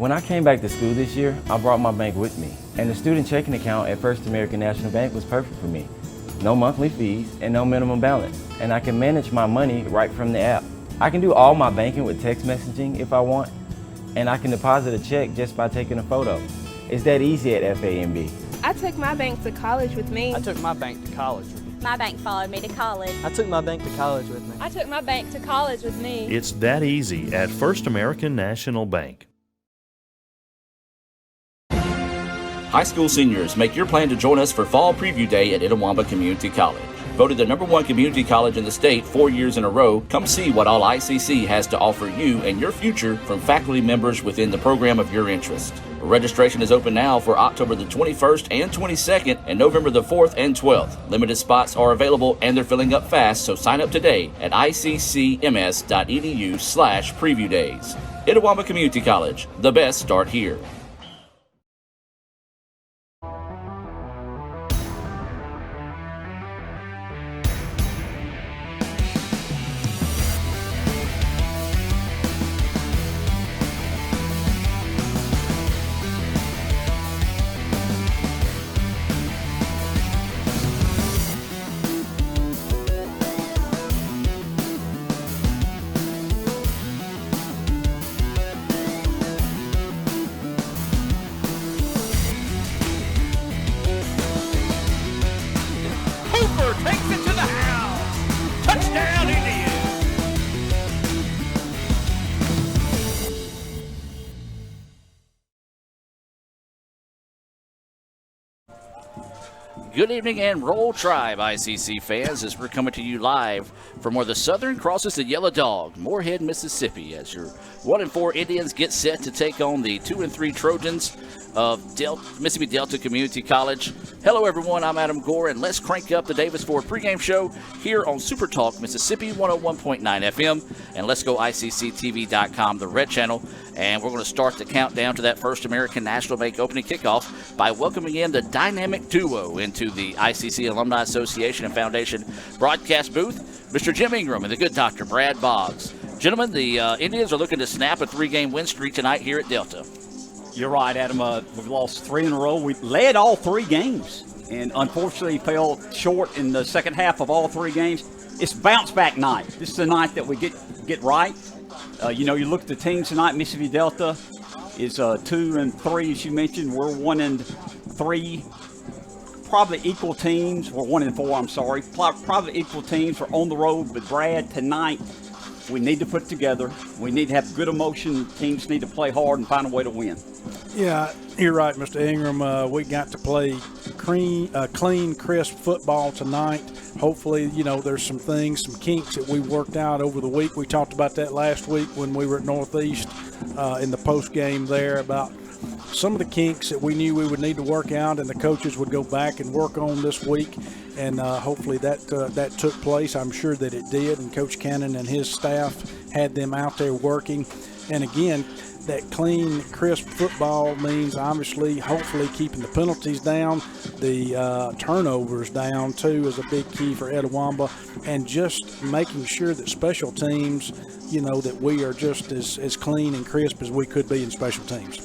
When I came back to school this year, I brought my bank with me, and the student checking account at First American National Bank was perfect for me. No monthly fees and no minimum balance, and I can manage my money right from the app. I can do all my banking with text messaging if I want, and I can deposit a check just by taking a photo. It's that easy at FAMB. I took my bank to college with me. I took my bank to college with me. My bank followed me to college. I took my bank to college with me. I took my bank to college with me. It's that easy at First American National Bank. High school seniors, make your plan to join us for Fall Preview Day at Itawamba Community College. Voted the #1 community college in the state 4 years in a row, come see what all ICC has to offer you and your future from faculty members within the program of your interest. Registration is open now for October the 21st and 22nd and November the 4th and 12th. Limited spots are available and they're filling up fast, so sign up today at iccms.edu/preview days. Itawamba Community College, the best start here. Takes it to the house. Touchdown, Indians. Good evening and roll Tribe, ICC fans, as we're coming to you live from where the Southern crosses the Yellow Dog, Moorhead, Mississippi, as your 1-4 Indians get set to take on the 2-3 Trojans of Mississippi Delta Community College. Hello, everyone. I'm Adam Gore, and let's crank up the Davis Ford pregame show here on Super Talk Mississippi 101.9 FM and Let's Go ICCTV.com, the Red Channel. And we're going to start the countdown to that First American National Bank opening kickoff by welcoming in the dynamic duo into the ICC Alumni Association and Foundation broadcast booth, Mr. Jim Ingram and the good Dr. Brad Boggs. Gentlemen, the Indians are looking to snap a 3-game win streak tonight here at Delta. You're right, Adam. We've lost 3 in a row. We led all 3 games and unfortunately fell short in the second half of all 3 games. It's bounce back night. This is the night that we get right. You look at the teams tonight. Mississippi Delta is 2-3, as you mentioned. We're 1-3. Probably equal teams. We're 1-4. I'm sorry. Probably equal teams. We're on the road, but Brad, tonight we need to put together. We need to have good emotion. Teams need to play hard and find a way to win. Yeah, you're right, Mr. Ingram. We got to play clean, crisp football tonight. Hopefully, there's some kinks that we worked out over the week. We talked about that last week when we were at Northeast in the post game there about some of the kinks that we knew we would need to work out, and the coaches would go back and work on this week. And hopefully that took place. I'm sure that it did, and Coach Cannon and his staff had them out there working. And again, that clean, crisp football means obviously, hopefully keeping the penalties down, the turnovers down too is a big key for Itawamba, and just making sure that special teams, that we are just as clean and crisp as we could be in special teams.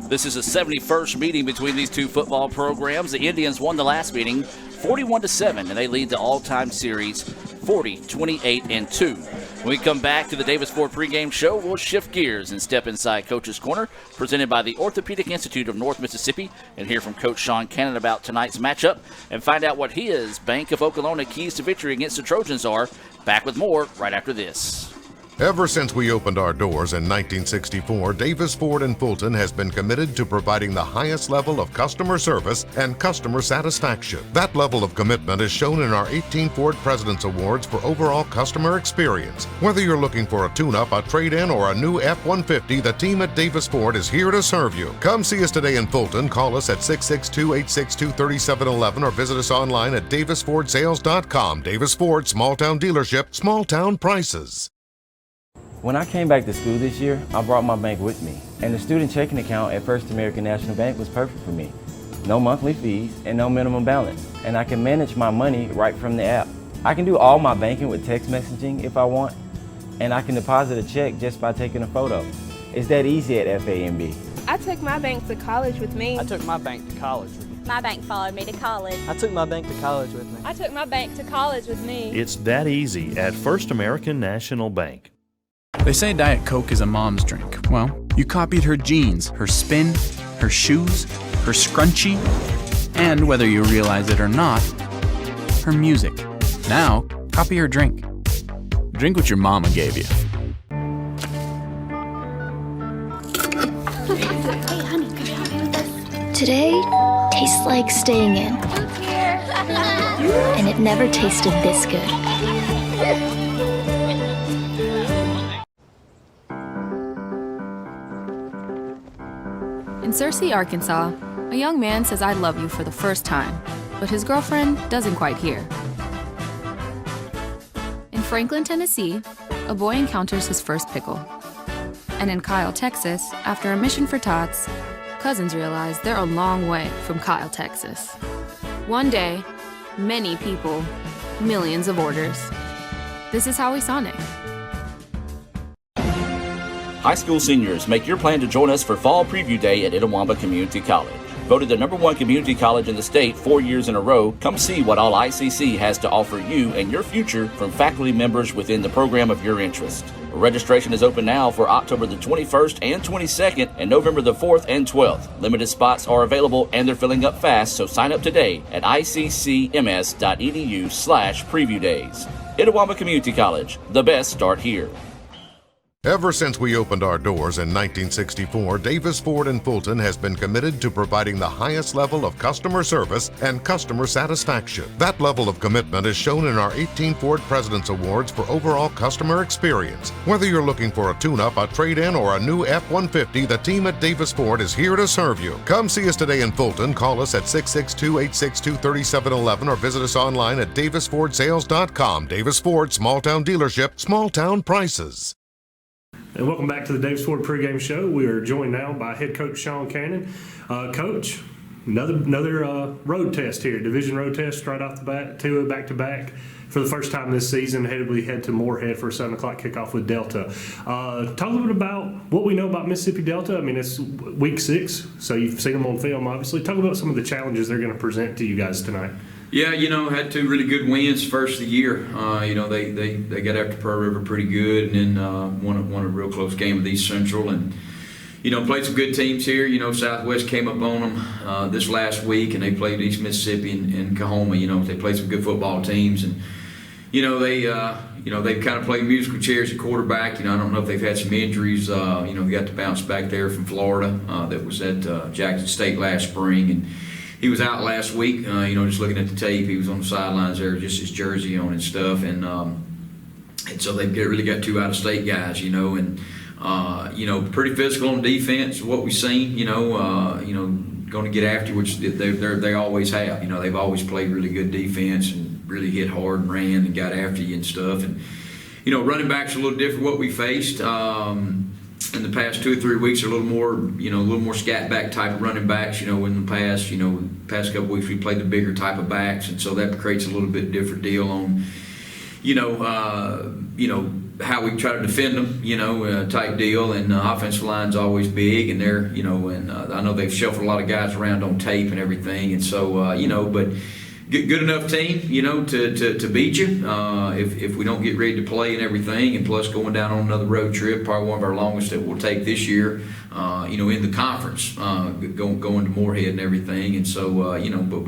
This is the 71st meeting between these two football programs. The Indians won the last meeting 41-7, and they lead the all-time series 40-28-2. When we come back to the Davis Ford pregame show, we'll shift gears and step inside Coach's Corner, presented by the Orthopedic Institute of North Mississippi, and hear from Coach Sean Cannon about tonight's matchup and find out what his Bank of Okolona keys to victory against the Trojans are. Back with more right after this. Ever since we opened our doors in 1964, Davis Ford in Fulton has been committed to providing the highest level of customer service and customer satisfaction. That level of commitment is shown in our 18 Ford President's Awards for overall customer experience. Whether you're looking for a tune-up, a trade-in, or a new F-150, the team at Davis Ford is here to serve you. Come see us today in Fulton. Call us at 662-862-3711 or visit us online at davisfordsales.com. Davis Ford, small-town dealership, small-town prices. When I came back to school this year, I brought my bank with me, and the student checking account at First American National Bank was perfect for me. No monthly fees and no minimum balance, and I can manage my money right from the app. I can do all my banking with text messaging if I want, and I can deposit a check just by taking a photo. It's that easy at FAMB. I took my bank to college with me. I took my bank to college with me. My bank followed me to college. I took my bank to college with me. I took my bank to college with me. It's that easy at First American National Bank. They say Diet Coke is a mom's drink. Well, you copied her jeans, her spin, her shoes, her scrunchie, and whether you realize it or not, her music. Now, copy her drink. Drink what your mama gave you. Hey, honey, could you help me with this? Today tastes like staying in. And it never tasted this good. In Searcy, Arkansas, a young man says I love you for the first time, but his girlfriend doesn't quite hear. In Franklin, Tennessee, a boy encounters his first pickle. And in Kyle, Texas, after a mission for tots, cousins realize they're a long way from Kyle, Texas. One day, many people, millions of orders. This is how we Sonic. High school seniors, make your plan to join us for Fall Preview Day at Itawamba Community College. Voted the #1 community college in the state 4 years in a row, come see what all ICC has to offer you and your future from faculty members within the program of your interest. Registration is open now for October the 21st and 22nd and November the 4th and 12th. Limited spots are available and they're filling up fast, so sign up today at iccms.edu/preview days. Itawamba Community College, the best start here. Ever since we opened our doors in 1964, Davis Ford in Fulton has been committed to providing the highest level of customer service and customer satisfaction. That level of commitment is shown in our 18 Ford President's Awards for overall customer experience. Whether you're looking for a tune-up, a trade-in, or a new F-150, the team at Davis Ford is here to serve you. Come see us today in Fulton. Call us at 662-862-3711 or visit us online at davisfordsales.com. Davis Ford, small-town dealership, small-town prices. And welcome back to the Davis Ford pregame show. We are joined now by head coach Sean Cannon. Coach, another road test here, division road test right off the bat, two back-to-back for the first time this season. We head to Moorhead for a 7 o'clock kickoff with Delta. Talk a little bit about what we know about Mississippi Delta. I mean, it's week 6, so you've seen them on film, obviously. Talk about some of the challenges they're going to present to you guys tonight. Yeah, had 2 really good wins first of the year. They got after Pearl River pretty good, and then won a real close game with East Central, and played some good teams here. Southwest came up on them this last week, and they played East Mississippi and Kahoma. They played some good football teams, and they kind of played musical chairs at quarterback. I don't know if they've had some injuries. They got to bounce back there from Florida that was at Jackson State last spring, and he was out last week, just looking at the tape. He was on the sidelines there, just his jersey on and stuff. And so they've really got 2 out-of-state guys, and pretty physical on defense, what we've seen, going to get after you, which they always have. They've always played really good defense and really hit hard and ran and got after you and stuff. And, running backs are a little different what we faced. In the past 2 or 3 weeks, are a little more scat back type of running backs. In the past couple weeks we played the bigger type of backs, and so that creates a little bit different deal on, how we try to defend them, type deal. And offensive line's always big, and they're, and I know they've shuffled a lot of guys around on tape and everything, and so, but. Good enough team, to beat you if we don't get ready to play and everything, and plus going down on another road trip, probably one of our longest that we'll take this year, in the conference, going to Moorhead and everything, and so but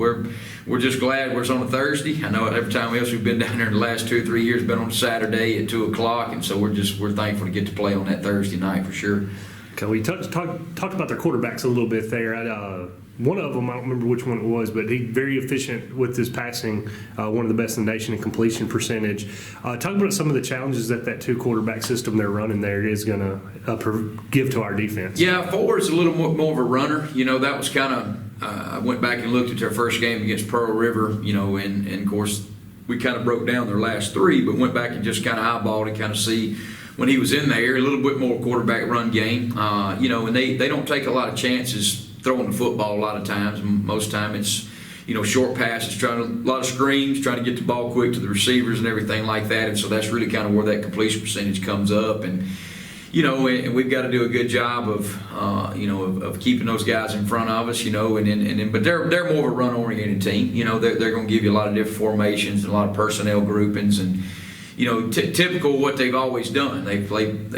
we're just glad we're on a Thursday. I know every time else we've been down there in the last 2 or 3 years, been on a Saturday at 2 o'clock, and so we're thankful to get to play on that Thursday night for sure. Okay, we talked about their quarterbacks a little bit there. One of them, I don't remember which one it was, but he's very efficient with his passing, one of the best in the nation in completion percentage. Talk about some of the challenges that 2-quarterback system they're running there is going to give to our defense. Yeah, Ford's a little more of a runner. That was kind of I went back and looked at their first game against Pearl River, and of course we kind of broke down their last 3, but went back and just kind of eyeballed and kind of see when he was in there, a little bit more quarterback run game, and they don't take a lot of chances throwing the football a lot of times. Most time it's, short passes, a lot of screens, trying to get the ball quick to the receivers and everything like that. And so that's really kind of where that completion percentage comes up. And, and we've got to do a good job of keeping those guys in front of us, but they're more of a run-oriented team. They're going to give you a lot of different formations and a lot of personnel groupings, and typical of what they've always done. They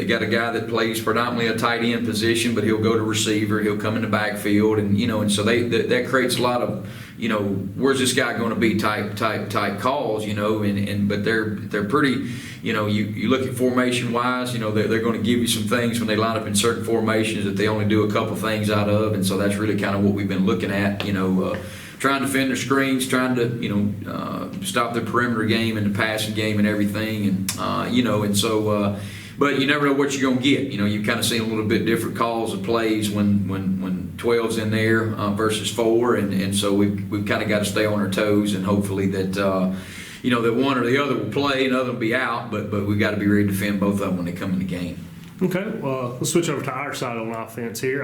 got a guy that plays predominantly a tight end position, but he'll go to receiver, he'll come in the backfield, and so that creates a lot of where's this guy going to be type calls, but they're pretty. You look at formation wise, they're going to give you some things when they line up in certain formations that they only do a couple things out of, and so that's really kind of what we've been looking at, trying to defend their screens, trying to stop the perimeter game and the passing game and everything, and but you never know what you're going to get. You've kind of seen a little bit different calls of plays when 12's in there versus 4, and so we've kind of got to stay on our toes, and hopefully that that one or the other will play and the other will be out, but we've got to be ready to defend both of them when they come in the game. Okay, well, let's switch over to our side on offense here.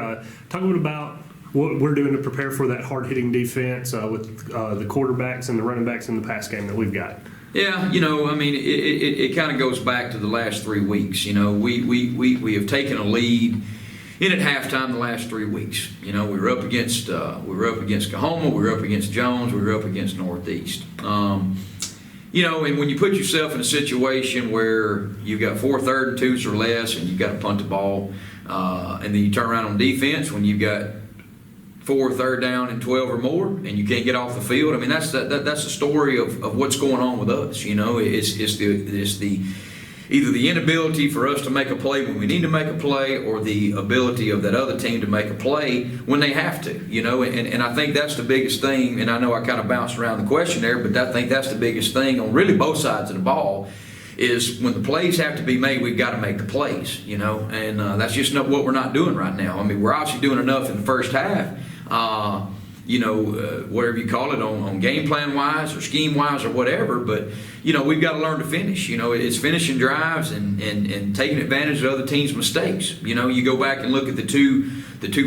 Talk a little about what we're doing to prepare for that hard-hitting defense with the quarterbacks and the running backs in the pass game that we've got. Yeah, it kind of goes back to the last 3 weeks. We have taken a lead in at halftime the last 3 weeks. We were up against Kahoma, we were up against Jones, we were up against Northeast. And when you put yourself in a situation where you've got 4 third and 2s or less, and you've got to punt the ball, and then you turn around on defense when you've got 4 third down and 12 or more, and you can't get off the field. I mean, that's the story of what's going on with us. It's either the inability for us to make a play when we need to make a play, or the ability of that other team to make a play when they have to. And I think that's the biggest thing. And I know I kind of bounced around the question there, but I think that's the biggest thing on really both sides of the ball. Is when the plays have to be made, we've got to make the plays, and that's just not what we're not doing right now. I mean, we're obviously doing enough in the first half, whatever you call it, on game plan wise or scheme wise or whatever, but we've got to learn to finish. It's finishing drives and taking advantage of other teams' mistakes. You go back and look at the two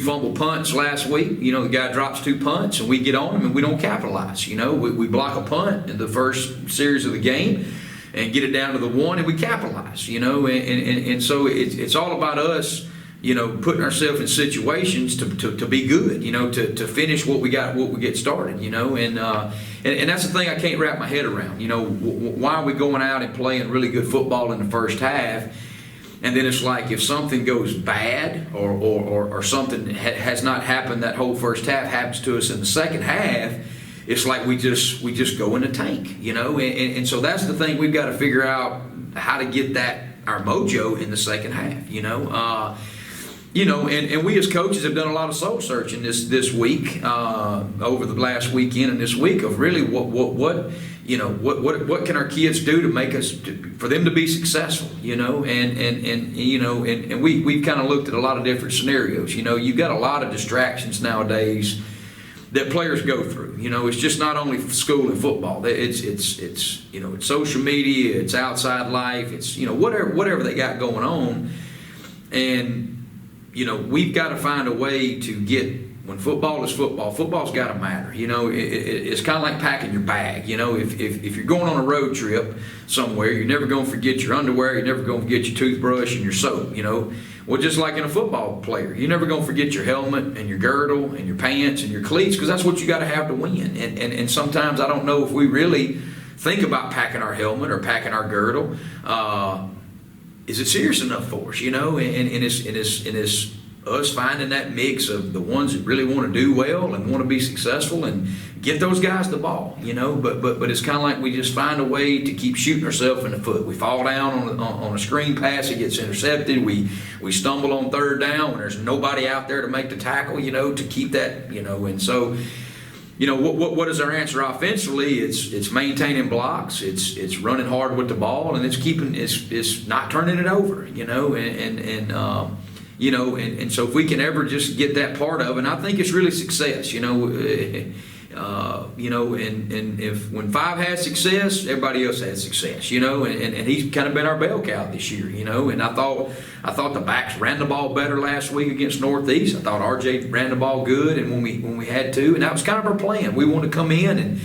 fumble punts last week. The guy drops 2 punts and we get on him and we don't capitalize. We block a punt in the first series of the game and get it down to the 1, and we capitalize, and so it's all about us, putting ourselves in situations to be good, to finish what we get started, and that's the thing I can't wrap my head around. Why are we going out and playing really good football in the first half, and then it's like if something goes bad or something has not happened that whole first half happens to us in the second half, it's like we just go in the tank, and so that's the thing we've got to figure out, how to get our mojo in the second half, and we as coaches have done a lot of soul searching this week, over the last weekend and this week, of really what can our kids do to make us, for them to be successful, and we've kind of looked at a lot of different scenarios. You've got a lot of distractions nowadays that players go through. It's just not only school and football. It's social media, it's outside life, it's whatever they got going on, and we've got to find a way to get, when football is football, football's got to matter. It's kind of like packing your bag. If you're going on a road trip somewhere, you're never going to forget your underwear, you're never going to forget your toothbrush and your soap. Well, just like in a football player, you're never going to forget your helmet and your girdle and your pants and your cleats, because that's what you got to have to win. And sometimes I don't know if we really think about packing our helmet or packing our girdle. Is it serious enough for us? And it's us finding that mix of the ones that really want to do well and want to be successful and get those guys the ball, but it's kind of like we just find a way to keep shooting ourselves in the foot. We fall down on a screen pass, it gets intercepted. We stumble on third down when there's nobody out there to make the tackle, to keep that, and so, what is our answer offensively? It's maintaining blocks, it's running hard with the ball, and it's not turning it over, and so if we can ever just get that part of it, and I think it's really success, and if when 5 has success, everybody else has success, and he's kind of been our bell cow this year, and I thought the backs ran the ball better last week against Northeast. I thought RJ ran the ball good, and when we had to, and that was kind of our plan. We wanted to come in and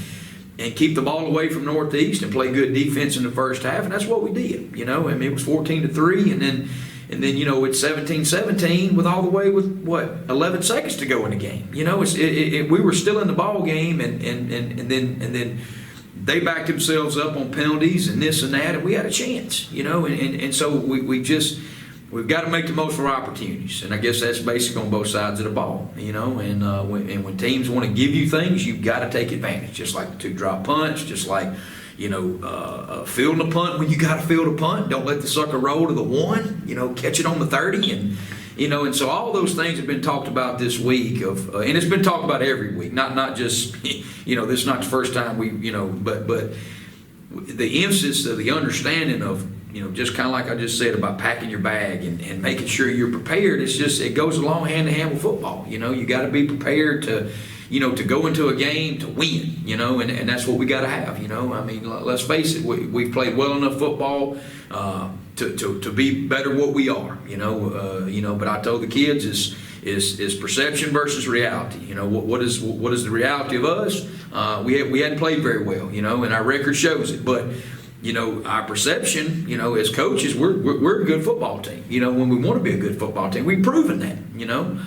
keep the ball away from Northeast and play good defense in the first half, and that's what we did. It was 14-3, and And then, you know, it's 17-17 with all the way with, 11 seconds to go in the game. You know, we were still in the ball game, and then they backed themselves up on penalties and this and that, and we had a chance, you know. And so we've got to make the most of our opportunities. And I guess that's basic on both sides of the ball, you know. And when teams want to give you things, you've got to take advantage, just like the 2-drop punch, just like, you know, fielding a punt when you got to field a punt. Don't let the sucker roll to the 1. You know, catch it on the 30, and you know. And so all those things have been talked about this week, and it's been talked about every week. Not just you know, this is not the first time we, you know, but the emphasis of the understanding of, you know, just kind of like I just said about packing your bag and making sure you're prepared. It goes along hand in hand with football. You know, you got to be prepared to, you know, to go into a game to win, you know, and that's what we got to have, you know. I mean, let's face it, we've played well enough football to be better what we are, you know. But I told the kids is perception versus reality. You know, what is the reality of us? We hadn't played very well, you know, and our record shows it. But you know, our perception, you know, as coaches, we're a good football team. You know, when we want to be a good football team, we've proven that, you know.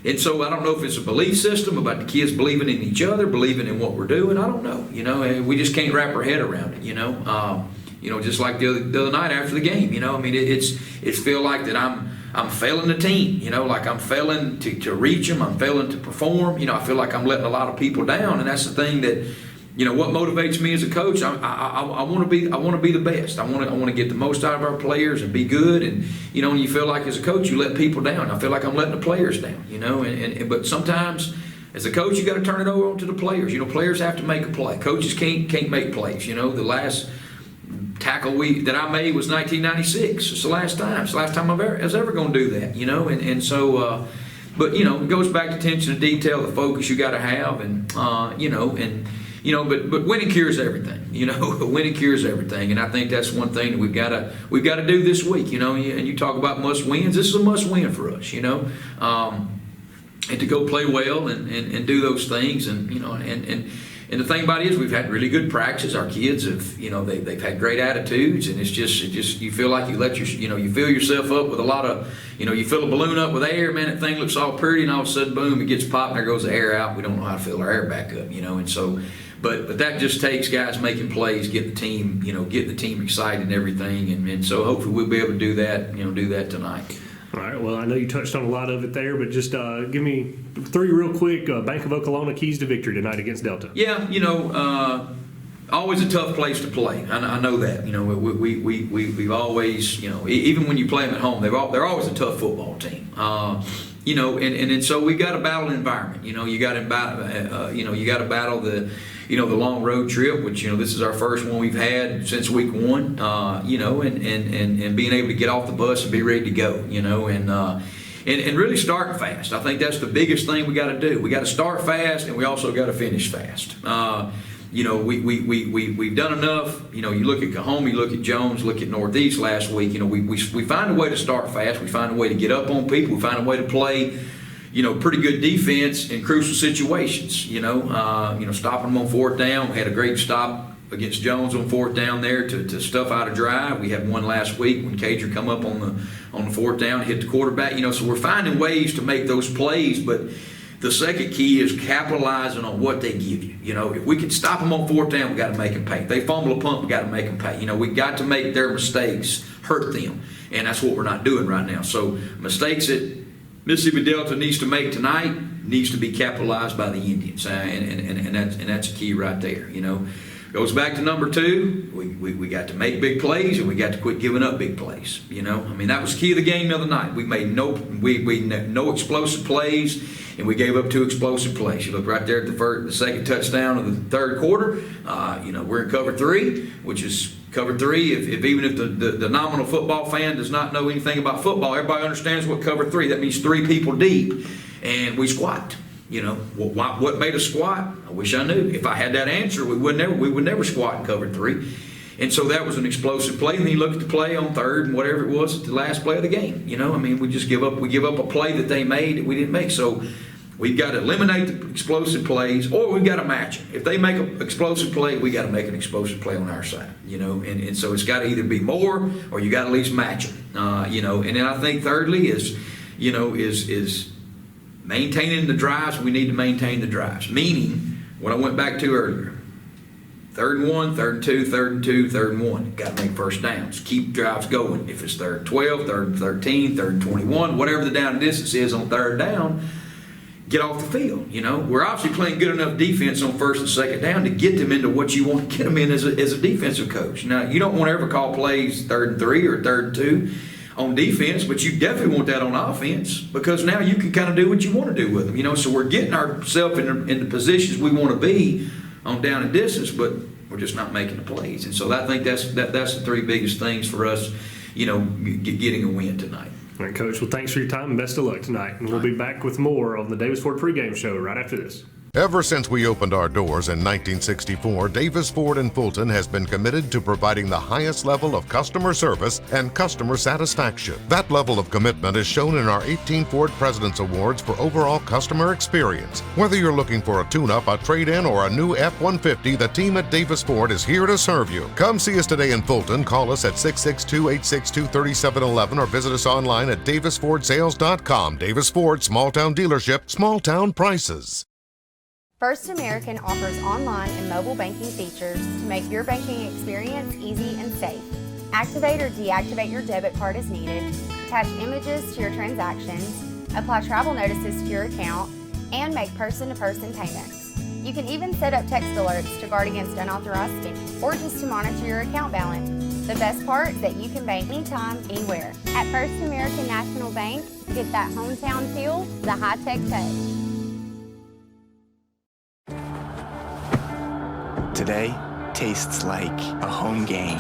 And so I don't know if it's a belief system about the kids believing in each other, believing in what we're doing. I don't know, you know. And we just can't wrap our head around it, you know. You know, just like the other night after the game, you know. I mean, it's feel like that I'm failing the team, you know, like I'm failing to reach them, I'm failing to perform. You know, I feel like I'm letting a lot of people down, and that's the thing that, you know, what motivates me as a coach. I want to be the best. I want to get the most out of our players and be good. And you know, when you feel like as a coach you let people down, I feel like I'm letting the players down. You know, but sometimes as a coach you got to turn it over to the players. You know, players have to make a play. Coaches can't make plays. You know, the last tackle that I made was 1996. It's the last time. It's the last time I was ever going to do that. You know, and so. But you know, it goes back to attention to detail, the focus you got to have, and you know, and. You know, but winning cures everything. You know, winning cures everything, and I think that's one thing that we've got to do this week. You know, and you talk about must wins. This is a must win for us. You know, and to go play well and do those things, and you know, and the thing about it is we've had really good practice. Our kids have, you know, they've had great attitudes, and it's just you feel like you fill yourself up with a lot of, you know, you fill a balloon up with air, man, that thing looks all pretty, and all of a sudden, boom, it gets popped, and there goes the air out. We don't know how to fill our air back up, you know, and so. But that just takes guys making plays, getting the team excited and everything, and so hopefully we'll be able to do that tonight. All right. Well, I know you touched on a lot of it there, but just give me 3 real quick. Bank of Oklahoma keys to victory tonight against Delta. Yeah, you know, always a tough place to play. I know that. You know, we've always, you know, even when you play them at home, they're always a tough football team. You know, and so we got to battle the environment. You know, you got to battle the long road trip, which, you know, this is our first one we've had since week 1. You know, and being able to get off the bus and be ready to go. You know, and really starting fast. I think that's the biggest thing we got to do. We got to start fast, and we also got to finish fast. You know, we've done enough. You know, you look at Cahomi, you look at Jones, look at Northeast last week. You know, we find a way to start fast. We find a way to get up on people. We find a way to play, you know, pretty good defense in crucial situations. You know, stopping them on 4th down. We had a great stop against Jones on 4th down there to stuff out a drive. We had one last week when Cager come up on the 4th down, hit the quarterback. You know, so we're finding ways to make those plays, but. The second key is capitalizing on what they give you. You know, if we can stop them on 4th down, we got to make them pay. If they fumble a punt, we got to make them pay. You know, we got to make their mistakes hurt them, and that's what we're not doing right now. So mistakes that Mississippi Delta needs to make tonight needs to be capitalized by the Indians, and that's a key right there. You know, goes back to number 2. We got to make big plays, and we got to quit giving up big plays. You know, I mean, that was the key of the game the other night. We made no explosive plays. And we gave up 2 explosive plays. You look right there at the second touchdown of the 3rd quarter. You know, we're in cover 3, which is cover 3. If even if the nominal football fan does not know anything about football, everybody understands what cover 3. That means 3 people deep, and we squat. You know, what made us squat? I wish I knew. If I had that answer, we would never squat in cover 3. And so that was an explosive play. And then you look at the play on 3rd and whatever it was at the last play of the game. You know, I mean, we give up a play that they made that we didn't make. So We've got to eliminate the explosive plays, or we've got to match them. If they make an explosive play, we got to make an explosive play on our side, and so it's got to either be more or you got to at least match them, And then I think thirdly is maintaining the drives. We need to maintain the drives, meaning what I went back to earlier. 3rd and 1, 3rd and 2, 3rd and 2, 3rd and 1. Got to make first downs. Keep drives going. If it's 3rd and 12, 3rd and 13, 3rd and 21, whatever the down distance is on 3rd down, get off the field. We're obviously playing good enough defense on 1st and 2nd down to get them into what you want to get them in as a defensive coach. Now, you don't want to ever call plays 3rd and 3 or 3rd and 2 on defense, but you definitely want that on offense because now you can kind of do what you want to do with them. So we're getting ourselves in the positions we want to be on down and distance, but we're just not making the plays. And so I think that's the 3 biggest things for us, getting a win tonight. All right, Coach. Well, thanks for your time and best of luck tonight. And we'll be back with more on the Davis Ford pregame show right after this. Ever since we opened our doors in 1964, Davis Ford in Fulton has been committed to providing the highest level of customer service and customer satisfaction. That level of commitment is shown in our 18 Ford President's Awards for overall customer experience. Whether you're looking for a tune-up, a trade-in, or a new F-150, the team at Davis Ford is here to serve you. Come see us today in Fulton. Call us at 662-862-3711 or visit us online at davisfordsales.com. Davis Ford, small-town dealership, small-town prices. First American offers online and mobile banking features to make your banking experience easy and safe. Activate or deactivate your debit card as needed, attach images to your transactions, apply travel notices to your account, and make person-to-person payments. You can even set up text alerts to guard against unauthorized spending or just to monitor your account balance. The best part is that you can bank anytime, anywhere. At First American National Bank, get that hometown feel, the high-tech touch. Today tastes like a home game,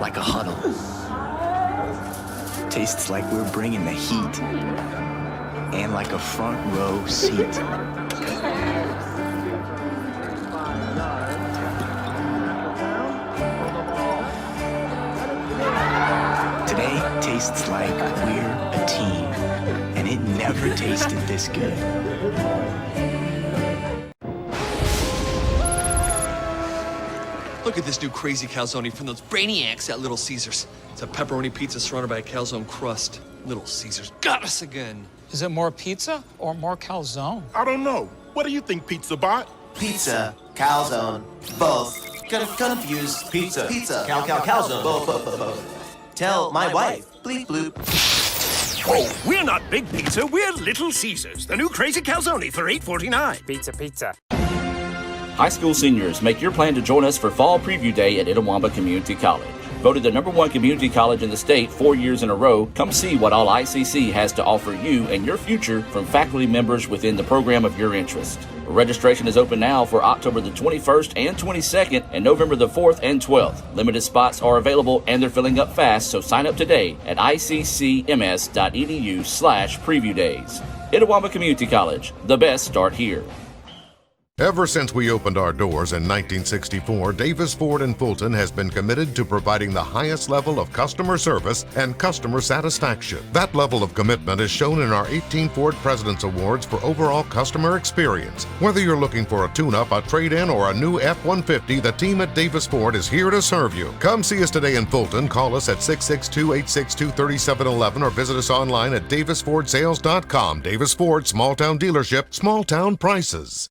like a huddle. Tastes like we're bringing the heat, and like a front row seat. Today tastes like we're a team, and it never tasted this good. Look at this new crazy calzone from those brainiacs at Little Caesars. It's a pepperoni pizza surrounded by a calzone crust. Little Caesars got us again. Is it more pizza or more calzone? I don't know. What do you think, Pizza Bot? Pizza, calzone, both. Confused. Pizza, calzone, both. Tell my wife. Bleep bloop. Oh, we're not Big Pizza, we're Little Caesars. The new crazy calzone for $8.49. Pizza. High school seniors, make your plan to join us for Fall Preview Day at Itawamba Community College. Voted the #1 community college in the state 4 years in a row, come see what all ICC has to offer you and your future from faculty members within the program of your interest. Registration is open now for October the 21st and 22nd and November the 4th and 12th. Limited spots are available and they're filling up fast, so sign up today at iccms.edu/preview days. Itawamba Community College, the best start here. Ever since we opened our doors in 1964, Davis Ford in Fulton has been committed to providing the highest level of customer service and customer satisfaction. That level of commitment is shown in our 18 Ford President's Awards for overall customer experience. Whether you're looking for a tune-up, a trade-in, or a new F-150, the team at Davis Ford is here to serve you. Come see us today in Fulton. Call us at 662-862-3711 or visit us online at davisfordsales.com. Davis Ford, small-town dealership, small-town prices.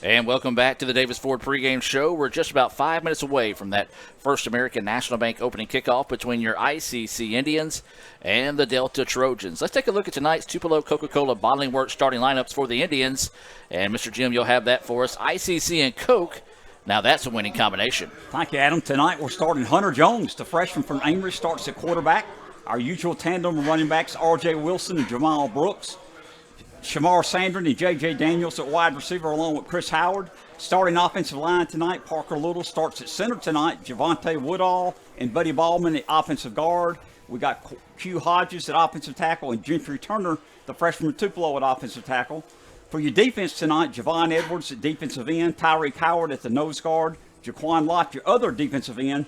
And welcome back to the Davis Ford pregame show. We're just about 5 minutes away from that First American National Bank opening kickoff between your ICC Indians and the Delta Trojans. Let's take a look at tonight's Tupelo Coca-Cola Bottling Works starting lineups for the Indians. And Mr. Jim, you'll have that for us. ICC and Coke. Now that's a winning combination. Thank you, Adam. Tonight we're starting Hunter Jones, the freshman from Amory, starts at quarterback. Our usual tandem of running backs, R.J. Wilson and Jamal Brooks. Shamar Sandrin and J.J. Daniels at wide receiver along with Chris Howard. Starting offensive line tonight, Parker Little starts at center tonight. Javante Woodall and Buddy Ballman at offensive guard. We got Q Hodges at offensive tackle and Gentry Turner, the freshman from Tupelo, at offensive tackle. For your defense tonight, Javon Edwards at defensive end, Tyreek Howard at the nose guard, Jaquan Lott, your other defensive end.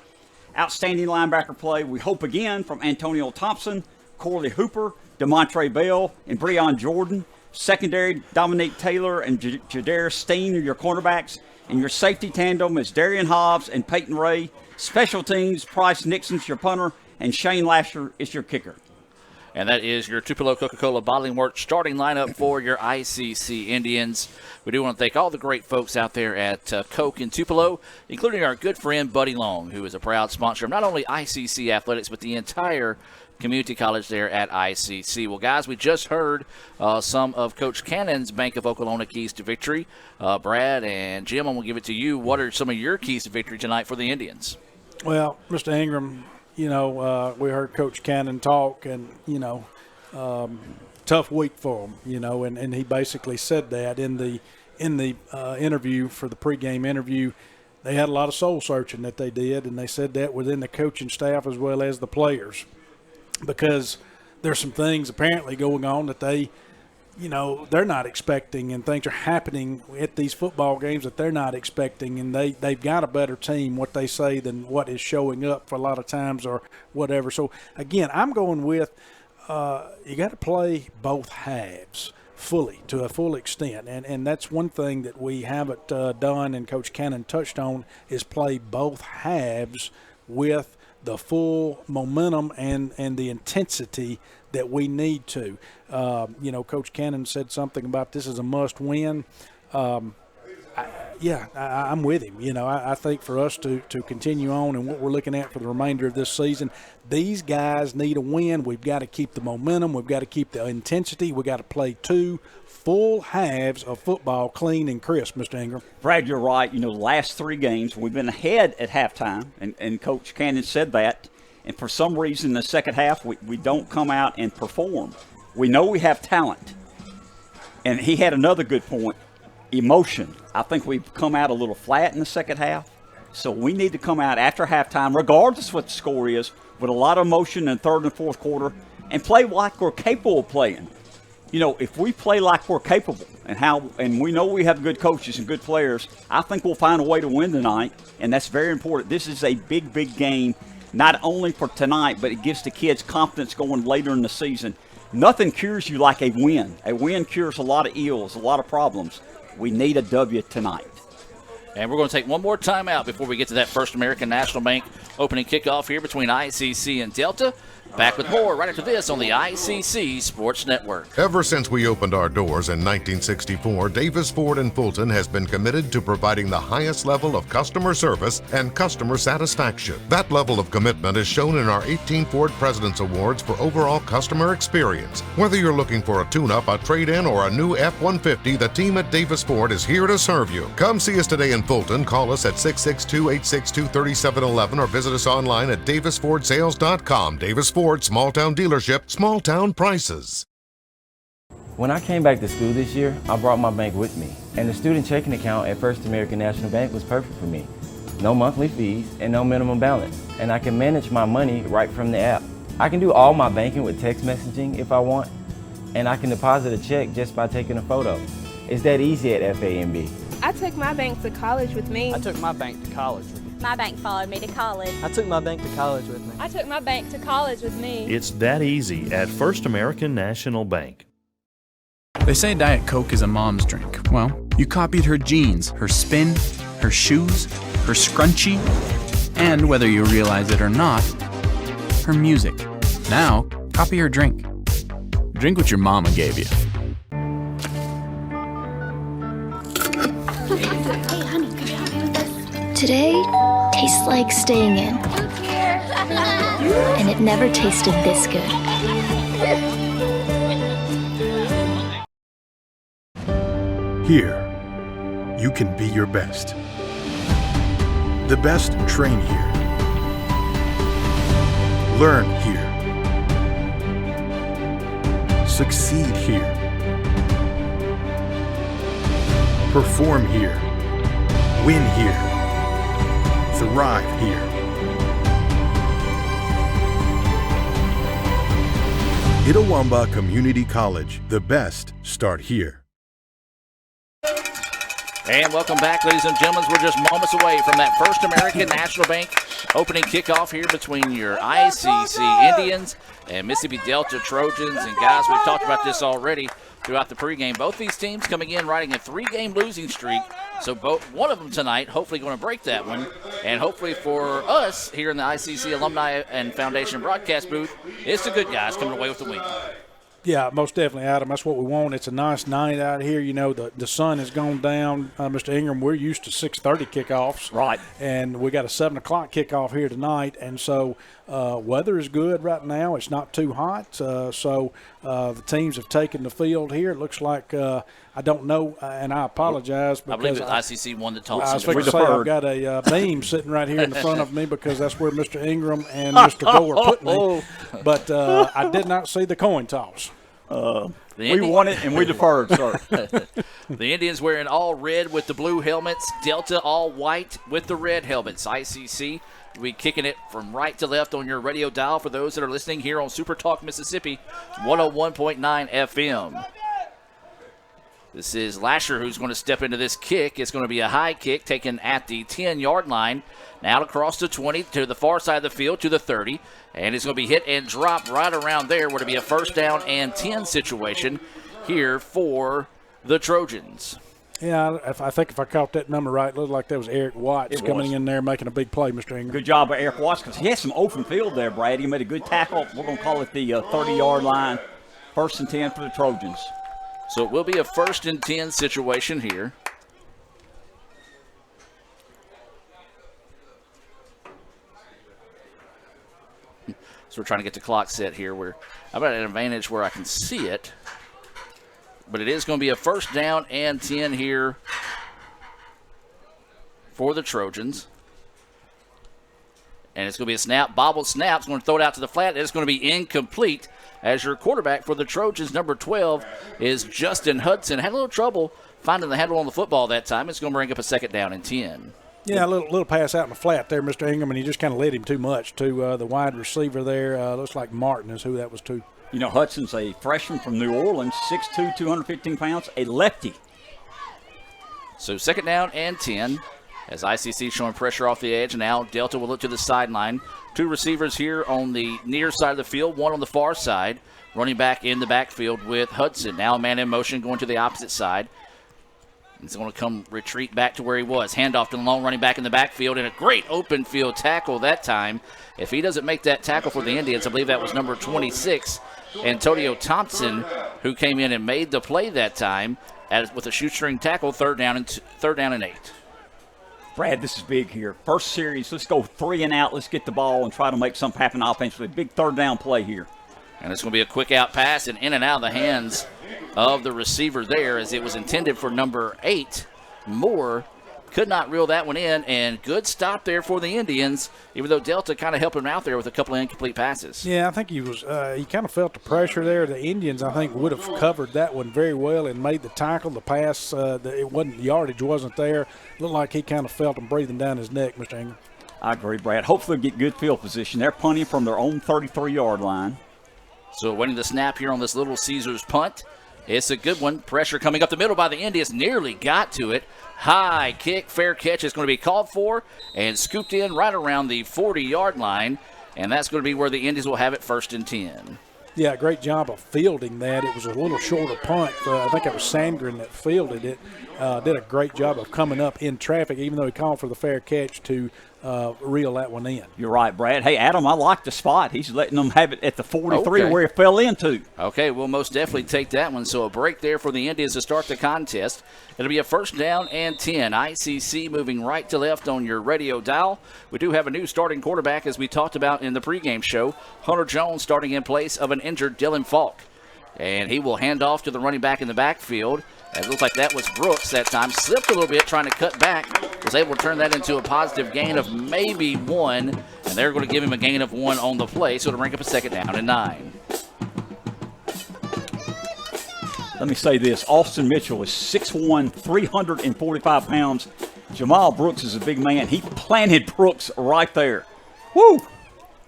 Outstanding linebacker play, we hope again, from Antonio Thompson, Corley Hooper, DeMontre Bell, and Breon Jordan. Secondary, Dominique Taylor and Jadair Steen are your cornerbacks. And your safety tandem is Darian Hobbs and Peyton Ray. Special teams, Price Nixon's your punter, and Shane Lasher is your kicker. And that is your Tupelo Coca-Cola Bottling Works starting lineup for your ICC Indians. We do want to thank all the great folks out there at Coke in Tupelo, including our good friend Buddy Long, who is a proud sponsor of not only ICC Athletics, but the entire community college there at ICC. Well, guys, we just heard some of Coach Cannon's Bank of Oklahoma keys to victory. Brad and Jim, I'm going to give it to you. What are some of your keys to victory tonight for the Indians? Well, Mr. Ingram, we heard Coach Cannon talk, and, tough week for him, and he basically said that in the interview for the pregame interview. They had a lot of soul searching that they did, and they said that within the coaching staff as well as the players, because there's some things apparently going on that they're not expecting, and things are happening at these football games that they're not expecting, and they've got a better team, what they say, than what is showing up for a lot of times or whatever. So, again, I'm going with you got to play both halves fully, to a full extent, and that's one thing that we haven't done, and Coach Cannon touched on, is play both halves with the full momentum and the intensity that we need to. Coach Cannon said something about this is a must-win. I'm with him. I think for us to continue on and what we're looking at for the remainder of this season, these guys need a win. We've got to keep the momentum. We've got to keep the intensity. We've got to play two full halves of football clean and crisp, Mr. Ingram. Brad, you're right. The last three games, we've been ahead at halftime, and Coach Cannon said that. And for some reason, in the second half, we don't come out and perform. We know we have talent. And he had another good point, emotion. I think we've come out a little flat in the second half. So we need to come out after halftime, regardless of what the score is, with a lot of emotion in the third and fourth quarter, and play like we're capable of playing. If we play like we're capable and we know we have good coaches and good players, I think we'll find a way to win tonight, and that's very important. This is a big, big game, not only for tonight, but it gives the kids confidence going later in the season. Nothing cures you like a win. A win cures a lot of ills, a lot of problems. We need a W tonight. And we're going to take one more time out before we get to that First American National Bank opening kickoff here between ICC and Delta. Back with more right after this on the ICC Sports Network. Ever since we opened our doors in 1964, Davis Ford in Fulton has been committed to providing the highest level of customer service and customer satisfaction. That level of commitment is shown in our 18 Ford President's Awards for overall customer experience. Whether you're looking for a tune-up, a trade-in, or a new F-150, the team at Davis Ford is here to serve you. Come see us today in Fulton. Call us at 662-862-3711 or visit us online at davisfordsales.com. Davis Ford, small town dealership, small town prices. When I came back to school this year, I brought my bank with me, and the student checking account at First American National Bank was perfect for me. No monthly fees and no minimum balance, and I can manage my money right from the app. I can do all my banking with text messaging if I want, and I can deposit a check just by taking a photo. It's that easy at FAMB. I took my bank to college with me. I took my bank to college with me. My bank followed me to college. I took my bank to college with me. I took my bank to college with me. It's that easy at First American National Bank. They say Diet Coke is a mom's drink. Well, you copied her jeans, her spin, her shoes, her scrunchie, and whether you realize it or not, her music. Now, copy her drink. Drink what your mama gave you. Hey, honey, could you help me with this? Today tastes like staying in. And it never tasted this good. Here, you can be your best. The best train here. Learn here. Succeed here. Perform here. Win here. Thrive here. Itawamba Community College. The best start here. And welcome back, ladies and gentlemen. We're just moments away from that First American National Bank opening kickoff here between your ICC Indians and Mississippi Delta Trojans. And guys, we've talked about this already throughout the pregame. Both these teams coming in riding a 3-game losing streak. So one of them tonight, hopefully going to break that one. And hopefully for us here in the ICC Alumni and Foundation broadcast booth, it's the good guys coming away with the win. Yeah, most definitely, Adam. That's what we want. It's a nice night out here. You know, the sun has gone down. Mr. Ingram, we're used to 6:30 kickoffs. Right. And we got a 7 o'clock kickoff here tonight. And so weather is good right now. It's not too hot. So the teams have taken the field here. It looks like I don't know, and I apologize. I believe that ICC won the toss. I was going to say I've got a beam sitting right here in the front of me because that's where Mr. Ingram and Mr. Gore put me. But I did not see the coin toss. We won it and we deferred, sir. The Indians wearing all red with the blue helmets. Delta all white with the red helmets. ICC will be kicking it from right to left on your radio dial for those that are listening here on Super Talk Mississippi 101.9 FM. This is Lasher who's going to step into this kick. It's going to be a high kick taken at the 10-yard line. Now across the 20 to the far side of the field to the 30. And it's going to be hit and drop right around there. Would it be a 1st down and 10 situation here for the Trojans? Yeah, I think if I caught that number right, it looked like that was Eric Watts coming in there making a big play, Mr. Ingram. Good job by Eric Watts because he had some open field there, Brad. He made a good tackle. We're going to call it the 30-yard line. 1st and 10 for the Trojans. So it will be a 1st and 10 situation here. So we're trying to get the clock set here. I'm at an advantage where I can see it. But it is going to be a 1st down and 10 here for the Trojans. And it's going to be a snap, bobble snap. It's going to throw it out to the flat. It's going to be incomplete as your quarterback for the Trojans, number 12, is Justin Hudson. Had a little trouble finding the handle on the football that time. It's going to bring up a 2nd down and 10. Yeah, a little pass out in the flat there, Mr. Ingram, and he just kind of led him too much to the wide receiver there. Looks like Martin is who that was to. You know, Hudson's a freshman from New Orleans, 6'2", 215 pounds, a lefty. So 2nd down and 10 as ICC showing pressure off the edge. Now Delta will look to the sideline. 2 receivers here on the near side of the field, 1 on the far side. Running back in the backfield with Hudson. Now a man in motion going to the opposite side. He's going to come retreat back to where he was. Handoff to the lone running back in the backfield, and a great open field tackle that time. If he doesn't make that tackle for the Indians, I believe that was number 26, Antonio Thompson, who came in and made the play that time with a shoestring tackle, 3rd down and 8. Brad, this is big here. First series, let's go 3 and out. Let's get the ball and try to make something happen offensively. Big 3rd down play here. And it's going to be a quick out pass and in and out of the hands of the receiver there as it was intended for number 8. Moore could not reel that one in, and good stop there for the Indians, even though Delta kind of helped him out there with a couple of incomplete passes. Yeah, I think he kind of felt the pressure there. The Indians, I think, would have covered that one very well and made the tackle. The pass, the yardage wasn't there. Looked like he kind of felt him breathing down his neck, Mr. Ingram. I agree, Brad. Hopefully get good field position. They're punting from their own 33-yard line. So winning the snap here on this Little Caesars punt. It's a good one. Pressure coming up the middle by the Indians. Nearly got to it. High kick, fair catch is going to be called for and scooped in right around the 40-yard line. And that's going to be where the Indians will have it 1st and 10. Yeah, great job of fielding that. It was a little shorter punt. I think it was Sandgren that fielded it. Did a great job of coming up in traffic, even though he called for the fair catch to reel that one in. You're right, Brad. Hey, Adam, I like the spot. He's letting them have it at the 43 where it fell into. Okay, we'll most definitely take that one. So a break there for the Indians to start the contest. It'll be a 1st down and 10. ICC moving right to left on your radio dial. We do have a new starting quarterback, as we talked about in the pregame show. Hunter Jones starting in place of an injured Dylan Falk. And he will hand off to the running back in the backfield. It looked like that was Brooks that time. Slipped a little bit trying to cut back. Was able to turn that into a positive gain of maybe 1. And they're going to give him a gain of 1 on the play. So to bring up a 2nd down and 9. Let me say this. Austin Mitchell is 6'1", 345 pounds. Jamal Brooks is a big man. He planted Brooks right there. Woo!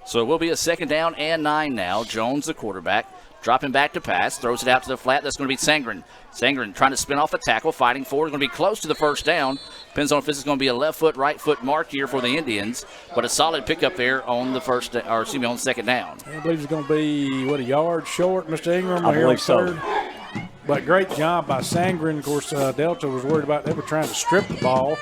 So it will be a 2nd down and 9 now. Jones, the quarterback. Dropping back to pass, throws it out to the flat. That's going to be Sangren. Sangren trying to spin off a tackle, fighting forward. Going to be close to the first down. Depends on if this is going to be a left foot, right foot mark here for the Indians. But a solid pickup there on the on second down. I believe it's going to be, a yard short, Mr. Ingram? I believe so. But great job by Sangren. Of course, Delta was worried about they were trying to strip the ball,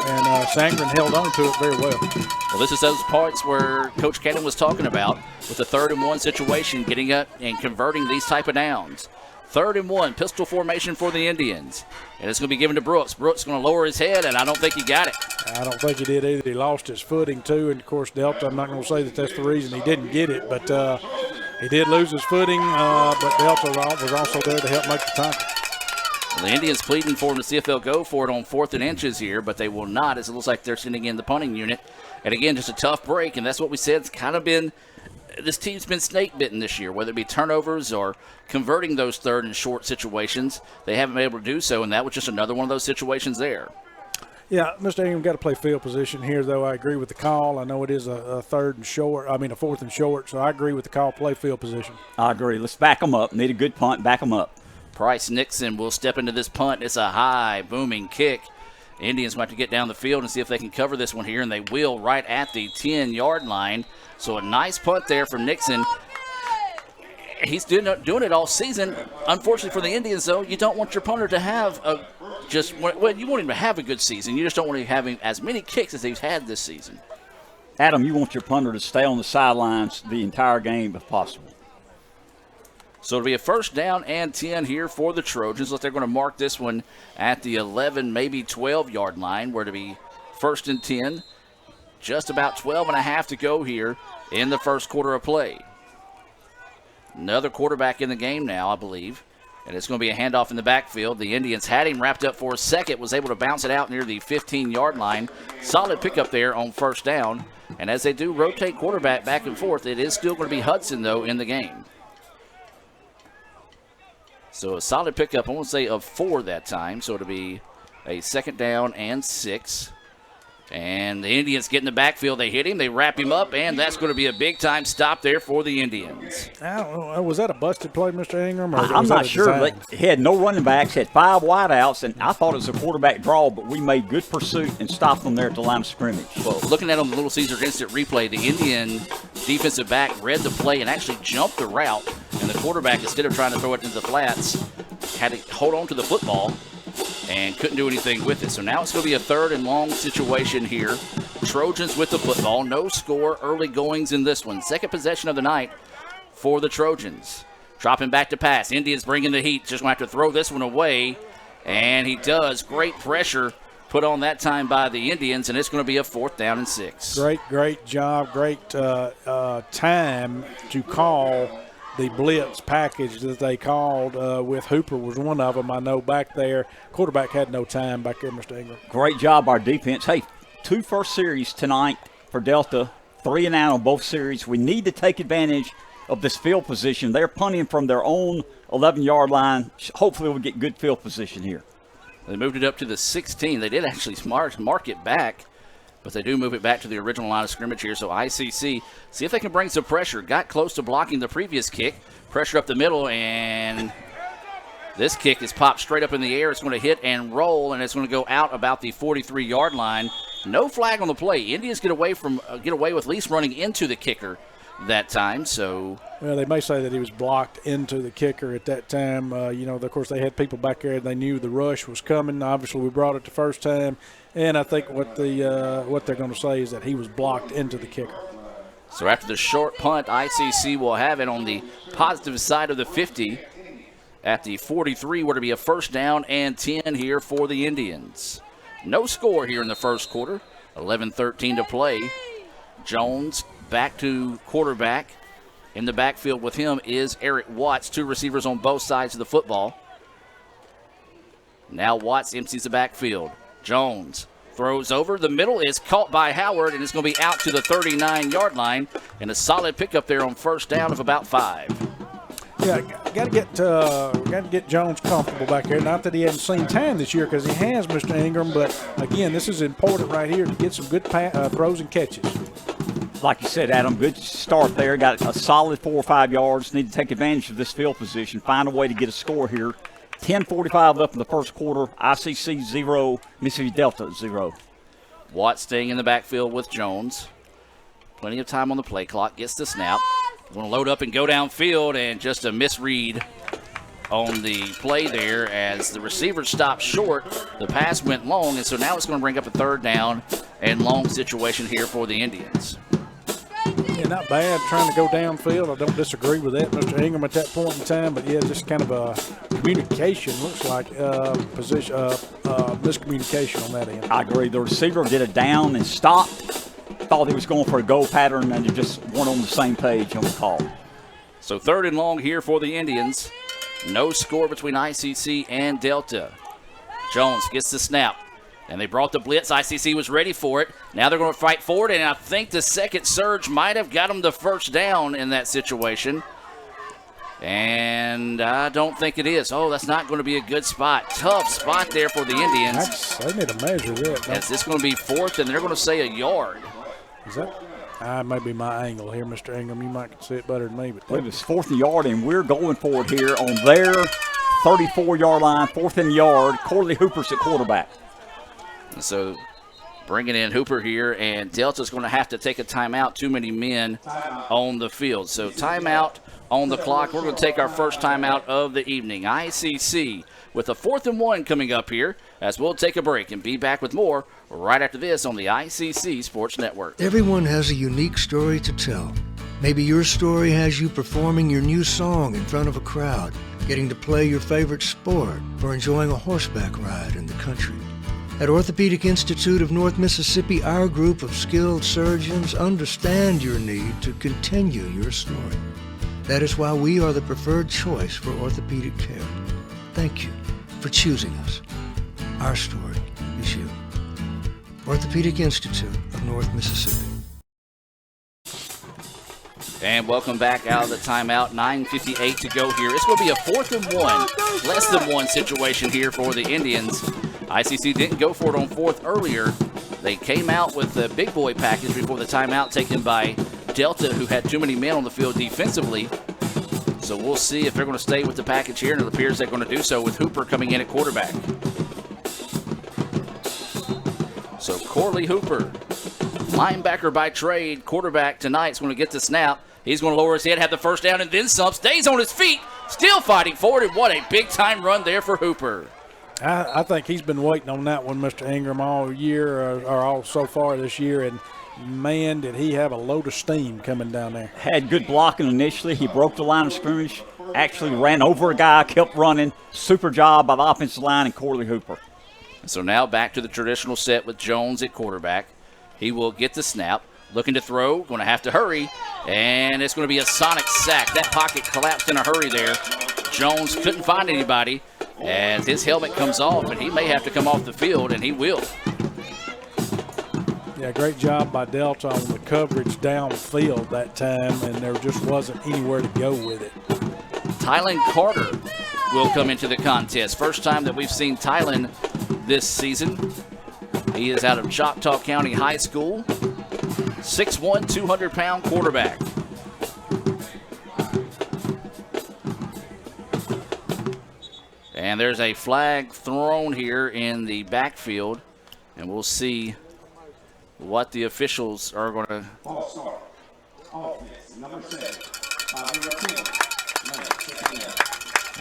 and Sangren held on to it very well. Well, this is those parts where Coach Cannon was talking about with the 3rd and 1 situation, getting up and converting these type of downs. 3rd and 1, pistol formation for the Indians. And it's going to be given to Brooks. Brooks going to lower his head, and I don't think he got it. I don't think he did either. He lost his footing, too. And, of course, Delta, I'm not going to say that that's the reason he didn't get it, but he did lose his footing, but Delta was also there to help make the tackle. Well, the Indians pleading for him to see if they'll go for it on 4th and inches here, but they will not, as it looks like they're sending in the punting unit. And, again, just a tough break, and that's what we said. It's kind of been – this team's been snake-bitten this year, whether it be turnovers or converting those 3rd and short situations. They haven't been able to do so, and that was just another one of those situations there. Yeah, Mr. Ingram got to play field position here, though. I agree with the call. I know it is a 4th and short, so I agree with the call, play field position. I agree. Let's back them up. Need a good punt, back them up. Price Nixon will step into this punt. It's a high, booming kick. Indians might have to get down the field and see if they can cover this one here, and they will right at the 10-yard line. So a nice punt there from Nixon. He's doing it all season. Unfortunately for the Indians, though, you don't want your punter to have you want him to have a good season. You just don't want him having as many kicks as he's had this season. Adam, you want your punter to stay on the sidelines the entire game if possible. So it'll be a 1st down and 10 here for the Trojans. They're going to mark this one at the 11, maybe 12-yard line, where it'll be 1st and 10. Just about 12 and a half to go here in the first quarter of play. Another quarterback in the game now, I believe. And it's going to be a handoff in the backfield. The Indians had him wrapped up for a second, was able to bounce it out near the 15-yard line. Solid pickup there on 1st down. And as they do rotate quarterback back and forth, it is still going to be Hudson, though, in the game. So a solid pickup, I won't say of 4 that time. So it'll be a 2nd down and 6. And the Indians get in the backfield. They hit him, they wrap him up, and that's going to be a big-time stop there for the Indians. I don't know. Was that a busted play, Mr. Ingram? Or I'm not sure. He had no running backs, had 5 wideouts, and I thought it was a quarterback draw, but we made good pursuit and stopped them there at the line of scrimmage. Well, looking at on the Little Caesars instant replay, the Indian defensive back read the play and actually jumped the route, and the quarterback, instead of trying to throw it into the flats, had to hold on to the football and couldn't do anything with it. So now it's going to be a 3rd and long situation here. Trojans with the football. No score, early goings in this one. 2nd possession of the night for the Trojans. Dropping back to pass. Indians bringing the heat. Just going to have to throw this one away. And he does. Great pressure put on that time by the Indians, and it's going to be a 4th down and 6. Great job. Great time to call the blitz package that they called with Hooper was one of them. I know back there, quarterback had no time back there, Mr. Ingram. Great job, our defense. Hey, 2 first series tonight for Delta, 3 and out on both series. We need to take advantage of this field position. They're punting from their own 11-yard line. Hopefully we'll get good field position here. They moved it up to the 16. They did actually mark it back, but they do move it back to the original line of scrimmage here. So ICC, see if they can bring some pressure. Got close to blocking the previous kick. Pressure up the middle, and this kick is popped straight up in the air. It's going to hit and roll, and it's going to go out about the 43-yard line. No flag on the play. Indians get away with at least running into the kicker that time. So, well, they may say that he was blocked into the kicker at that time. Of course, they had people back there. They knew the rush was coming. Obviously, we brought it the first time. And I think what they're going to say is that he was blocked into the kicker. So after the short punt, ICC will have it on the positive side of the 50. At the 43, where to be a 1st down and 10 here for the Indians. No score here in the first quarter. 11-13 to play. Jones back to quarterback. In the backfield with him is Eric Watts. 2 receivers on both sides of the football. Now Watts empties the backfield. Jones throws over. The middle is caught by Howard, and it's going to be out to the 39-yard line. And a solid pickup there on 1st down of about 5. Yeah, got to get Jones comfortable back there. Not that he hasn't seen time this year, because he has, Mr. Ingram. But again, this is important right here to get some good throws and catches. Like you said, Adam, good start there. Got a solid 4 or 5 yards. Need to take advantage of this field position. Find a way to get a score here. 10:45 left in the first quarter. ICC 0, Mississippi Delta 0. Watt staying in the backfield with Jones. Plenty of time on the play clock. Gets the snap. Going to load up and go downfield, and just a misread on the play there as the receiver stopped short. The pass went long, and so now it's going to bring up a 3rd down and long situation here for the Indians. Yeah, not bad trying to go downfield. I don't disagree with that, Mr. Ingram, at that point in time. But, yeah, just kind of a communication, looks like miscommunication on that end. I agree. The receiver did a down and stopped. Thought he was going for a go pattern, and they just weren't on the same page on the call. So 3rd and long here for the Indians. No score between ICC and Delta. Jones gets the snap. And they brought the blitz. ICC was ready for it. Now they're going to fight forward, and I think the second surge might have got them the 1st down in that situation. And I don't think it is. Oh, that's not going to be a good spot. Tough spot there for the Indians. They need to measure that. As this is going to be 4th, and they're going to say a yard. Is that maybe my angle here, Mr. Ingram? You might see it better than me. But I believe it's 4th and yard, and we're going for it here on their 34-yard line, 4th and yard. Corley Hooper's at quarterback. So bringing in Hooper here, and Delta's going to have to take a timeout. Too many men on the field. So timeout on the clock. We're going to take our first timeout of the evening. ICC with a 4th and 1 coming up here as we'll take a break and be back with more right after this on the ICC Sports Network. Everyone has a unique story to tell. Maybe your story has you performing your new song in front of a crowd, getting to play your favorite sport, or enjoying a horseback ride in the country. At Orthopedic Institute of North Mississippi, our group of skilled surgeons understand your need to continue your story. That is why we are the preferred choice for orthopedic care. Thank you for choosing us. Our story is you. Orthopedic Institute of North Mississippi. And welcome back out of the timeout. 9:58 to go here. It's going to be a 4th and 1, less than 1 situation here for the Indians. ICC didn't go for it on 4th earlier. They came out with the big boy package before the timeout taken by Delta, who had too many men on the field defensively. So we'll see if they're going to stay with the package here, and it appears they're going to do so with Hooper coming in at quarterback. So Corley Hooper, linebacker by trade, quarterback tonight, is going to get the snap. He's going to lower his head, have the 1st down, and then some. Stays on his feet, still fighting forward, and what a big-time run there for Hooper. I think he's been waiting on that one, Mr. Ingram, all year or all so far this year, and man, did he have a load of steam coming down there. Had good blocking initially. He broke the line of scrimmage, actually ran over a guy, kept running. Super job by the offensive line and Corley Hooper. So now back to the traditional set with Jones at quarterback. He will get the snap, looking to throw, going to have to hurry, and it's going to be a sonic sack. That pocket collapsed in a hurry there. Jones couldn't find anybody as his helmet comes off, and he may have to come off the field, and he will. Yeah, great job by Delta on the coverage downfield that time, and there just wasn't anywhere to go with it. Tylen Carter will come into the contest. First time that we've seen Tylen this season. He is out of Choctaw County High School. 6'1", 200-pound quarterback. And there's a flag thrown here in the backfield, and we'll see what the officials are going to. False start. Offense, number 7.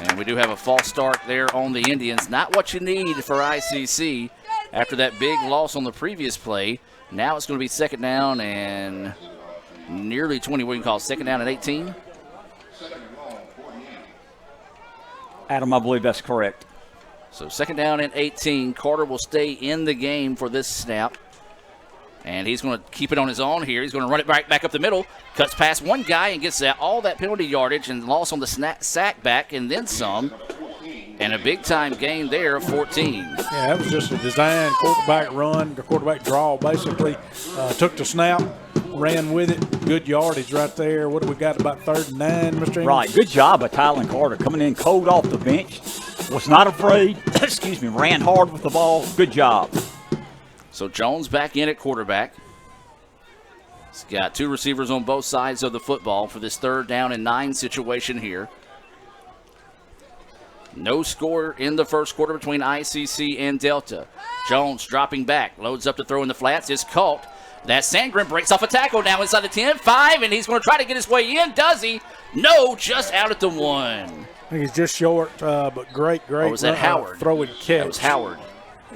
And we do have a false start there on the Indians. Not what you need for ICC after that big loss on the previous play. Now it's going to be 2nd down and nearly 20. What do you call it? 2nd down and 18? Adam, I believe that's correct. So 2nd down and 18. Carter will stay in the game for this snap. And he's going to keep it on his own here. He's going to run it right back up the middle. Cuts past one guy and gets all that penalty yardage and loss on the sack back and then some. And a big-time gain there of 14. Yeah, that was just a design quarterback run, the quarterback draw, basically. Took the snap, ran with it. Good yardage right there. What do we got, about 3rd and 9, Mr. Ingram? Right, good job by Tylen Carter coming in cold off the bench. Was not afraid, excuse me, ran hard with the ball. Good job. So Jones back in at quarterback. He's got two receivers on both sides of the football for this 3rd down and 9 situation here. No score in the first quarter between ICC and Delta. Jones dropping back, loads up to throw in the flats, is caught. That Sandgren breaks off a tackle now inside the 10, 5, and he's going to try to get his way in. Does he? No, just out at the 1. I think he's just short, but great was that Howard? Throw and catch. That was Howard.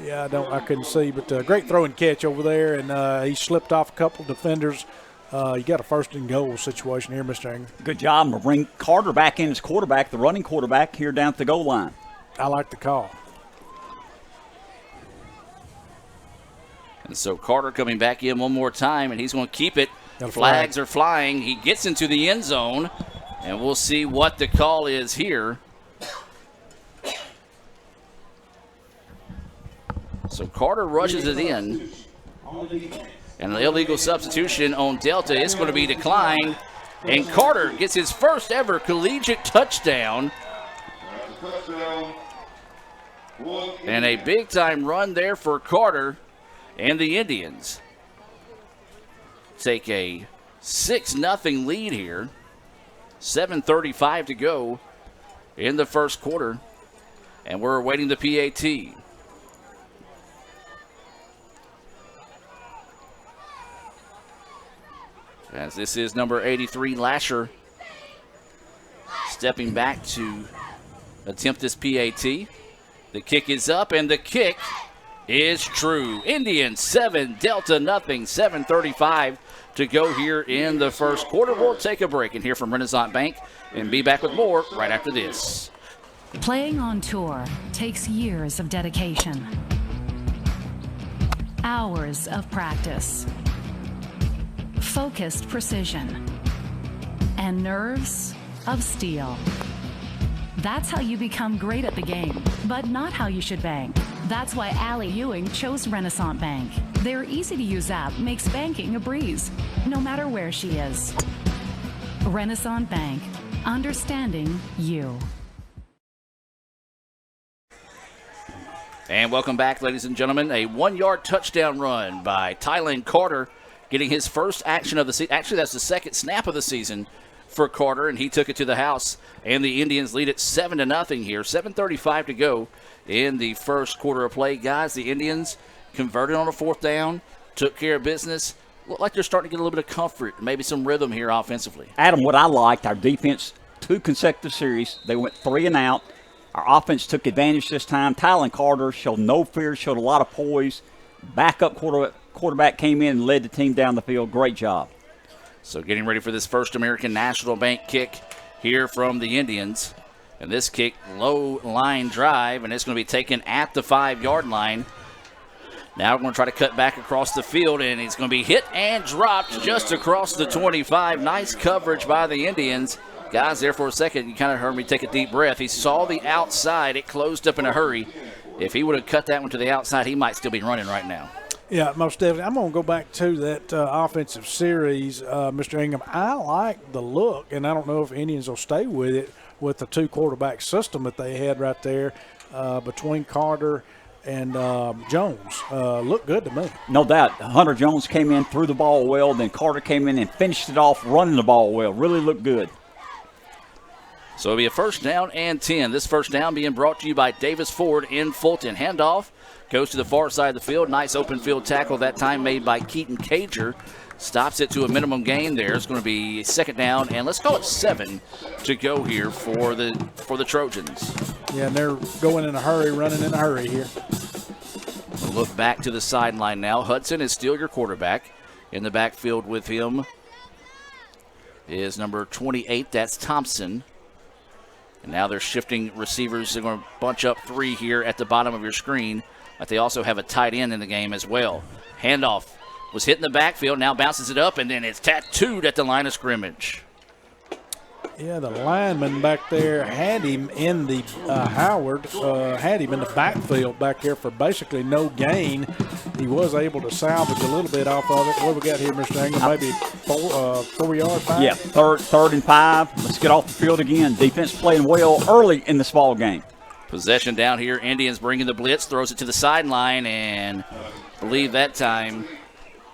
Yeah, I couldn't see, but great throw and catch over there, and he slipped off a couple of defenders. You got a 1st and goal situation here, Mr. Ingram. Good job to bring Carter back in as quarterback, the running quarterback here down at the goal line. I like the call. And so Carter coming back in one more time, and he's going to keep it. Flags are flying. He gets into the end zone, and we'll see what the call is here. So Carter rushes it in. And an illegal substitution on Delta is going to be declined. And Carter gets his first ever collegiate touchdown. And a big-time run there for Carter. And the Indians take a 6-0 lead here. 7:35 to go in the first quarter. And we're awaiting the PAT. As this is number 83, Lasher, stepping back to attempt this PAT. The kick is up, and the kick is true. Indians 7, Delta nothing. 7:35 to go here in the first quarter. We'll take a break and hear from Renaissance Bank and be back with more right after this. Playing on tour takes years of dedication, hours of practice, focused precision, and nerves of steel. That's how you become great at the game, but not how you should bank. That's why Allie Ewing chose Renaissance Bank. Their easy-to-use app makes banking a breeze, no matter where she is. Renaissance Bank, understanding you. And welcome back, ladies and gentlemen. A 1-yard touchdown run by Tylen Carter, getting his first action of the season. Actually, that's the second snap of the season for Carter, and he took it to the house. And the Indians lead it 7-0 here. 7:35 to go in the first quarter of play. Guys, the Indians converted on a 4th down, took care of business. Look like they're starting to get a little bit of comfort, maybe some rhythm here offensively. Adam, what I liked, our defense, 2 consecutive series, they went 3 and out. Our offense took advantage this time. Tylen Carter showed no fear, showed a lot of poise. Backup quarterback came in and led the team down the field. Great job. So getting ready for this First American National Bank kick here from the Indians. And this kick, low line drive, and it's going to be taken at the 5-yard line. Now we're going to try to cut back across the field, and he's going to be hit and dropped just across the 25. Nice coverage by the Indians. Guys, there for a second, you kind of heard me take a deep breath. He saw the outside. It closed up in a hurry. If he would have cut that one to the outside, he might still be running right now. Yeah, most definitely. I'm going to go back to that offensive series, Mr. Ingram. I like the look, and I don't know if Indians will stay with it with the 2-quarterback system that they had right there between Carter and Jones. Looked good to me. No doubt. Hunter Jones came in, threw the ball well, then Carter came in and finished it off running the ball well. Really looked good. So it'll be a 1st down and 10. This 1st down being brought to you by Davis Ford in Fulton. Handoff goes to the far side of the field. Nice open field tackle that time made by Keaton Cager. Stops it to a minimum gain there. It's going to be 2nd down, and let's call it 7 to go here for the Trojans. Yeah, and they're going in a hurry, running in a hurry here. We'll look back to the sideline now. Hudson is still your quarterback. In the backfield with him is number 28. That's Thompson. And now they're shifting receivers. They're going to bunch up 3 here at the bottom of your screen. But they also have a tight end in the game as well. Handoff was hit in the backfield. Now bounces it up, and then it's tattooed at the line of scrimmage. Yeah, the lineman back there had him in the Howard, had him in the backfield back there for basically no gain. He was able to salvage a little bit off of it. What we got here, Mr. Ingram? Maybe 4 yards back? Yeah, third and 5. Let's get off the field again. Defense playing well early in this ball game. Possession down here. Indians bringing the blitz, throws it to the sideline, and I believe that time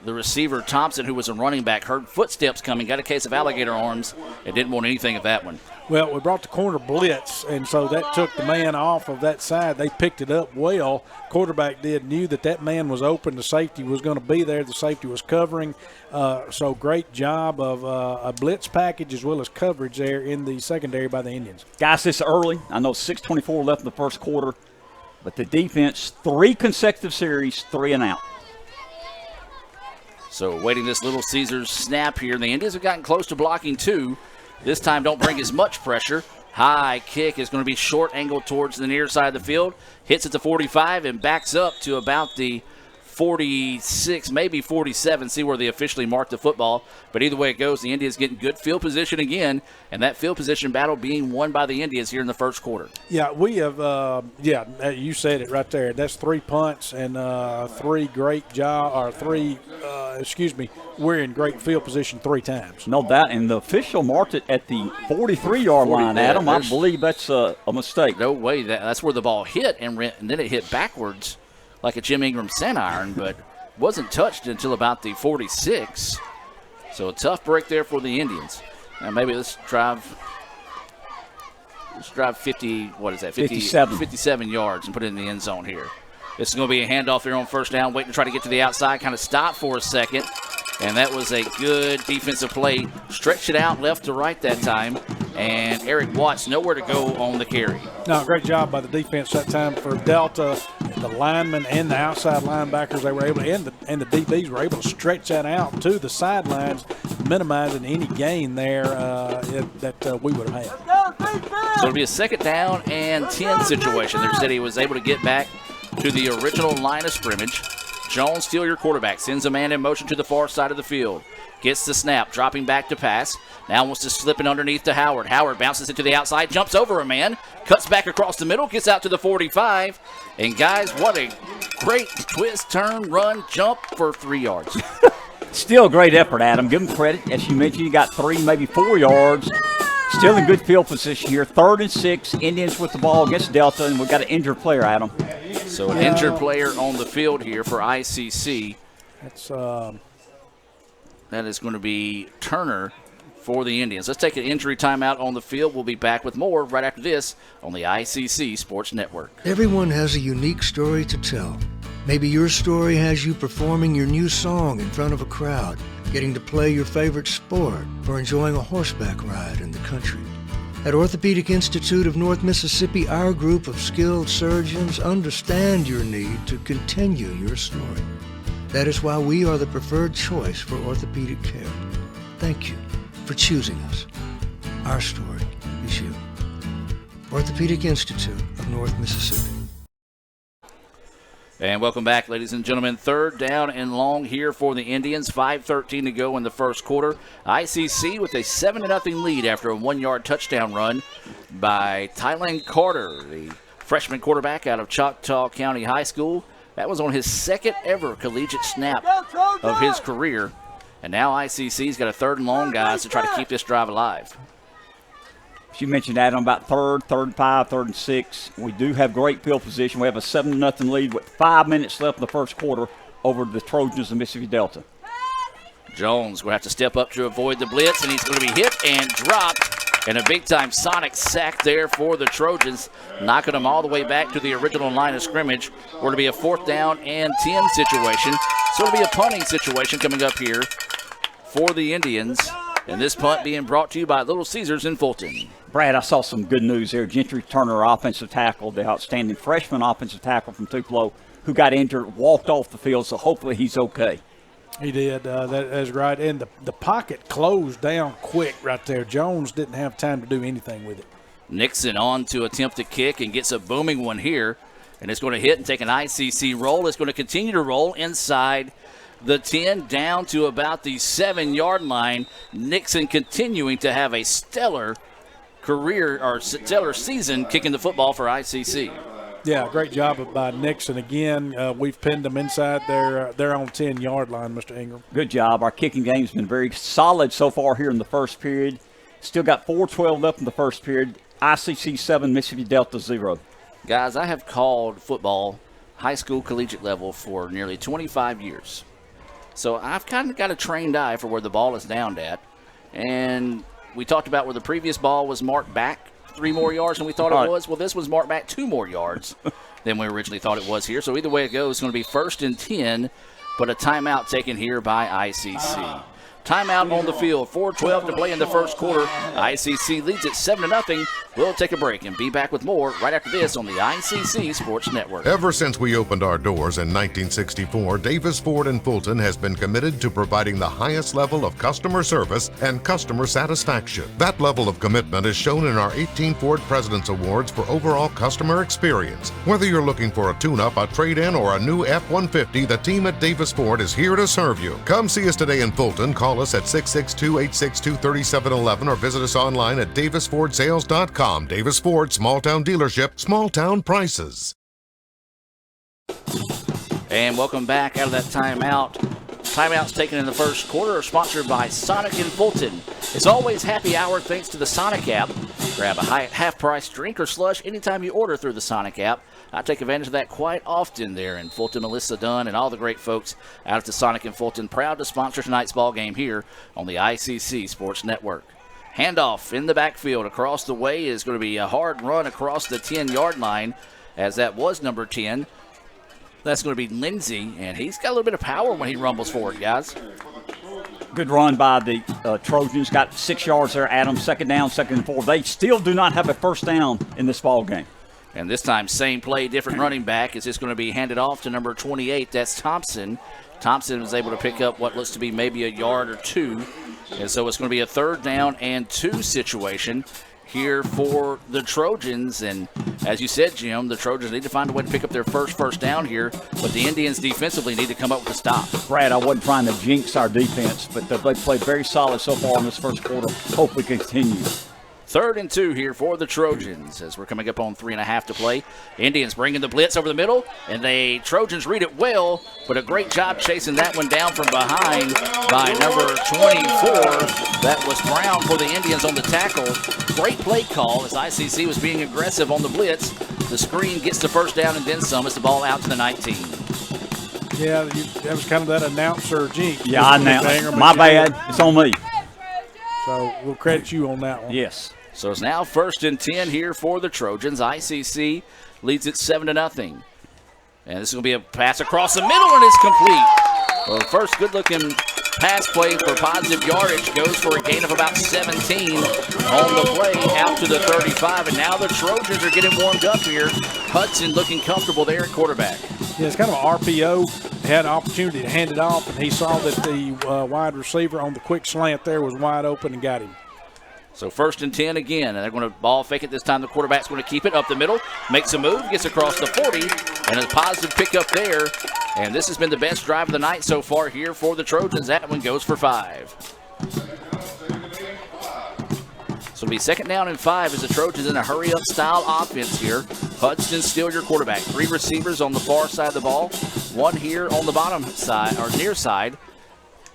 The receiver, Thompson, who was a running back, heard footsteps coming, got a case of alligator arms, and didn't want anything of that one. Well, we brought the corner blitz, and so that took the man off of that side. They picked it up well. Quarterback knew that man was open. The safety was going to be there. The safety was covering. So great job of a blitz package as well as coverage there in the secondary by the Indians. Guys, this early. I know 6:24 left in the first quarter, but the defense, 3 consecutive series, 3 and out. So waiting this Little Caesars snap here. The Indians have gotten close to blocking 2. This time don't bring as much pressure. High kick is going to be short angled towards the near side of the field. Hits at the 45 and backs up to about the 46, maybe 47. See where they officially marked the football. But either way it goes, the Indians getting good field position again, and that field position battle being won by the Indians here in the first quarter. Yeah, we have, you said it right there. That's 3 punts and 3 great we're in great field position 3 times. No doubt, and the official marked it at the 43-yard line, Adam. I believe that's a mistake. No way. That's where the ball hit, and then it hit backwards like a Jim Ingram cent iron, but wasn't touched until about the 46. So a tough break there for the Indians. Now maybe let's drive 50, what is that? 57 yards and put it in the end zone here. This is going to be a handoff here on first down, waiting to try to get to the outside, kind of stop for a second. And that was a good defensive play. Stretched it out left to right that time. And Eric Watts nowhere to go on the carry. No, great job by the defense that time for Delta. The linemen and the outside linebackers, they were able to, and the DBs were able to stretch that out to the sidelines, minimizing any gain there that we would have had. So it'll be a second down and 10 situation. Their city was able to get back to the original line of scrimmage. Jones, still your quarterback, sends a man in motion to the far side of the field. Gets the snap, dropping back to pass. Now wants to slip it underneath to Howard. Howard bounces it to the outside, jumps over a man, cuts back across the middle, gets out to the 45. And guys, what a great twist, turn, run, jump for 3 yards. Still a great effort, Adam. Give him credit. As you mentioned, you got 3, maybe 4 yards. Still in good field position here. 3rd and 6. Indians with the ball against Delta, and we've got an injured player, Adam. So an injured player on the field here for ICC. That is going to be Turner for the Indians. Let's take an injury timeout on the field. We'll be back with more right after this on the ICC Sports Network. Everyone has a unique story to tell. Maybe your story has you performing your new song in front of a crowd, getting to play your favorite sport, or enjoying a horseback ride in the country. At Orthopedic Institute of North Mississippi, our group of skilled surgeons understand your need to continue your story. That is why we are the preferred choice for orthopedic care. Thank you for choosing us. Our story is you. Orthopedic Institute of North Mississippi. And welcome back, ladies and gentlemen. 3rd down and long here for the Indians. 5:13 to go in the first quarter. ICC with a 7-0 lead after a 1-yard touchdown run by Tylan Carter, the freshman quarterback out of Choctaw County High School. That was on his 2nd ever collegiate snap of his career. And now ICC's got a 3rd and long, guys, to try to keep this drive alive. As you mentioned, Adam, about 3rd and 5, 3rd and 6. We do have great field position. We have a 7-0 lead with 5 minutes left in the first quarter over the Trojans of Mississippi Delta. Jones will have to step up to avoid the blitz, and he's going to be hit and dropped. And a big-time sonic sack there for the Trojans, knocking them all the way back to the original line of scrimmage. We're to be a 4th down and 10 situation. So it'll be a punting situation coming up here for the Indians. And this punt being brought to you by Little Caesars in Fulton. Brad, I saw some good news there. Gentry Turner, offensive tackle, the outstanding freshman offensive tackle from Tupelo, who got injured, walked off the field, so hopefully he's okay. He did. That's right. And the pocket closed down quick right there. Jones didn't have time to do anything with it. Nixon on to attempt a kick and gets a booming one here. And it's going to hit and take an ICC roll. It's going to continue to roll inside the 10 down to about the 7-yard line. Nixon continuing to have a stellar career or stellar season kicking the football for ICC. Yeah, great job by Nixon. Again, we've pinned them inside their own 10-yard line, Mr. Ingram. Good job. Our kicking game's been very solid so far here in the first period. Still got 4:12 left in the first period. ICC 7, Mississippi Delta 0. Guys, I have called football high school collegiate level for nearly 25 years. So I've kind of got a trained eye for where the ball is downed at. And we talked about where the previous ball was marked back 3 more yards than we thought it was. Well, this was marked back 2 more yards than we originally thought it was here. So either way it goes, it's going to be 1st and 10, but a timeout taken here by ICC. Timeout on the field, 4:12 to play in the first quarter. ICC leads it 7-0. We'll take a break and be back with more right after this on the ICC Sports Network. Ever since we opened our doors in 1964, Davis Ford in Fulton has been committed to providing the highest level of customer service and customer satisfaction. That level of commitment is shown in our 18 Ford President's Awards for overall customer experience. Whether you're looking for a tune-up, a trade-in, or a new F-150, the team at Davis Ford is here to serve you. Come see us today in Fulton. Call us at 662-862-3711 or visit us online at davisfordsales.com. Davis Ford, small-town dealership, small-town prices. And welcome back out of that timeout. Timeouts taken in the first quarter are sponsored by Sonic in Fulton. It's always happy hour thanks to the Sonic app. Grab a half-price drink or slush anytime you order through the Sonic app. I take advantage of that quite often there in Fulton. Melissa Dunn and all the great folks out at the Sonic in Fulton, proud to sponsor tonight's ball game here on the ICC Sports Network. Handoff in the backfield across the way is going to be a hard run across the 10-yard line, as that was number 10. That's going to be Lindsey, and he's got a little bit of power when he rumbles forward, guys. Good run by the Trojans. Got 6 yards there, Adam. 2nd down, 2nd and 4. They still do not have a first down in this ball game. And this time, same play, different running back. Is this going to be handed off to number 28? That's Thompson. Thompson was able to pick up what looks to be maybe a yard or 2. And so it's going to be a 3rd down and 2 situation here for the Trojans. And as you said, Jim, the Trojans need to find a way to pick up their first down here, but the Indians defensively need to come up with a stop. Brad, I wasn't trying to jinx our defense, but they played very solid so far in this first quarter. Hope we continue. 3rd and 2 here for the Trojans as we're coming up on 3.5 to play. Indians bringing the blitz over the middle, and the Trojans read it well, but a great job chasing that one down from behind by number 24. That was Brown for the Indians on the tackle. Great play call as ICC was being aggressive on the blitz. The screen gets the first down and then some as the ball out to the 19. Yeah, that was kind of that announcer jinx. Yeah, I announced. My bad. It's on me. So we'll credit you on that one. Yes. So it's now 1st and 10 here for the Trojans. ICC leads it 7-0. And this is going to be a pass across the middle, and it's complete. Well, the first good-looking pass play for positive yardage goes for a gain of about 17 on the play out to the 35. And now the Trojans are getting warmed up here. Hudson looking comfortable there at quarterback. Yeah, it's kind of an RPO. Had an opportunity to hand it off, and he saw that the wide receiver on the quick slant there was wide open and got him. So 1st and 10 again, and they're going to ball fake it this time. The quarterback's going to keep it up the middle, makes a move, gets across the 40, and a positive pickup there. And this has been the best drive of the night so far here for the Trojans. That one goes for 5. So it'll be 2nd down and 5 as the Trojans in a hurry-up style offense here. Hudson still your quarterback. 3 receivers on the far side of the ball, 1 here on the bottom side or near side.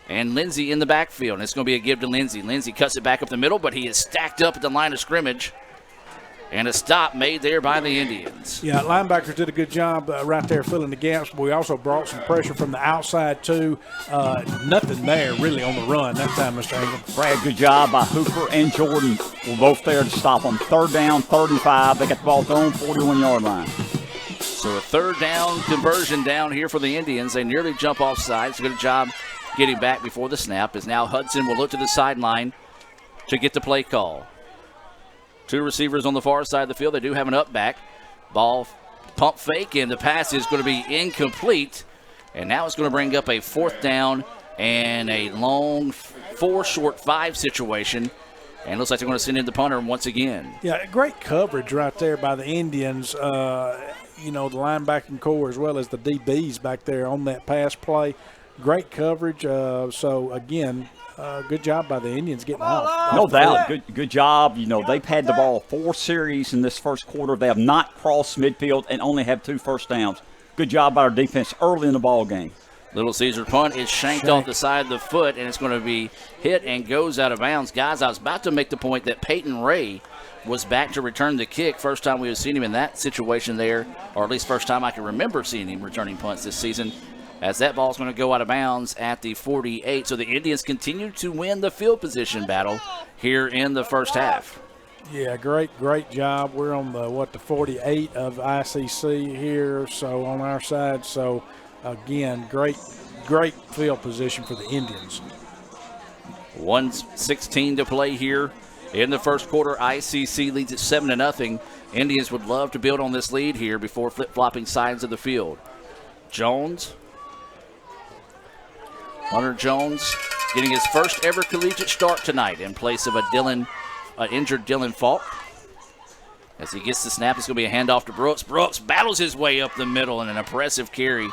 And Lindsey in the backfield. And it's going to be a give to Lindsey. Lindsey cuts it back up the middle, but he is stacked up at the line of scrimmage. And a stop made there by the Indians. Yeah, linebackers did a good job right there filling the gaps. But we also brought some pressure from the outside, too. Nothing there really on the run that time, Mr. Ingram. Brad, good job by Hooper and Jordan. We're both there to stop them. 3rd down, 35. They got the ball thrown, 41-yard line. So a 3rd down conversion down here for the Indians. They nearly jump off sides. Good job getting back before the snap, as now Hudson will look to the sideline to get the play call. 2 receivers on the far side of the field. They do have an up back. Ball pump fake, and the pass is going to be incomplete. And now it's going to bring up a 4th down and a long 4 short 5 situation. And looks like they're going to send in the punter once again. Yeah, great coverage right there by the Indians. The linebacking core as well as the DBs back there on that pass play. Great coverage. So, again, good job by the Indians getting off. No doubt. Good job. They've had the ball 4 series in this first quarter. They have not crossed midfield and only have 2 first downs. Good job by our defense early in the ball game. Little Caesar punt is shanked off the side of the foot, and it's going to be hit and goes out of bounds. Guys, I was about to make the point that Peyton Ray was back to return the kick. First time we have seen him in that situation there, or at least first time I can remember seeing him returning punts this season. as that ball's going to go out of bounds at the 48. So the Indians continue to win the field position battle here in the first half. Yeah, great job. We're on the 48 of ICC here, so on our side. So again, great field position for the Indians. 1:16 to play here in the first quarter. ICC leads at 7-0. Indians would love to build on this lead here before flip-flopping sides of the field. Jones. Hunter Jones getting his first ever collegiate start tonight in place of injured Dylan Falk. As he gets the snap, it's going to be a handoff to Brooks. Brooks battles his way up the middle, and an impressive carry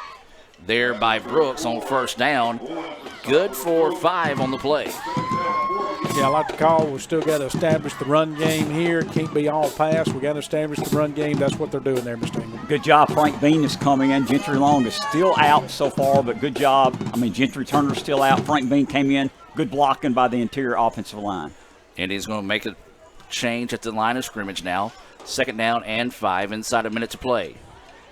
there by Brooks on first down. Good for 5 on the play. Yeah, I like the call. We still got to establish the run game here. It can't be all pass. We got to establish the run game. That's what they're doing there, Mr. Ingram. Good job. Frank Bean is coming in. Gentry Long is still out so far, but good job. Gentry Turner's still out. Frank Bean came in. Good blocking by the interior offensive line. Indians going to make a change at the line of scrimmage now. 2nd down and 5, inside a minute to play.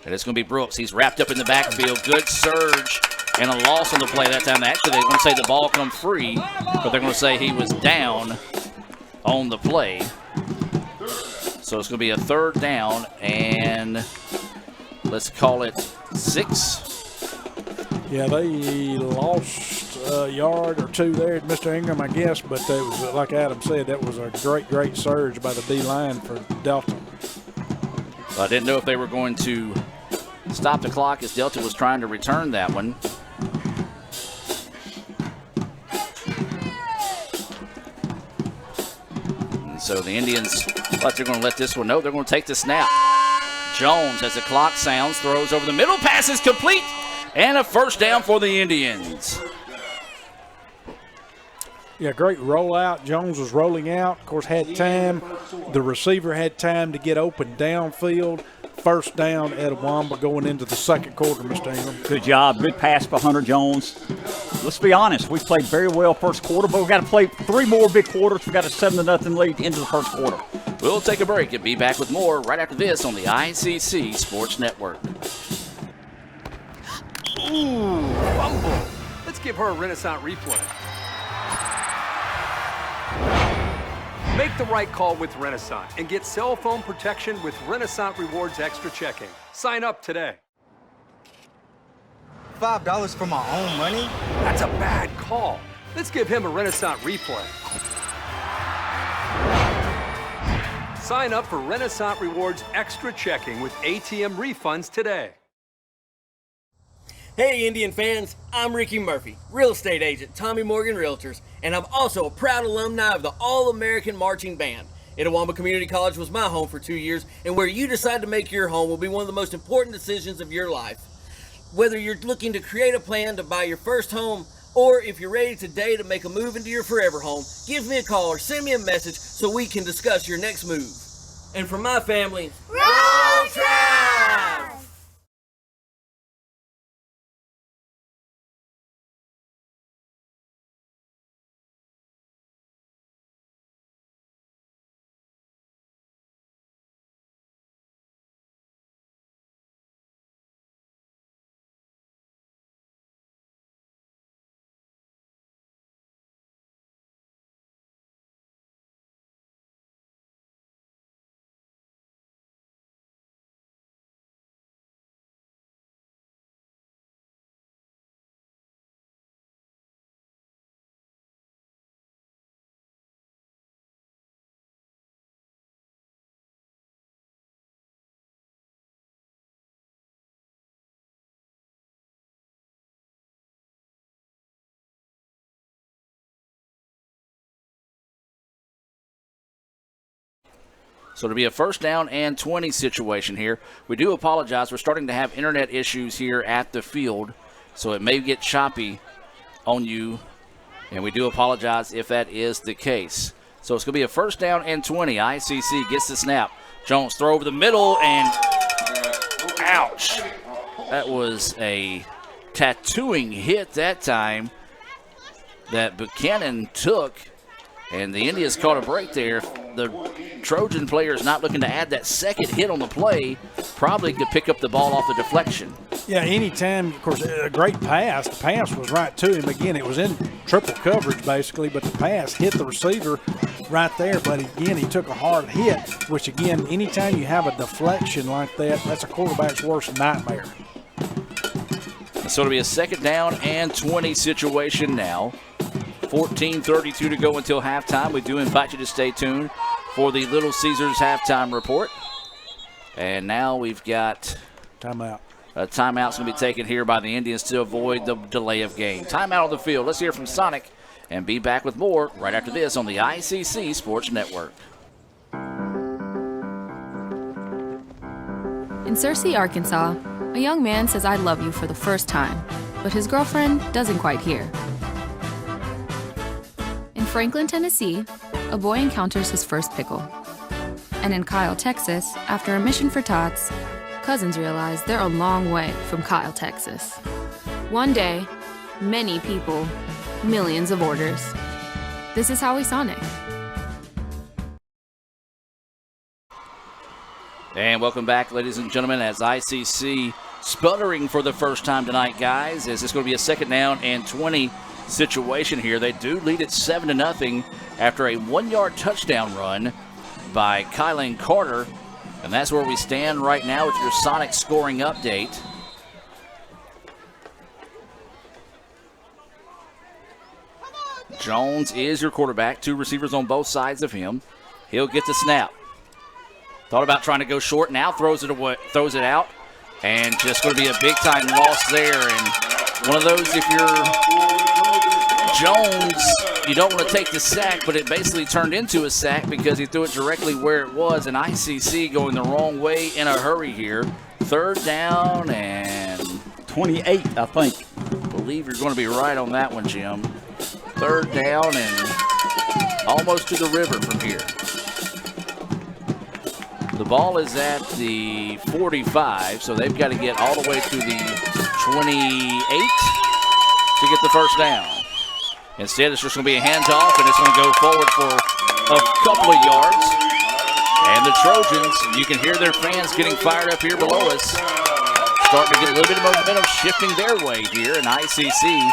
And it's going to be Brooks. He's wrapped up in the backfield. Good surge and a loss on the play that time. Actually, they're going to say the ball come free, but they're going to say he was down on the play. So it's going to be a 3rd down, and let's call it 6. Yeah, they lost a yard or 2 there, Mr. Ingram, I guess, but it was, like Adam said, that was a great surge by the D-line for Delta. I didn't know if they were going to stop the clock as Delta was trying to return that one. And so the Indians, but they're going to let this one know. They're going to take the snap. Jones, as the clock sounds, throws over the middle. Pass is complete. And a 1st down for the Indians. Yeah, great rollout. Jones was rolling out. Of course, had time. The receiver had time to get open downfield. 1st down at Awamba going into the 2nd quarter, Mr. Ingram. Good job. Good pass by Hunter Jones. Let's be honest. We played very well first quarter, but we've got to play 3 more big quarters. We've got a 7-0 lead into the first quarter. We'll take a break and be back with more right after this on the ICC Sports Network. Ooh, fumble. Let's give her a Renaissance replay. Make the right call with Renaissance and get cell phone protection with Renaissance Rewards Extra Checking. Sign up today. $5 for my own money? That's a bad call. Let's give him a Renaissance replay. Sign up for Renaissance Rewards Extra Checking with ATM refunds today. Hey Indian fans, I'm Ricky Murphy, real estate agent, Tommy Morgan Realtors, and I'm also a proud alumni of the All-American Marching Band. Itawamba Community College was my home for 2 years, and where you decide to make your home will be one of the most important decisions of your life. Whether you're looking to create a plan to buy your first home, or if you're ready today to make a move into your forever home, give me a call or send me a message so we can discuss your next move. And for my family, Roll Tribe! So it'll be a 1st down and 20 situation here. We do apologize. We're starting to have internet issues here at the field, so it may get choppy on you, and we do apologize if that is the case. So it's going to be a 1st down and 20. ICC gets the snap. Jones throw over the middle, and ouch. That was a tattooing hit that time that Buchanan took And the Indians caught a break there. The Trojan player is not looking to add that second hit on the play. Probably could pick up the ball off the deflection. Yeah, anytime, of course, a great pass. The pass was right to him. Again, it was in triple coverage, basically, but the pass hit the receiver right there. But, again, he took a hard hit, which, again, anytime you have a deflection like that, that's a quarterback's worst nightmare. So it'll be a 2nd down and 20 situation now. 14:32 to go until halftime. We do invite you to stay tuned for the Little Caesars halftime report. And now we've got timeout. A timeout's going to be taken here by the Indians to avoid the delay of game. Timeout on the field. Let's hear from Sonic and be back with more right after this on the ICC Sports Network. In Searcy, Arkansas, a young man says I love you for the first time, but his girlfriend doesn't quite hear. In Franklin, Tennessee, a boy encounters his first pickle. And in Kyle, Texas, after a mission for tots, cousins realize they're a long way from Kyle, Texas. One day, many people, millions of orders. This is Howie Sonic. And welcome back, ladies and gentlemen, as ICC sputtering for the first time tonight, guys, as it's going to be a 2nd down and 20 situation here. They do lead it 7-0 after a 1-yard touchdown run by Kylan Carter. And that's where we stand right now with your Sonic scoring update. Jones is your quarterback. 2 receivers on both sides of him. He'll get the snap. Thought about trying to go short. Now throws it out. And just going to be a big-time loss there. And one of those, if you're Jones, you don't want to take the sack, but it basically turned into a sack because he threw it directly where it was. And ICC going the wrong way in a hurry here. 3rd down and 28, I think. I believe you're going to be right on that one, Jim. 3rd down and almost to the river from here. The ball is at the 45, so they've got to get all the way to the 28 to get the first down. Instead, it's just going to be a handoff, and it's going to go forward for a couple of yards. And the Trojans, you can hear their fans getting fired up here below us. Starting to get a little bit of momentum shifting their way here, and ICC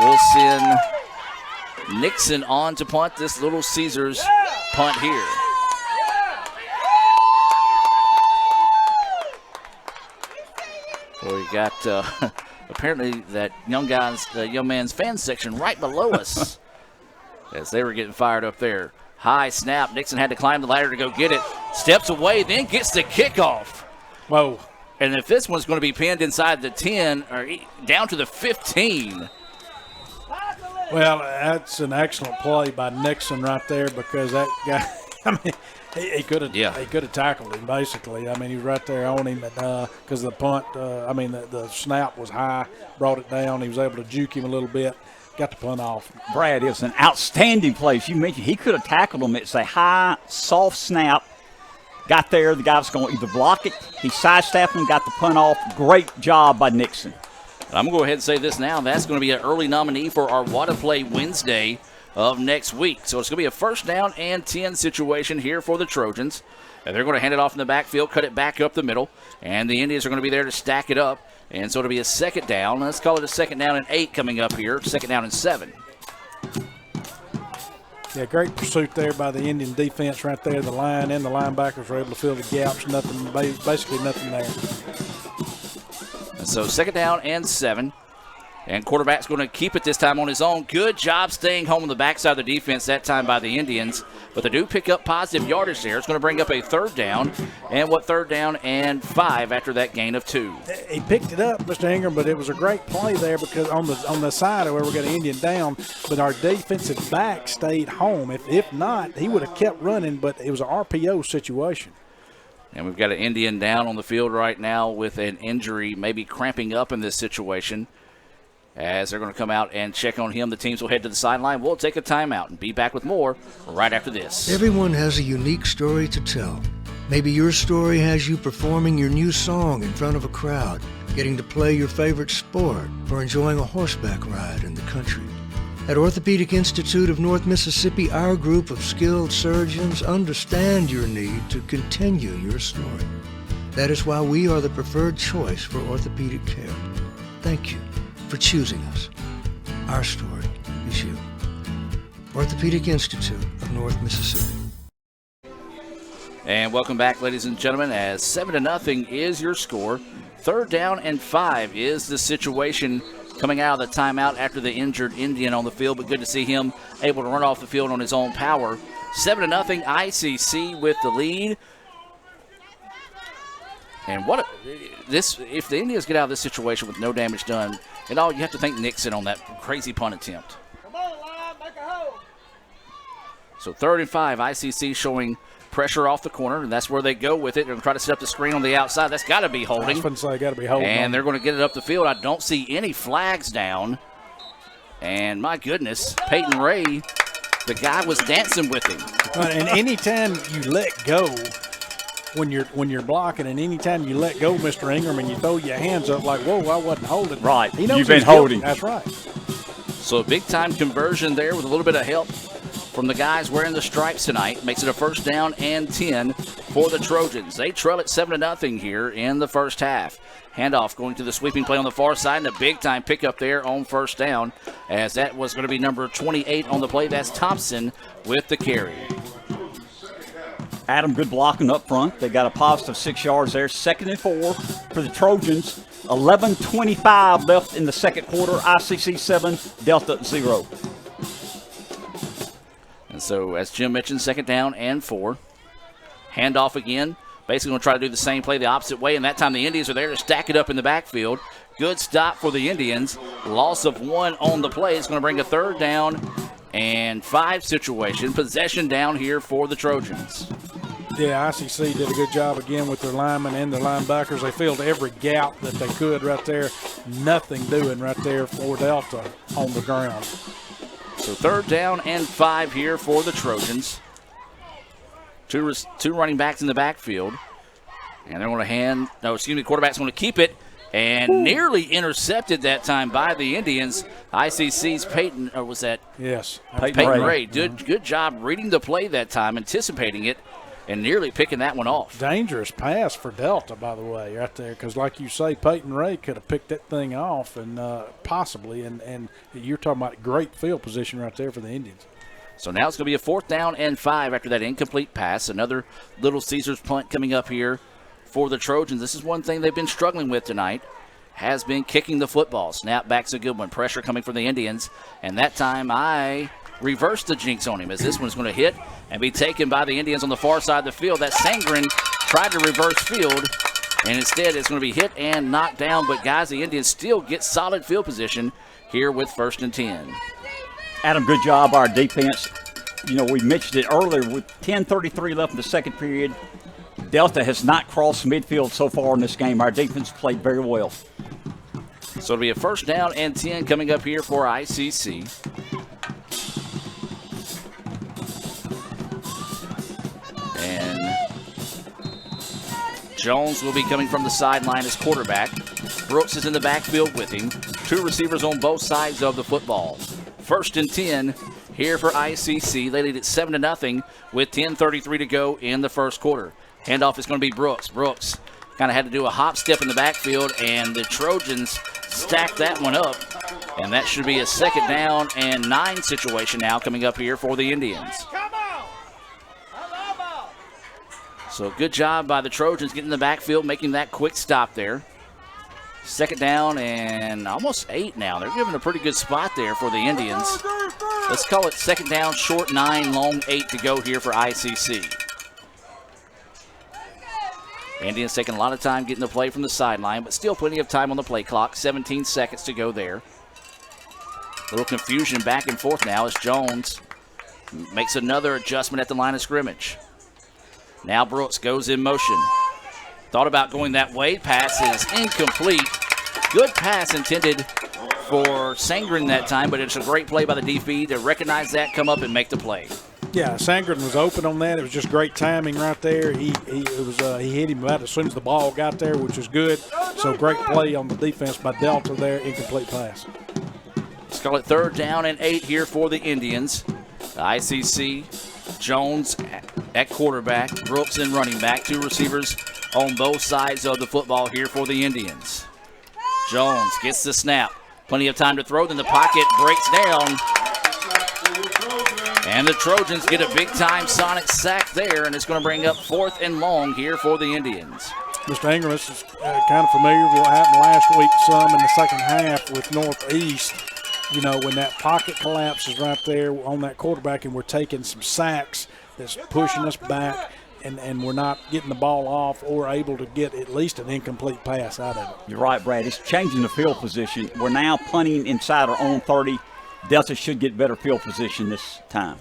will send Nixon on to punt this Little Caesars punt here. Well, we got apparently that young man's fan section right below us as they were getting fired up there. High snap. Nixon had to climb the ladder to go get it. Steps away, then gets the kickoff. Whoa. And if this one's going to be pinned inside the 10 or down to the 15. Well, that's an excellent play by Nixon right there because that guy, I mean, he could have tackled him basically. I mean, he was right there on him because the punt, the snap was high, brought it down. He was able to juke him a little bit, got the punt off. Brad, it was an outstanding play. As you mentioned, he could have tackled him. It's a high, soft snap. Got there, the guy was going to either block it. He sidestepped him, got the punt off. Great job by Nixon. I'm going to go ahead and say this now. That's going to be an early nominee for our Wada Play Wednesday of next week. So it's going to be a 1st down and 10 situation here for the Trojans. And they're going to hand it off in the backfield, cut it back up the middle. And the Indians are going to be there to stack it up. And so it'll be a 2nd down. Let's call it a 2nd down and 8 coming up here. 2nd down and 7. Yeah, great pursuit there by the Indian defense right there. The line and the linebackers were able to fill the gaps. Basically nothing there. And so 2nd down and 7. And quarterback's going to keep it this time on his own. Good job staying home on the backside of the defense that time by the Indians. But they do pick up positive yardage there. It's going to bring up a 3rd down. And 3rd down and 5 after that gain of 2. He picked it up, Mr. Ingram, but it was a great play there because on the side of where we got an Indian down, but our defensive back stayed home. If not, he would have kept running, but it was an RPO situation. And we've got an Indian down on the field right now with an injury, maybe cramping up in this situation. As they're going to come out and check on him, the teams will head to the sideline. We'll take a timeout and be back with more right after this. Everyone has a unique story to tell. Maybe your story has you performing your new song in front of a crowd, getting to play your favorite sport, or enjoying a horseback ride in the country. At Orthopedic Institute of North Mississippi, our group of skilled surgeons understand your need to continue your story. That is why we are the preferred choice for orthopedic care. Thank you for choosing us. Our story is you. Orthopedic Institute of North Mississippi. And welcome back, ladies and gentlemen, as 7-0 is your score. 3rd down and 5 is the situation coming out of the timeout after the injured Indian on the field, but good to see him able to run off the field on his own power. 7-0 ICC with the lead. And if the Indians get out of this situation with no damage done at all, you have to thank Nixon on that crazy punt attempt. Come on, Lyle, make a hole. So 3rd and 5, ICC showing pressure off the corner, and that's where they go with it. They're going to try to set up the screen on the outside. That's got to be holding. I was going to say, got to be holding. And they're going to get it up the field. I don't see any flags down. And my goodness, Peyton Ray, the guy was dancing with him. And anytime you let go, when you're blocking, and anytime you let go, Mr. Ingram, and you throw your hands up like, whoa, I wasn't holding. Right. He knows You've been holding. That's right. So a big-time conversion there with a little bit of help from the guys wearing the stripes tonight. Makes it a 1st down and 10 for the Trojans. They trail at 7-0 here in the first half. Handoff going to the sweeping play on the far side, and a big-time pickup there on 1st down, as that was going to be number 28 on the play. That's Thompson with the carry. Adam, good blocking up front. They got a positive 6 yards there. 2nd and 4 for the Trojans. 11:25 left in the second quarter. ICC 7, Delta 0. And so, as Jim mentioned, 2nd down and 4. Handoff again. Basically going to try to do the same play the opposite way, and that time the Indians are there to stack it up in the backfield. Good stop for the Indians. Loss of 1 on the play is going to bring a 3rd down and 5 situation. Possession down here for the Trojans. Yeah, ICC did a good job again with their linemen and their linebackers. They filled every gap that they could right there. Nothing doing right there for Delta on the ground. So 3rd down and 5 here for the Trojans. Two running backs in the backfield. And they're going to quarterback's going to keep it. And nearly intercepted that time by the Indians. ICC's Peyton, or was that? Yes. Peyton Ray. Good job reading the play that time, anticipating it, and nearly picking that one off. Dangerous pass for Delta, by the way, right there, because like you say, Peyton Ray could have picked that thing off and possibly, and you're talking about great field position right there for the Indians. So now it's going to be a 4th down and 5 after that incomplete pass. Another Little Caesars punt coming up here for the Trojans. This is one thing they've been struggling with tonight, has been kicking the football. Snap back's a good one. Pressure coming from the Indians, and that time I reversed the jinx on him, as this one's going to hit and be taken by the Indians on the far side of the field. That Sangren tried to reverse field, and instead it's going to be hit and knocked down. But, guys, the Indians still get solid field position here with 1st and 10. Adam, good job, our defense. You know, we mentioned it earlier with 10:33 left in the second period. Delta has not crossed midfield so far in this game. Our defense played very well. So it'll be a 1st down and 10 coming up here for ICC. And Jones will be coming from the sideline as quarterback. Brooks is in the backfield with him. 2 receivers on both sides of the football. 1st and 10 here for ICC. They lead at 7-0 with 10:33 to go in the first quarter. Handoff is going to be Brooks. Brooks kind of had to do a hop step in the backfield, and the Trojans stacked that one up. And that should be a 2nd down and 9 situation now coming up here for the Indians. So good job by the Trojans getting in the backfield, making that quick stop there. 2nd down and almost 8 now. They're giving a pretty good spot there for the Indians. Let's call it 2nd down, short 9, long 8 to go here for ICC. Indians taking a lot of time getting the play from the sideline, but still plenty of time on the play clock. 17 seconds to go there. A little confusion back and forth now as Jones makes another adjustment at the line of scrimmage. Now Brooks goes in motion. Thought about going that way. Pass is incomplete. Good pass intended for Sangren that time, but it's a great play by the DB to recognize that, come up, and make the play. Yeah, Sangren was open on that. It was just great timing right there. He hit him about as soon as the ball got there, which is good. So great play on the defense by Delta there, incomplete pass. It's call it 3rd down and 8 here for the Indians. The ICC, Jones at quarterback, Brooks in running back. 2 receivers on both sides of the football here for the Indians. Jones gets the snap. Plenty of time to throw. Then the pocket breaks down. And the Trojans get a big-time sonic sack there, and it's going to bring up 4th and long here for the Indians. Mr. Ingram, this is kind of familiar with what happened last week some in the second half with Northeast. You know, when that pocket collapses right there on that quarterback and we're taking some sacks that's pushing us back and we're not getting the ball off or able to get at least an incomplete pass out of it. You're right, Brad. It's changing the field position. We're now punting inside our own 30. Delta should get better field position this time.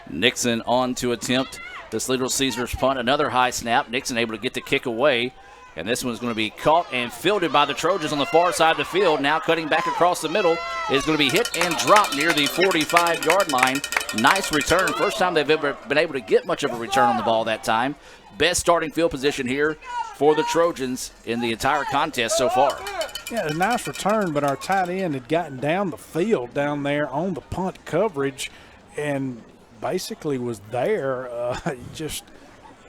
Nixon on to attempt this Little Caesars punt. Another high snap. Nixon able to get the kick away. And this one's going to be caught and fielded by the Trojans on the far side of the field. Now cutting back across the middle is going to be hit and dropped near the 45-yard line. Nice return. First time they've ever been able to get much of a return on the ball that time. Best starting field position here for the Trojans in the entire contest so far. Yeah, a nice return, but our tight end had gotten down the field down there on the punt coverage and basically was there. He just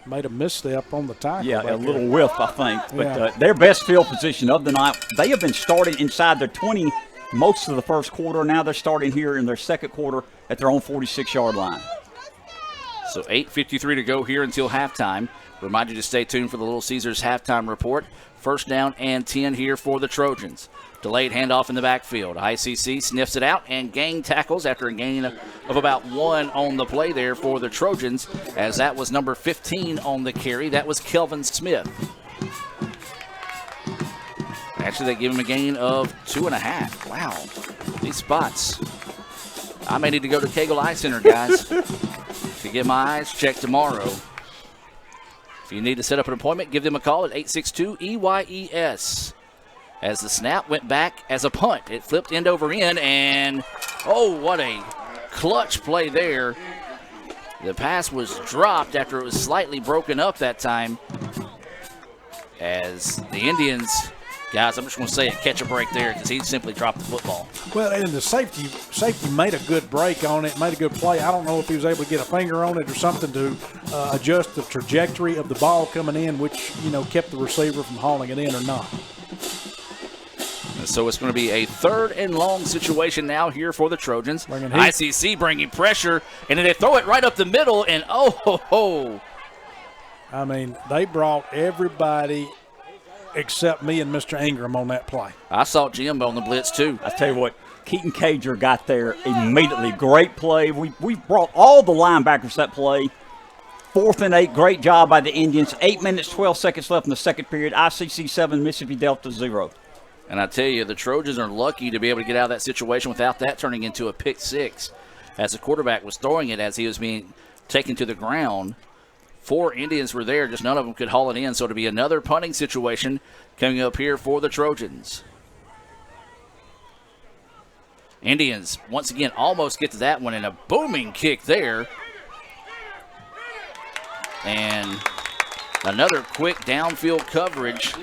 made a misstep on the tackle. Yeah, a little whiff, I think. But their best field position of the night, they have been starting inside their 20 most of the first quarter. Now they're starting here in their second quarter at their own 46-yard line. So 8:53 to go here until halftime. Remind you to stay tuned for the Little Caesars halftime report. 1st down and 10 here for the Trojans. Delayed handoff in the backfield. ICC sniffs it out and gang tackles after a gain of about 1 on the play there for the Trojans, as that was number 15 on the carry. That was Kelvin Smith. Actually, they give him a gain of 2.5. Wow. These spots. I may need to go to Cagle Eye Center, guys, to get my eyes checked tomorrow. If you need to set up an appointment, give them a call at 862-EYES. As the snap went back as a punt, it flipped end over end, and oh, what a clutch play there. The pass was dropped after it was slightly broken up that time. As the Indians, guys, I'm just going to say it, catch a break there because he simply dropped the football. Well, and the safety made a good break on it, made a good play. I don't know if he was able to get a finger on it or something to adjust the trajectory of the ball coming in, which, you know, kept the receiver from hauling it in or not. So it's going to be a 3rd and long situation now here for the Trojans. ICC bringing pressure, and then they throw it right up the middle, and oh, ho, ho. I mean, they brought everybody except me and Mr. Ingram on that play. I saw Jimbo on the blitz, too. I tell you what, Keaton Cager got there immediately. Great play. We brought all the linebackers that play. 4th and 8, great job by the Indians. 8 minutes, 12 seconds left in the second period. ICC 7, Mississippi Delta 0. And I tell you, the Trojans are lucky to be able to get out of that situation without that turning into a pick 6. As the quarterback was throwing it as he was being taken to the ground. 4 Indians were there, just none of them could haul it in. So to be another punting situation coming up here for the Trojans. Indians, once again, almost get to that one, and a booming kick there. And another quick downfield coverage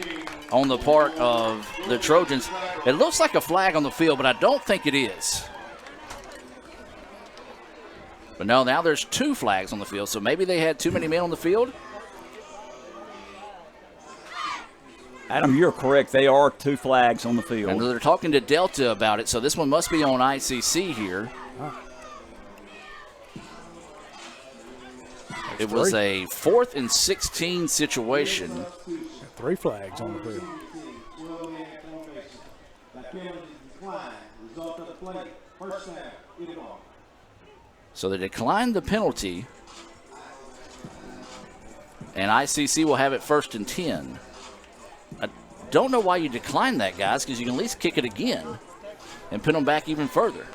on the part of the Trojans. It looks like a flag on the field, but I don't think it is. But no, now there's 2 flags on the field, so maybe they had too many men on the field. Adam, you're correct. They are 2 flags on the field. And they're talking to Delta about it, so this one must be on ICC here. It was a 4th and 16 situation. 3 flags on the field. So they declined the penalty, and ICC will have it 1st and 10. I don't know why you decline that, guys, because you can at least kick it again and pin them back even further.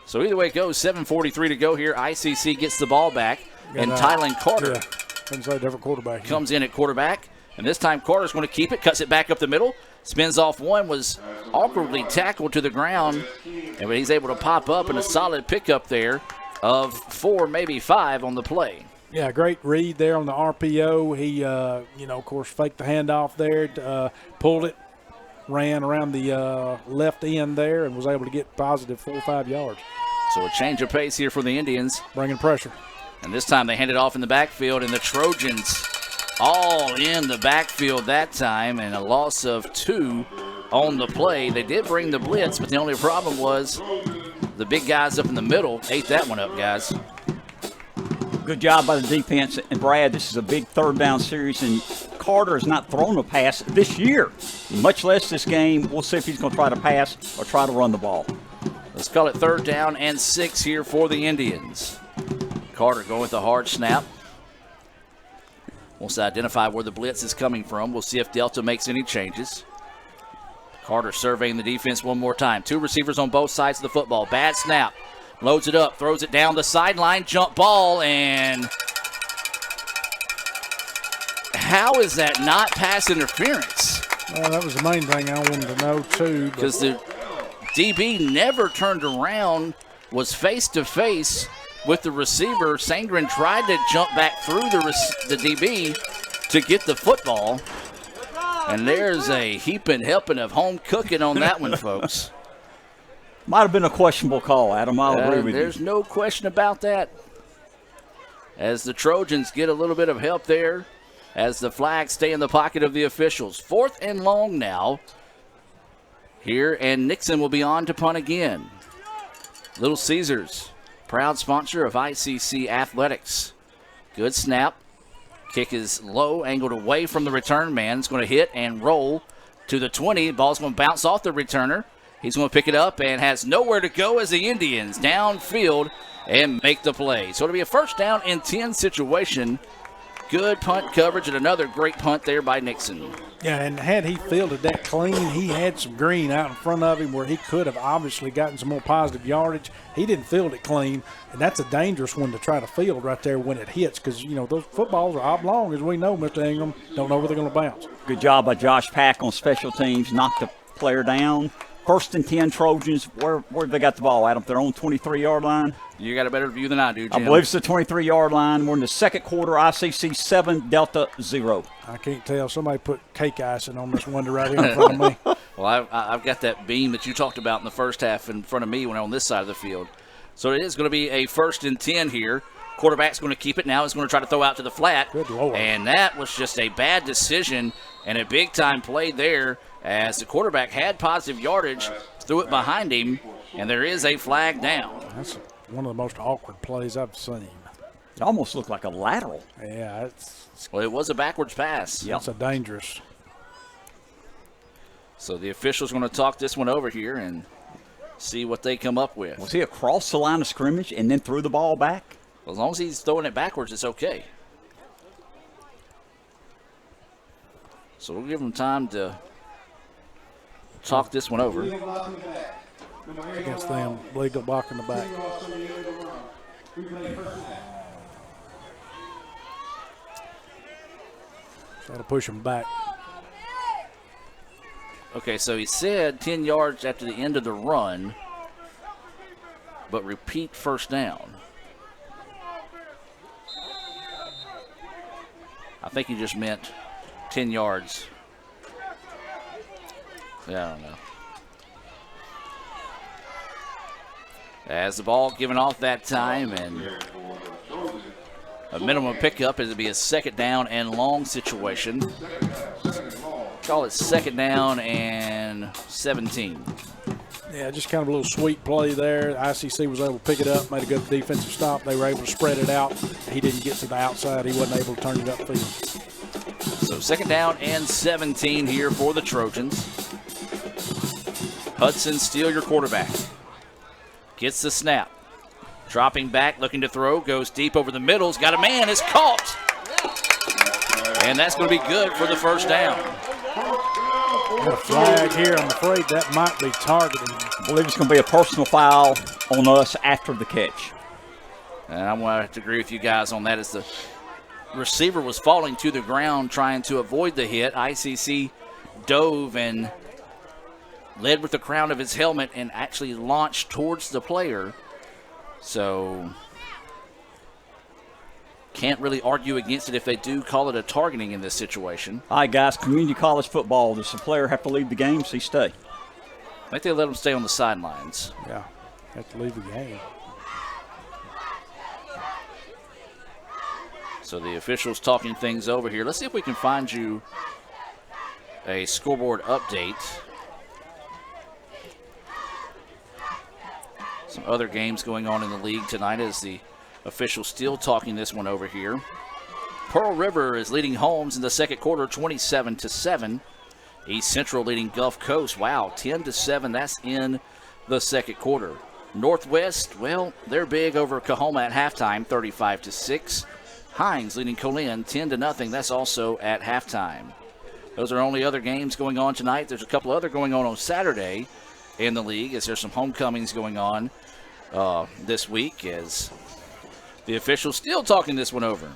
So either way it goes, 7:43 to go here. ICC gets the ball back, and Tylen Carter different quarterback comes in at quarterback. And this time Carter's going to keep it, cuts it back up the middle, spins off one, was awkwardly tackled to the ground, and but he's able to pop up in a solid pickup there of 4, maybe 5 on the play. Yeah, great read there on the RPO. He, of course, faked the handoff there, pulled it, ran around the left end there, and was able to get positive 4 or 5 yards. So a change of pace here for the Indians. Bringing pressure. And this time they hand it off in the backfield, and the Trojans all in the backfield that time, and a loss of 2 on the play. They did bring the blitz, but the only problem was the big guys up in the middle ate that one up, guys. Good job by the defense. And, Brad, this is a big third down series, and Carter has not thrown a pass this year, much less this game. We'll see if he's going to try to pass or try to run the ball. Let's call it 3rd down and 6 here for the Indians. Carter going with a hard snap. Wants to identify where the blitz is coming from. We'll see if Delta makes any changes. Carter surveying the defense one more time. 2 receivers on both sides of the football. Bad snap. Loads it up, throws it down the sideline, jump ball, and how is that not pass interference? Well, that was the main thing I wanted to know, too. Because the DB never turned around, was face-to-face with the receiver. Sangren tried to jump back through the DB to get the football. And there's a heaping helping of home cooking on that one, folks. Might have been a questionable call, Adam. I'll agree with you. There's no question about that. As the Trojans get a little bit of help there, as the flags stay in the pocket of the officials. 4th and long now here, and Nixon will be on to punt again. Little Caesars, proud sponsor of ICC Athletics. Good snap. Kick is low, angled away from the return man. It's going to hit and roll to the 20. Ball's going to bounce off the returner. He's going to pick it up and has nowhere to go as the Indians downfield and make the play. So it'll be a 1st down and 10 situation. Good punt coverage and another great punt there by Nixon. Yeah, and had he fielded that clean, he had some green out in front of him where he could have obviously gotten some more positive yardage. He didn't field it clean, and that's a dangerous one to try to field right there when it hits because, those footballs are oblong, as we know, Mr. Ingram. Don't know where they're going to bounce. Good job by Josh Pack on special teams. Knocked the player down. 1st and 10 Trojans. Where have they got the ball, Adam? They're on 23-yard line. You got a better view than I do, Jim. I believe it's the 23-yard line. We're in the 2nd quarter. ICC 7, Delta 0. I can't tell. Somebody put cake icing on this one right here in front of me. Well, I've got that beam that you talked about in the first half in front of me when I'm on this side of the field. So it is going to be a 1st and 10 here. Quarterback's going to keep it now. He's going to try to throw out to the flat. Good Lord. And that was just a bad decision and a big-time play there as the quarterback had positive yardage, threw it behind him, and there is a flag down. That's one of the most awkward plays I've seen. It almost looked like a lateral. Yeah. Well, it was a backwards pass. That's a dangerous. So the official's going to talk this one over here and see what they come up with. Was he across the line of scrimmage and then threw the ball back? Well, as long as he's throwing it backwards, it's okay. So we'll give him time to talk this one over. Against them, legal block in the back. Try to push him back. Okay, so he said 10 yards after the end of the run, but repeat 1st down. I think he just meant 10 yards. Yeah, I don't know. As the ball given off that time, and a minimum pickup, it'll be a 2nd down and long situation. Call it 2nd down and 17. Yeah, just kind of a little sweet play there. ICC was able to pick it up, made a good defensive stop. They were able to spread it out. He didn't get to the outside. He wasn't able to turn it upfield. So 2nd down and 17 here for the Trojans. Hudson Steele, your quarterback. Gets the snap. Dropping back, looking to throw. Goes deep over the middle. He's got a man. It's caught. And that's going to be good for the 1st down. Got a flag here. I'm afraid that might be targeting. I believe it's going to be a personal foul on us after the catch. And I'm going to have to agree with you guys on that, as the receiver was falling to the ground trying to avoid the hit. ICC dove and led with the crown of his helmet and actually launched towards the player. So can't really argue against it if they do call it a targeting in this situation. All right, guys, community college football. Does the player have to leave the game? Does he stay? I think they let him stay on the sidelines. Yeah, have to leave the game. So the officials talking things over here. Let's see if we can find you a scoreboard update. Some other games going on in the league tonight as the officials still talking this one over here. Pearl River is leading Holmes in the second quarter, 27-7. East Central leading Gulf Coast. Wow, 10-7. That's in the second quarter. Northwest, well, they're big over Coahoma at halftime, 35-6. Hines leading Colin 10-0. That's also at halftime. Those are only other games going on tonight. There's a couple other going on Saturday in the league as there's some homecomings going on this week as the officials still talking this one over.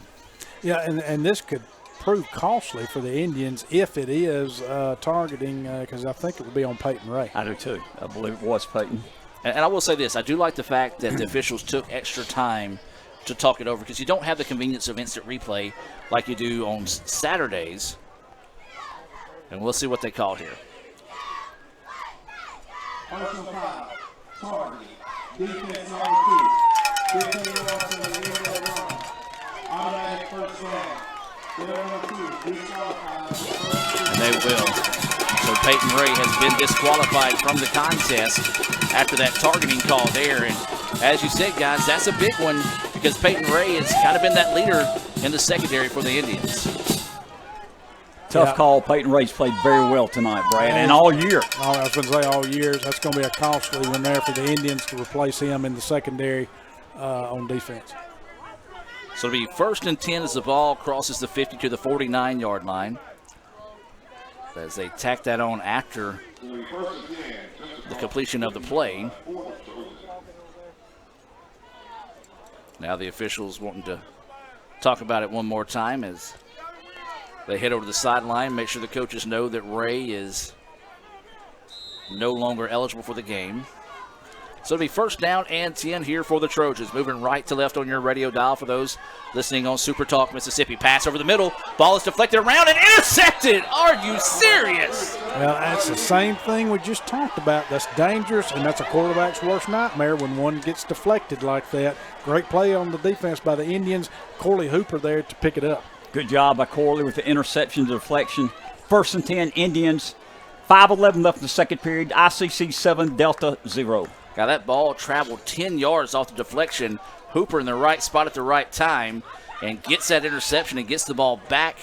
Yeah, and this could prove costly for the Indians if it is targeting, because I think it would be on Peyton Ray. I do too. I believe it was Peyton. And I will say this, I do like the fact that the officials took extra time to talk it over because you don't have the convenience of instant replay like you do on Saturdays. And we'll see what they call here. Personal foul, target, defense on 2, 15 yards to the end of the run, automatic first down, they're on 2, disqualified. And they will. So Peyton Ray has been disqualified from the contest after that targeting call there. And as you said, guys, that's a big one because Peyton Ray has kind of been that leader in the secondary for the Indians. Tough call. Peyton Ray's played very well tonight, Brad, and all year. I was going to say all years. That's going to be a costly one there for the Indians to replace him in the secondary on defense. So it'll be 1st and 10 as the ball crosses the 50 to the 49-yard line. As they tack that on after the completion of the play. Now the officials wanting to talk about it one more time as they head over to the sideline, make sure the coaches know that Ray is no longer eligible for the game. So it'll be 1st down and 10 here for the Trojans. Moving right to left on your radio dial for those listening on Super Talk Mississippi. Pass over the middle. Ball is deflected around and intercepted. Are you serious? Well, that's the same thing we just talked about. That's dangerous, and that's a quarterback's worst nightmare when one gets deflected like that. Great play on the defense by the Indians. Corley Hooper there to pick it up. Good job by Corley with the interception, the deflection. 1st and 10, Indians. 5:11 left in the second period. ICC 7, Delta 0. Now that ball traveled 10 yards off the deflection. Hooper in the right spot at the right time and gets that interception and gets the ball back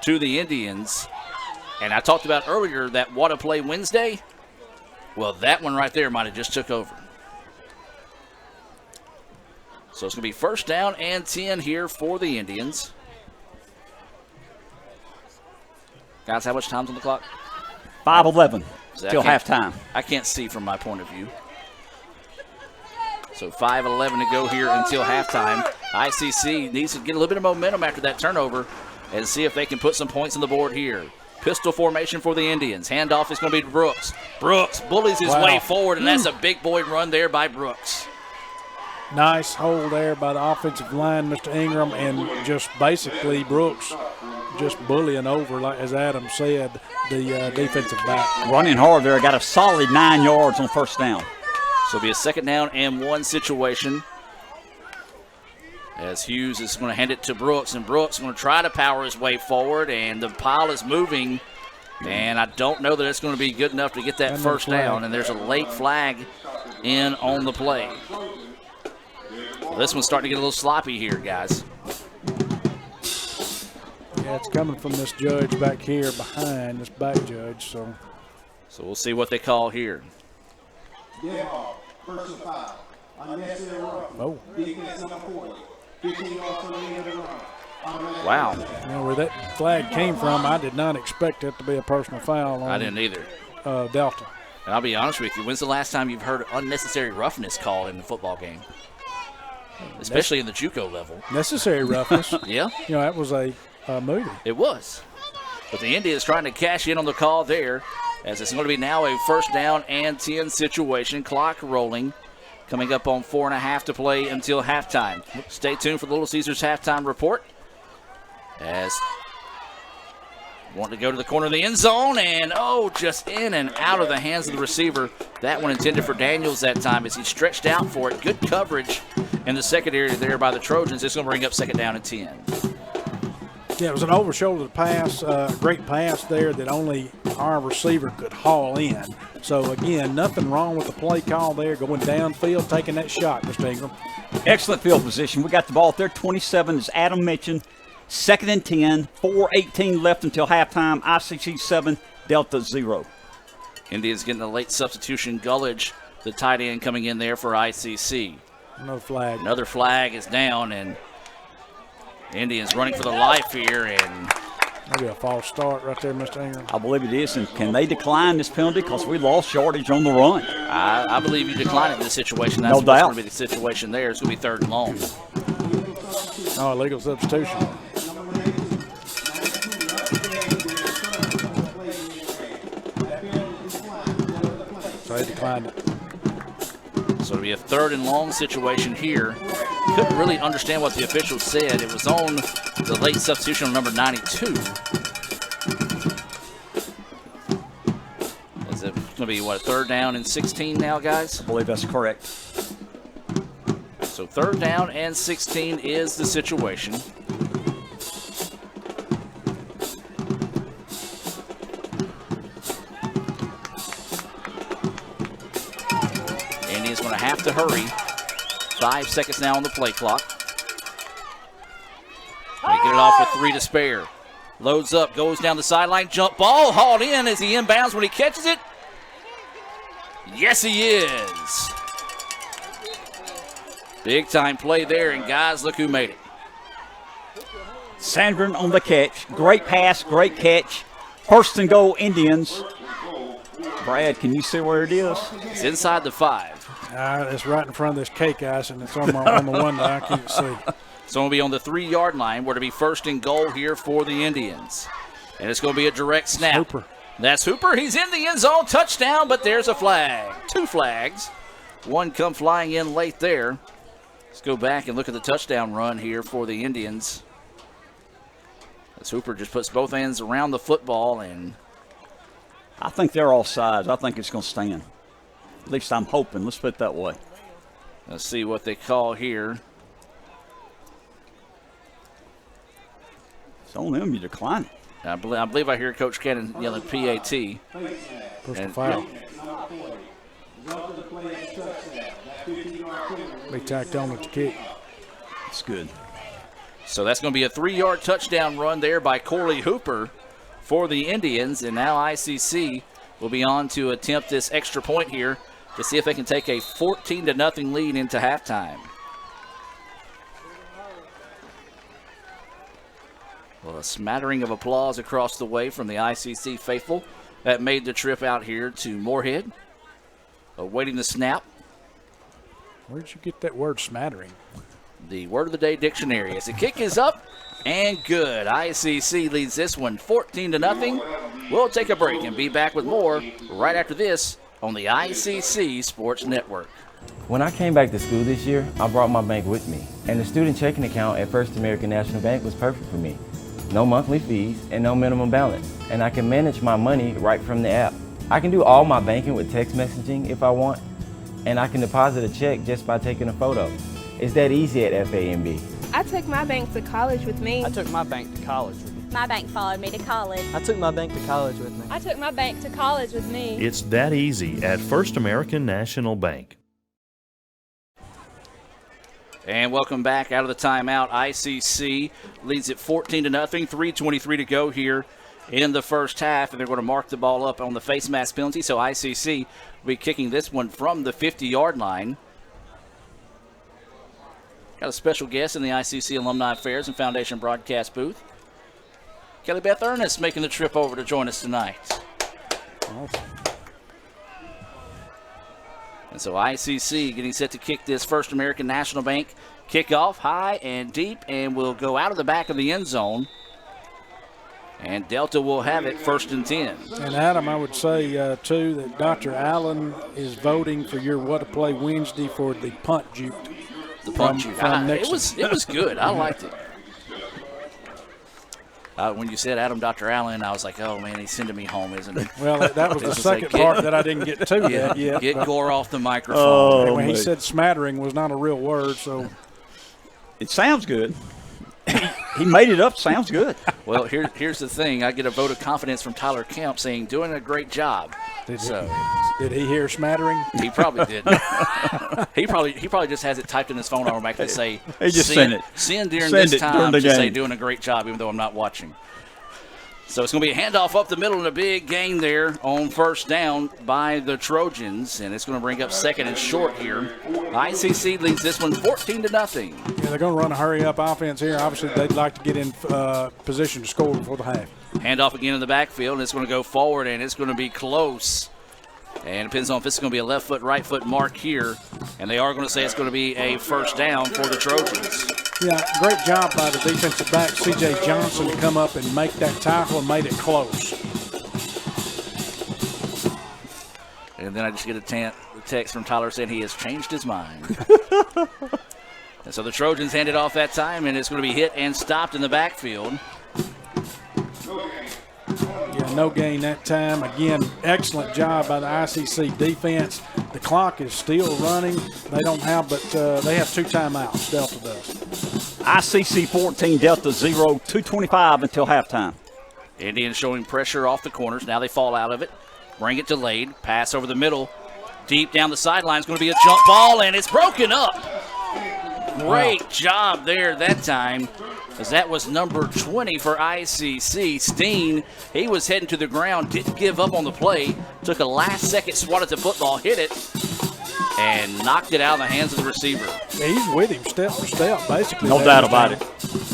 to the Indians. And I talked about earlier that what a play Wednesday. Well, that one right there might have just took over. So it's going to be 1st down and 10 here for the Indians. Guys, how much time's on the clock? 5:11 till halftime. I can't see from my point of view. So 5:11 to go here until halftime. ICC needs to get a little bit of momentum after that turnover and see if they can put some points on the board here. Pistol formation for the Indians. Handoff is going to be to Brooks. Brooks bullies his way forward, and that's a big boy run there by Brooks. Nice hold there by the offensive line, Mr. Ingram, and just basically Brooks just bullying over, like as Adam said, the defensive back. Running hard there. Got a solid 9 yards on 1st down. So it'll be a 2nd down and 1 situation. As Hughes is going to hand it to Brooks, and Brooks is going to try to power his way forward, and the pile is moving, and I don't know that it's going to be good enough to get that 1st down, and there's a late flag in on the play. Well, this one's starting to get a little sloppy here, guys. Yeah, it's coming from this judge back here behind, this back judge, so we'll see what they call here. Dead ball, personal foul, unnecessary roughness. Oh. Defense number 40, 15 yards to the end of the run. Wow. You know, where that flag came from, I did not expect it to be a personal foul on I didn't either. Delta. And I'll be honest with you, when's the last time you've heard unnecessary roughness called in the football game? Especially in the JUCO level. Necessary roughness. Yeah. You know, that was a movie. It was. But the Indians trying to cash in on the call there as it's going to be now a 1st down and 10 situation. Clock rolling. Coming up on 4.5 to play until halftime. Stay tuned for the Little Caesars halftime report. As want to go to the corner of the end zone, and just in and out of the hands of the receiver. That one intended for Daniels that time as he stretched out for it. Good coverage in the secondary there by the Trojans. It's going to bring up 2nd down and 10. Yeah, it was an over-shoulder pass, great pass there that only our receiver could haul in. So, again, nothing wrong with the play call there, going downfield, taking that shot, Mr. Ingram. Excellent field position. We got the ball at their 27, as Adam mentioned. 2nd and 10, 4:18 left until halftime. ICC 7, Delta 0. Indians getting a late substitution. Gullidge, the tight end, coming in there for ICC. Another flag. Another flag is down, and Indians running for their life here. And maybe a false start right there, Mr. Ingram. I believe it is. And can they decline this penalty because we lost yardage on the run? I believe you decline it in this situation. That's No doubt. going to be the situation there. It's going to be 3rd and long. Oh, illegal substitution. So they declined it. So it'll be a 3rd and long situation here. Couldn't really understand what the official said. It was on the late substitution on number 92. Is it going to be, what, 3rd down and 16 now, guys? I believe that's correct. So 3rd down and 16 is the situation. Indians going to have to hurry. 5 seconds now on the play clock. They get it off with 3 to spare. Loads up, goes down the sideline, jump ball, hauled in as he inbounds when he catches it. Yes, he is. Big time play there, and guys, look who made it. Sandrin on the catch. Great pass, great catch. 1st and goal, Indians. Brad, can you see where it is? It's inside the 5. It's right in front of this cake ice, and it's on the one that I can't see. So it'll be on the 3-yard line. We're to be 1st and goal here for the Indians. And it's going to be a direct snap. Hooper. That's Hooper. He's in the end zone. Touchdown, but there's a flag. 2 flags. One come flying in late there. Let's go back and look at the touchdown run here for the Indians. As Hooper just puts both hands around the football, and I think they're offsides. I think it's going to stand. At least I'm hoping. Let's put it that way. let's see what they call here. It's on them. You decline it. I believe I hear Coach Cannon yelling PAT. Personal foul. Be tacked on at the kick. It's good. So that's going to be a 3-yard touchdown run there by Corley Hooper for the Indians. And now ICC will be on to attempt this extra point here to see if they can take a 14-0 lead into halftime. Well, a smattering of applause across the way from the ICC faithful that made the trip out here to Moorhead, awaiting the snap. Where did you get that word smattering? The word of the day dictionary. As the kick is up and good. ICC leads this one 14-0. We'll take a break and be back with more right after this on the ICC Sports Network. When I came back to school this year, I brought my bank with me, and the student checking account at First American National Bank was perfect for me. No monthly fees and no minimum balance, and I can manage my money right from the app. I can do all my banking with text messaging if I want, and I can deposit a check just by taking a photo. It's that easy at FAMB. I took my bank to college with me. I took my bank to college with me. My bank followed me to college. I took my bank to college with me. I took my bank to college with me. It's that easy at First American National Bank. And welcome back out of the timeout. ICC leads it 14-0, 3:23 to go here in the first half, and they're going to mark the ball up on the face mask penalty, so ICC will be kicking this one from the 50-yard line. Got a special guest in the ICC Alumni Affairs and Foundation broadcast booth. Kelly Beth Ernest making the trip over to join us tonight. Awesome. And so ICC getting set to kick this First American National Bank kickoff high and deep, and will go out of the back of the end zone. And Delta will have it 1st and 10. And Adam, I would say too that Dr. Allen is voting for your What a Play Wednesday for the punt juke. The punt juke. It was good. I liked it. When you said Adam Dr. Allen, I was like, oh, man, he's sending me home, isn't he? Well, that was the second part that I didn't get to yet. Get Gore off the microphone. When he said smattering was not a real word, so. It sounds good. He made it up. Sounds good. Well, here's the thing. I get a vote of confidence from Tyler Kemp saying doing a great job. Did he hear smattering? He probably did. he probably just has it typed in his phone automatically to say, he just send it. Send during Send this it time during the to game. say doing a great job, even though I'm not watching. So it's going to be a handoff up the middle and a big gain there on 1st down by the Trojans, and it's going to bring up 2nd and short here. ICC leads this one 14-0. Yeah, they're going to run a hurry-up offense here. Obviously, they'd like to get in position to score before the half. Handoff again in the backfield, and it's going to go forward, and it's going to be close. And it depends on if it's going to be a left foot, right foot mark here. And they are going to say it's going to be a 1st down for the Trojans. Yeah, great job by the defensive back, C.J. Johnson, to come up and make that tackle and made it close. And then I just get a text from Tyler saying he has changed his mind. And so the Trojans hand it off that time, and it's going to be hit and stopped in the backfield. Yeah, no gain that time. Again, excellent job by the ICC defense. The clock is still running. They don't have, but they have 2 timeouts. Delta does. ICC 14, Delta 0, 2:25 until halftime. Indians showing pressure off the corners. Now they fall out of it. Bring it delayed. Pass over the middle. Deep down the sideline is going to be a jump ball, and it's broken up. Great job there that time, as that was number 20 for ICC. Steen, he was heading to the ground, didn't give up on the play, took a last-second swat at the football, hit it, and knocked it out of the hands of the receiver. Yeah, he's with him step for step, basically. No doubt about it.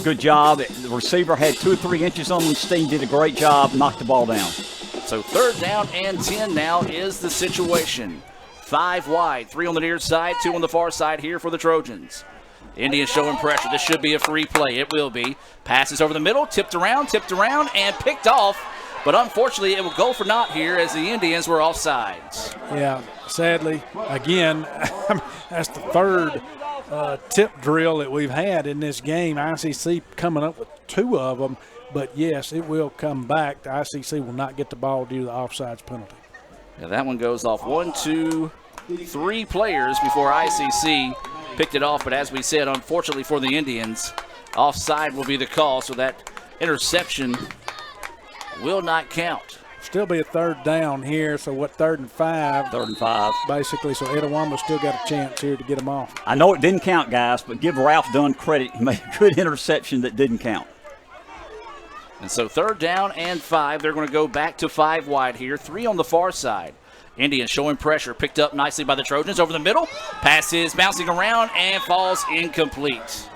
Good job. The receiver had 2 or 3 inches on him. Steen did a great job, knocked the ball down. So 3rd down and 10 now is the situation. 5 wide, 3 on the near side, 2 on the far side here for the Trojans. Indians showing pressure. This should be a free play. It will be. Passes over the middle, tipped around, and picked off. But unfortunately, it will go for naught here as the Indians were offsides. Yeah, sadly, again, that's the 3rd tip drill that we've had in this game. ICC coming up with 2 of them. But, yes, it will come back. The ICC will not get the ball due to the offsides penalty. Yeah, that one goes off 1, 2, 3 players before ICC picked it off. But as we said, unfortunately for the Indians, offside will be the call. So that interception will not count. Still be a 3rd down here. So, 3rd and 5? 3rd and 5. Basically, so Etowah still got a chance here to get them off. I know it didn't count, guys, but give Ralph Dunn credit. He made a good interception that didn't count. And so 3rd down and 5. They're going to go back to 5 wide here. 3 on the far side. Indians showing pressure. Picked up nicely by the Trojans over the middle. Pass is bouncing around and falls incomplete.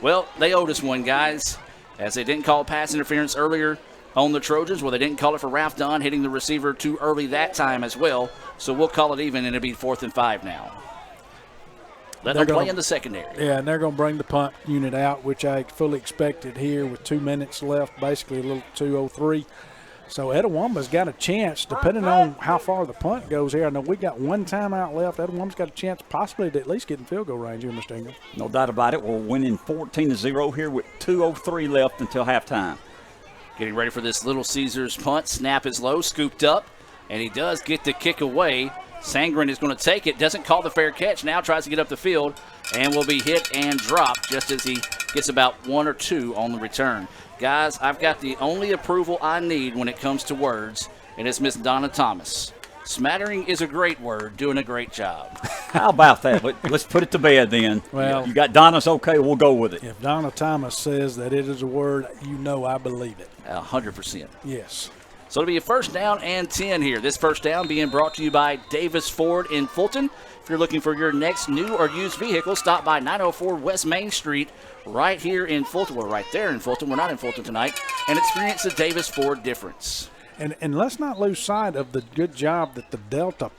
Well, they owed us one, guys, as they didn't call pass interference earlier on the Trojans. Well, they didn't call it for Ralph Dunn hitting the receiver too early that time as well. So we'll call it even, and it'll be 4th and 5 now. Let them play in the secondary. Yeah, and they're going to bring the punt unit out, which I fully expected here with 2 minutes left, basically a little 2:03. So Etowah's got a chance, depending on how far the punt goes here. I know we got 1 timeout left. Etowah's got a chance possibly to at least get in field goal range here, Mr. Ingram. No doubt about it. We're winning 14-0 here with 2:03 left until halftime. Getting ready for this Little Caesars punt. Snap is low, scooped up, and he does get the kick away. Sangren is going to take it, doesn't call the fair catch, now tries to get up the field, and will be hit and dropped just as he gets about 1 or 2 on the return. Guys, I've got the only approval I need when it comes to words, and it's Miss Donna Thomas. Smattering is a great word, doing a great job. How about that? Let's put it to bed then. Well, you got Donna's okay, we'll go with it. If Donna Thomas says that it is a word, you know I believe it. 100%. Yes. So it'll be a 1st down and 10 here. This 1st down being brought to you by Davis Ford in Fulton. If you're looking for your next new or used vehicle, stop by 904 West Main Street right here in Fulton. We're right there in Fulton. We're not in Fulton tonight. And experience the Davis Ford difference. And let's not lose sight of the good job that the Delta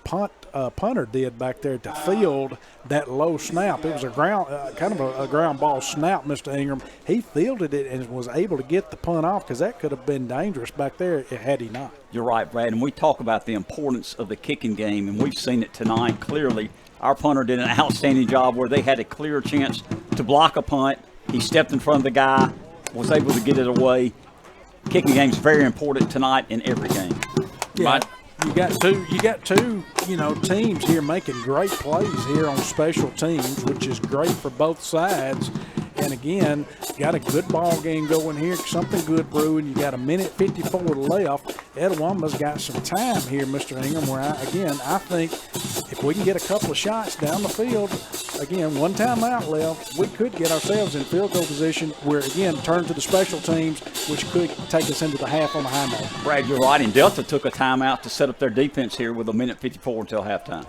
punter did back there to field that low snap. It was a ground, kind of a ground ball snap, Mr. Ingram. He fielded it and was able to get the punt off because that could have been dangerous back there had he not. You're right, Brad, and we talk about the importance of the kicking game, and we've seen it tonight clearly. Our punter did an outstanding job where they had a clear chance to block a punt. He stepped in front of the guy, was able to get it away. Kicking game is very important tonight in every game. Yeah, you got two, teams here making great plays here on special teams, which is great for both sides. And again, got a good ball game going here, something good brewing. You got a minute 54 left. Etowamba's got some time here, Mr. Ingram, where I think if we can get a couple of shots down the field, again, one timeout left, we could get ourselves in field goal position where, again, turn to the special teams, which could take us into the half on the high note. Brad, you're right, and Delta took a timeout to set up their defense here with a minute 54 until halftime.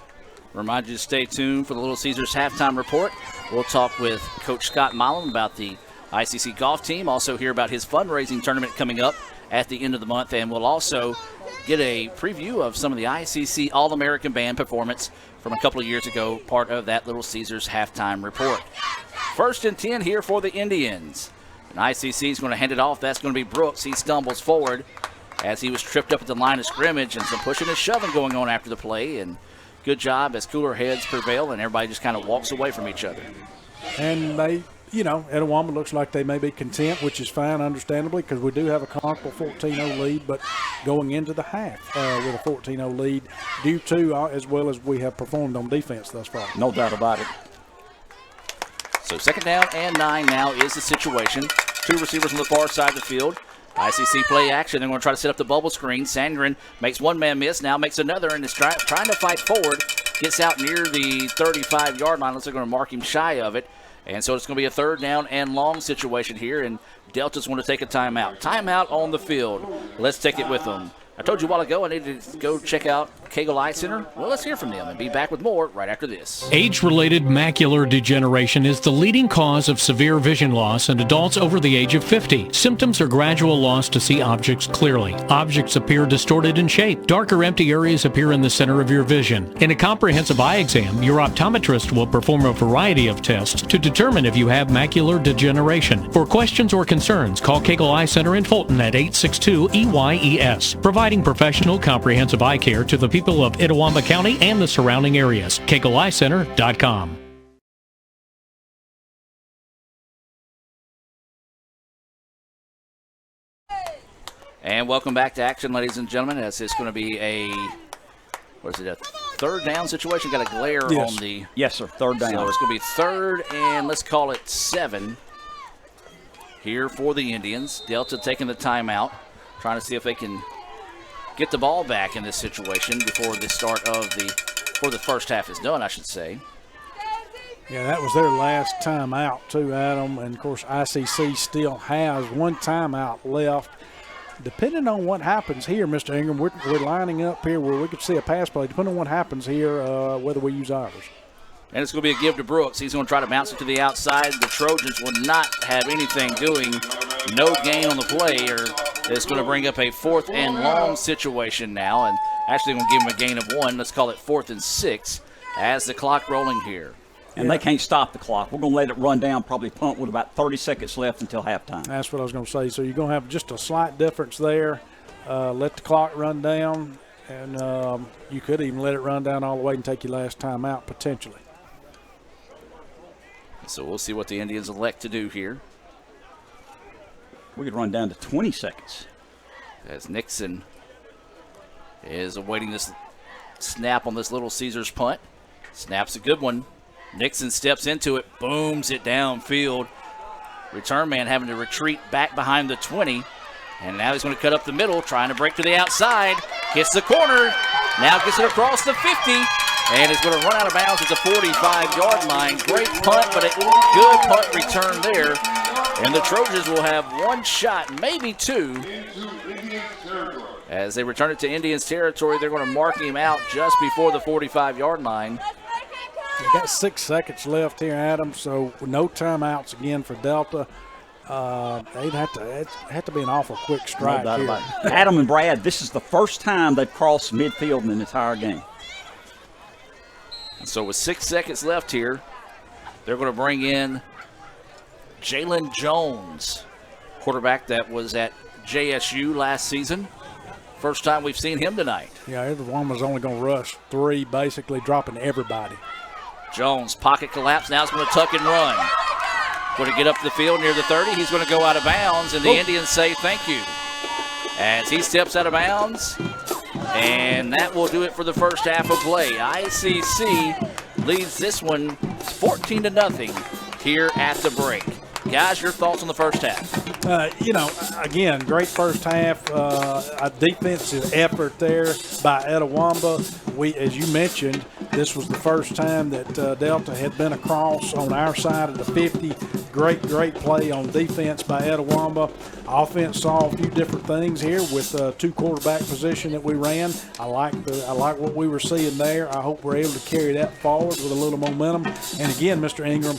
Remind you to stay tuned for the Little Caesars halftime report. We'll talk with Coach Scott Milam about the ICC golf team, also hear about his fundraising tournament coming up at the end of the month, and we'll also get a preview of some of the ICC All-American Band performance from a couple of years ago, part of that Little Caesars halftime report. 1st and 10 here for the Indians. And ICC is going to hand it off. That's going to be Brooks. He stumbles forward as he was tripped up at the line of scrimmage, and some pushing and shoving going on after the play, and good job as cooler heads prevail and everybody just kind of walks away from each other. And they, Etowamba looks like they may be content, which is fine, understandably, because we do have a comfortable 14-0 lead, but going into the half with a 14-0 lead due to as well as we have performed on defense thus far. No doubt about it. So 2nd down and 9 now is the situation. 2 receivers on the far side of the field. ICC play action. They're going to try to set up the bubble screen. Sandgren makes one man miss, now makes another, and is trying to fight forward. Gets out near the 35-yard line. Looks like they're going to mark him shy of it. And so it's going to be a 3rd down and long situation here, and Delta's going to take a timeout. Timeout on the field. Let's take it with them. I told you a while ago I needed to go check out Cagle Eye Center. Well, let's hear from them and be back with more right after this. Age-related macular degeneration is the leading cause of severe vision loss in adults over the age of 50. Symptoms are gradual loss to see objects clearly. Objects appear distorted in shape. Darker empty areas appear in the center of your vision. In a comprehensive eye exam, your optometrist will perform a variety of tests to determine if you have macular degeneration. For questions or concerns, call Cagle Eye Center in Fulton at 862-EYES, providing professional comprehensive eye care to the people of Itawamba County and the surrounding areas. CagleEyeCenter.com. And welcome back to action, ladies and gentlemen, as it's going to be a 3rd down situation. Got a glare on the... Yes, sir, 3rd down. So it's going to be 3rd and let's call it 7 here for the Indians. Delta taking the timeout, trying to see if they can get the ball back in this situation before the first half is done, I should say. Yeah, that was their last timeout too, Adam. And of course, ICC still has one timeout left. Depending on what happens here, Mr. Ingram, we're lining up here where we could see a pass play. Depending on what happens here, whether we use ours. And it's going to be a give to Brooks. He's going to try to bounce it to the outside. The Trojans will not have anything doing. No gain on the play, or it's going to bring up a 4th and long situation now. And actually going to give him a gain of 1. Let's call it 4th and 6 as the clock rolling here. And they can't stop the clock. We're going to let it run down, probably punt with about 30 seconds left until halftime. That's what I was going to say. So you're going to have just a slight difference there. Let the clock run down, and you could even let it run down all the way and take your last time out potentially. So we'll see what the Indians elect to do here. We could run down to 20 seconds. As Nixon is awaiting this snap on this Little Caesars punt. Snap's a good one. Nixon steps into it, booms it downfield. Return man having to retreat back behind the 20. And now he's going to cut up the middle, trying to break to the outside. Gets the corner. Now gets it across the 50. And it's going to run out of bounds at the 45-yard line. Great punt, but a good punt return there. And the Trojans will have one shot, maybe 2. As they return it to Indians territory, they're going to mark him out just before the 45-yard line. You got 6 seconds left here, Adam, so no timeouts again for Delta. They'd have to be an awful quick strike No doubt here. about it. Adam and Brad, this is the first time they've crossed midfield in the entire game. So with 6 seconds left here, they're going to bring in Jalen Jones, quarterback that was at JSU last season. First time we've seen him tonight. Yeah, everyone was only going to rush 3, basically dropping everybody. Jones, pocket collapse. Now he's going to tuck and run. Going to get up the field near the 30. He's going to go out of bounds, and the Indians say thank you as he steps out of bounds. And that will do it for the first half of play. ICC leads this one 14-0 here at the break. Guys, your thoughts on the first half? Again, great first half. A defensive effort there by Etowamba. As you mentioned, this was the first time that Delta had been across on our side of the 50. Great play on defense by Etowamba. Offense saw a few different things here with 2 quarterback position that we ran. I like what we were seeing there. I hope we're able to carry that forward with a little momentum. And again, Mr. Ingram,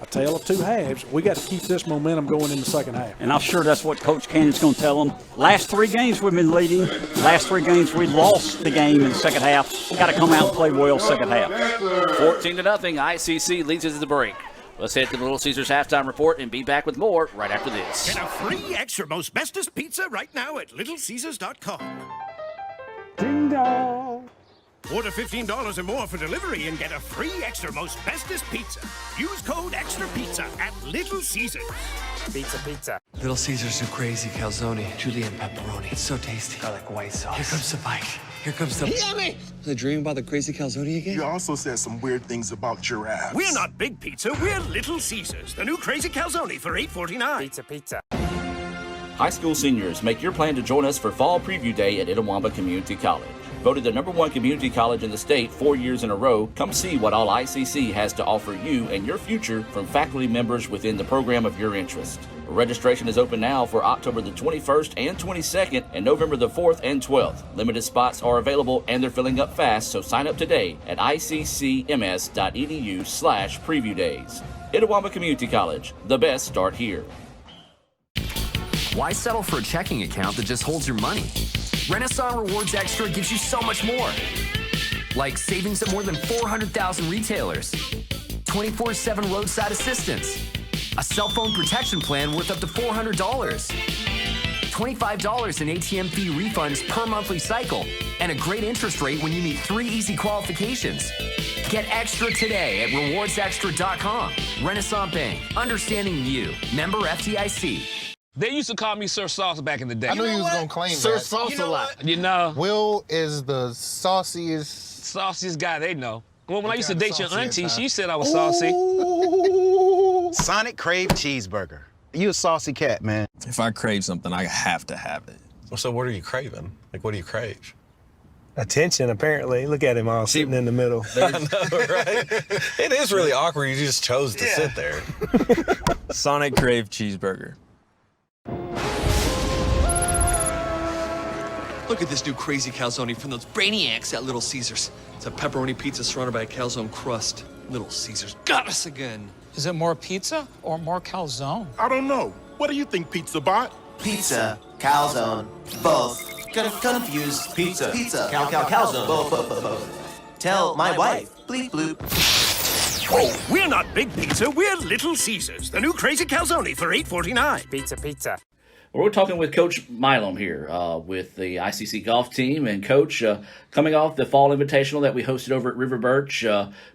a tale of 2 halves. We got to keep this momentum going in the second half. And I'm sure that's what Coach Cannon's going to tell them. Last 3 games we've been leading. Last 3 games we lost the game in the second half. Got to come out and play well second half. 14-0, ICC leads us to the break. Let's head to the Little Caesars halftime report and be back with more right after this. Get a free extra most bestest pizza right now at littlecaesars.com. Ding dong. Order $15 or more for delivery and get a free extra most bestest pizza. Use code EXTRA PIZZA at Little Caesars. Pizza. Little Caesars new crazy calzone, julienne pepperoni. It's so tasty. Garlic white sauce. Here comes the bite. Here comes the... Yummy! The dream about the crazy calzone again? You also said some weird things about giraffes. We're not Big Pizza, we're Little Caesars. The new crazy calzone for $8.49. Pizza. High school seniors, make your plan to join us for Fall Preview Day at Itawamba Community College. Voted the #1 community college in the state 4 years in a row, come see what all ICC has to offer you and your future from faculty members within the program of your interest. Registration is open now for October the 21st and 22nd and November the 4th and 12th. Limited spots are available and they're filling up fast, so sign up today at iccms.edu/preview days. Itawamba Community College, the best start here. Why settle for a checking account that just holds your money? Renaissance Rewards Extra gives you so much more. Like savings at more than 400,000 retailers, 24/7 roadside assistance, a cell phone protection plan worth up to $400, $25 in ATM fee refunds per monthly cycle, and a great interest rate when you meet 3 easy qualifications. Get extra today at rewardsextra.com. Renaissance Bank, understanding you. Member FDIC. They used to call me Sir Sauce back in the day. I knew you was going to claim Sir that. Sauce a lot. You know. Will is the sauciest guy they know. Well, when I used to date your auntie, she said I was saucy. Sonic Crave Cheeseburger. You a saucy cat, man. If I crave something, I have to have it. Well, so what are you craving? Like, what do you crave? Attention, apparently. Look at him all sitting in the middle. I know, right? It is really awkward. You just chose to sit there. Sonic Crave Cheeseburger. Look at this new crazy calzone from those brainiacs at Little Caesars. It's a pepperoni pizza surrounded by a calzone crust. Little Caesars got us again. Is it more pizza or more calzone? I don't know. What do you think, Pizza Bot? Pizza, calzone, both. Confused. Pizza, calzone, both. Tell my wife. Bleep, bloop. Oh, we're not Big Pizza, we're Little Caesars. The new crazy calzone for $8.49. Pizza. We're talking with Coach Milam here with the ICC golf team. And, Coach, coming off the fall invitational that we hosted over at River Birch,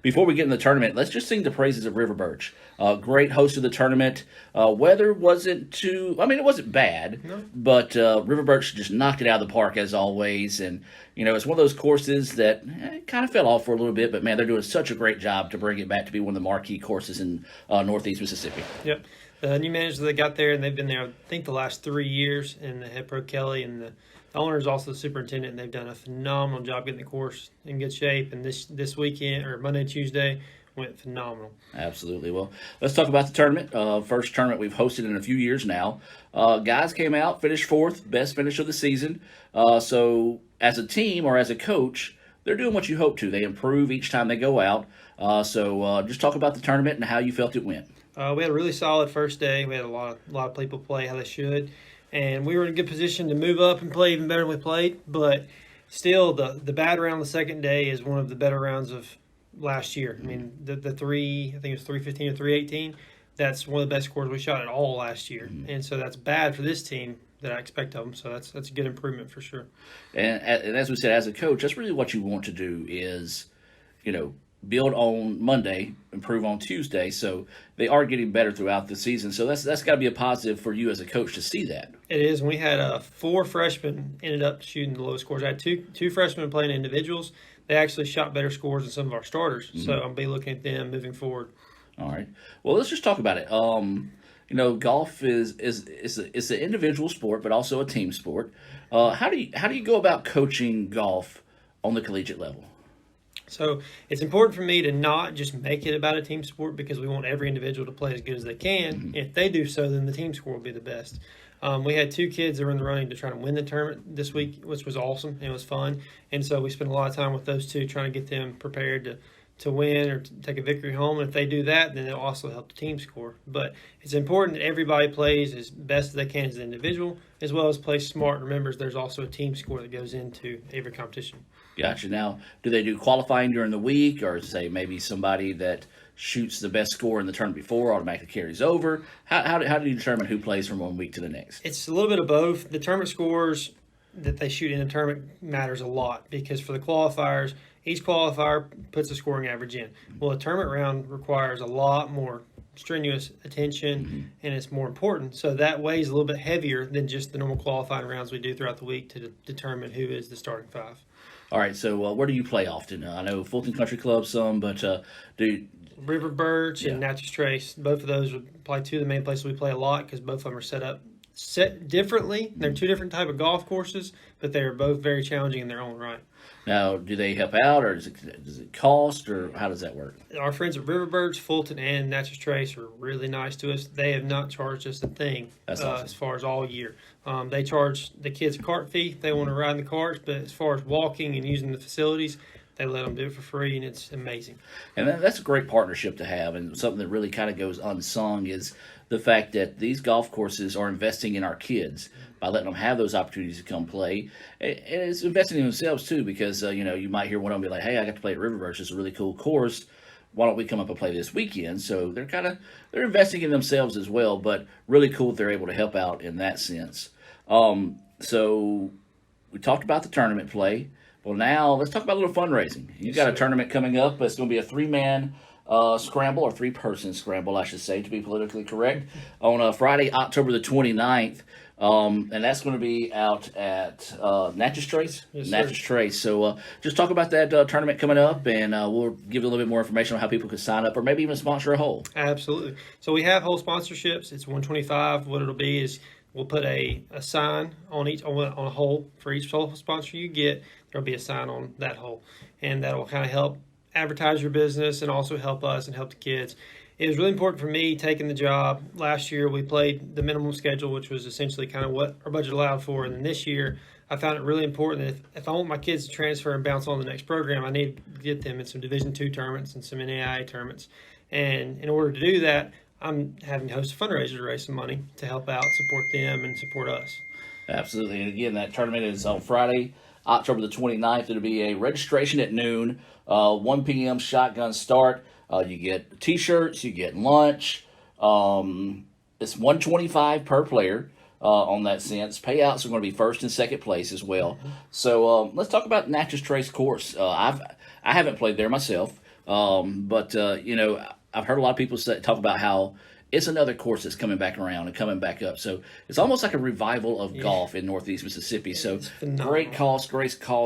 before we get in the tournament, let's just sing the praises of River Birch. Great host of the tournament. Weather wasn't too, it wasn't bad, but River Birch just knocked it out of the park as always. And, it's one of those courses that kind of fell off for a little bit, but, man, they're doing such a great job to bring it back to be one of the marquee courses in Northeast Mississippi. Yep. The new manager that got there, and they've been there, I think, the last 3 years, and the head pro Kelly, and the owner is also the superintendent, and they've done a phenomenal job getting the course in good shape. And this weekend, or Monday, Tuesday, went phenomenal. Absolutely. Well, let's talk about the tournament. First tournament we've hosted in a few years now. Guys came out, finished 4th, best finish of the season. So as a team or as a coach, they're doing what you hope to. They improve each time they go out. So just talk about the tournament and how you felt it went. We had a really solid first day. We had a lot of people play how they should, and we were in a good position to move up and play even better than we played. But still, the bad round the second day is one of the better rounds of last year. I mean, the three, I think it was 315 or 318. That's one of the best scores we shot at all last year, and so that's bad for this team that I expect of them. So that's a good improvement for sure. And as we said, as a coach, that's really what you want to do is, build on Monday, improve on Tuesday. So they are getting better throughout the season. So that's got to be a positive for you as a coach to see that. It is. We had 4 freshmen ended up shooting the lowest scores. I had two freshmen playing individuals. They actually shot better scores than some of our starters. Mm-hmm. So I'll be looking at them moving forward. All right. Well, let's just talk about it. Golf is an individual sport, but also a team sport. How do you go about coaching golf on the collegiate level? So it's important for me to not just make it about a team sport because we want every individual to play as good as they can. Mm-hmm. If they do so, then the team score will be the best. We had 2 kids that were in the running to try to win the tournament this week, which was awesome and it was fun. And so we spent a lot of time with those 2 trying to get them prepared to win or to take a victory home. And if they do that, then it'll also help the team score. But it's important that everybody plays as best as they can as an individual, as well as play smart and remembers there's also a team score that goes into every competition. Gotcha. Now, do they do qualifying during the week, or say maybe somebody that shoots the best score in the tournament before automatically carries over? How do you determine who plays from one week to the next? It's a little bit of both. The tournament scores that they shoot in a tournament matters a lot because for the qualifiers, each qualifier puts a scoring average in. Well, a tournament round requires a lot more strenuous attention, and it's more important. So that weighs a little bit heavier than just the normal qualifying rounds we do throughout the week to determine who is the starting 5. All right, so where do you play often? I know Fulton Country Club some, but do River Birch and Natchez Trace, both of those are probably 2 of the main places we play a lot because both of them are set differently. They're 2 different type of golf courses, but they are both very challenging in their own right. Now, do they help out, or does it cost, or how does that work? Our friends at River Birch, Fulton, and Natchez Trace are really nice to us. They have not charged us a thing awesome. As far as all year. They charge the kids a cart fee if they want to ride in the carts, but as far as walking and using the facilities, they let them do it for free, and it's amazing. And that's a great partnership to have, and something that really kind of goes unsung is the fact that these golf courses are investing in our kids by letting them have those opportunities to come play. And it's investing in themselves, too, because, you might hear one of them be like, hey, I got to play at River Birch. It's a really cool course. Why don't we come up and play this weekend? So they're investing in themselves as well, but really cool that they're able to help out in that sense. So we talked about the tournament play. Well, now let's talk about a little fundraising. You've got a tournament coming up, but it's going to be a 3-man scramble, or 3-person scramble, I should say, to be politically correct, on Friday, October the 29th. And that's going to be out at Natchez Trace? Yes, Natchez Trace. So just talk about that tournament coming up, and we'll give you a little bit more information on how people can sign up or maybe even sponsor a hole. Absolutely. So we have hole sponsorships. It's $125. What it'll be is we'll put a sign on a hole for each hole sponsor you get. There'll be a sign on that hole, and that'll kind of help advertise your business and also help us and help the kids. It was really important for me taking the job. Last year we played the minimum schedule, which was essentially kind of what our budget allowed for. And then this year I found it really important that if I want my kids to transfer and bounce on the next program, I need to get them in some Division II tournaments and some NAIA tournaments. And in order to do that, I'm having to host a fundraiser to raise some money to help out, support them, and support us. Absolutely. And again, that tournament is on Friday, October the 29th. It'll be a registration at noon, 1 p.m. shotgun start. You get T-shirts, you get lunch. It's $125 per player on that sense. Payouts are going to be first and second place as well. So let's talk about Natchez Trace course. I haven't played there myself, but I've heard a lot of people talk about how it's another course that's coming back around and coming back up. So it's almost like a revival of golf in Northeast Mississippi. So great cause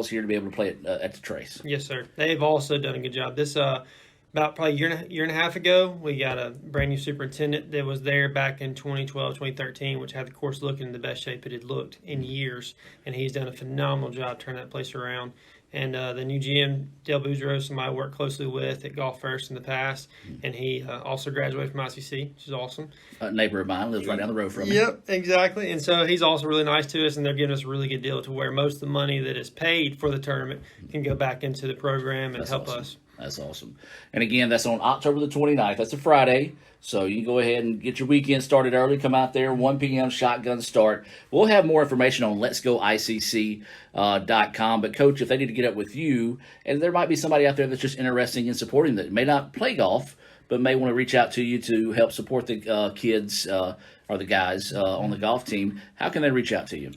here to be able to play it at the Trace. Yes, sir. They've also done a good job. This about probably a year and a half ago, we got a brand new superintendent that was there back in 2012, 2013, which had the course looking in the best shape it had looked in years. And he's done a phenomenal job turning that place around. And the new GM, Dale Boudreaux, somebody I worked closely with at Golf First in the past, and he also graduated from ICC, which is awesome. A neighbor of mine lives right down the road from me. Yep, exactly. And so he's also really nice to us, and they're giving us a really good deal to where most of the money that is paid for the tournament can go back into the program and help us. That's awesome. And again, that's on October the 29th. That's a Friday. So you can go ahead and get your weekend started early. Come out there, 1 p.m. shotgun start. We'll have more information on letsgoicc.com. But, Coach, if they need to get up with you, and there might be somebody out there that's just interested in supporting that may not play golf, but may want to reach out to you to help support the kids or the guys on the golf team, how can they reach out to you?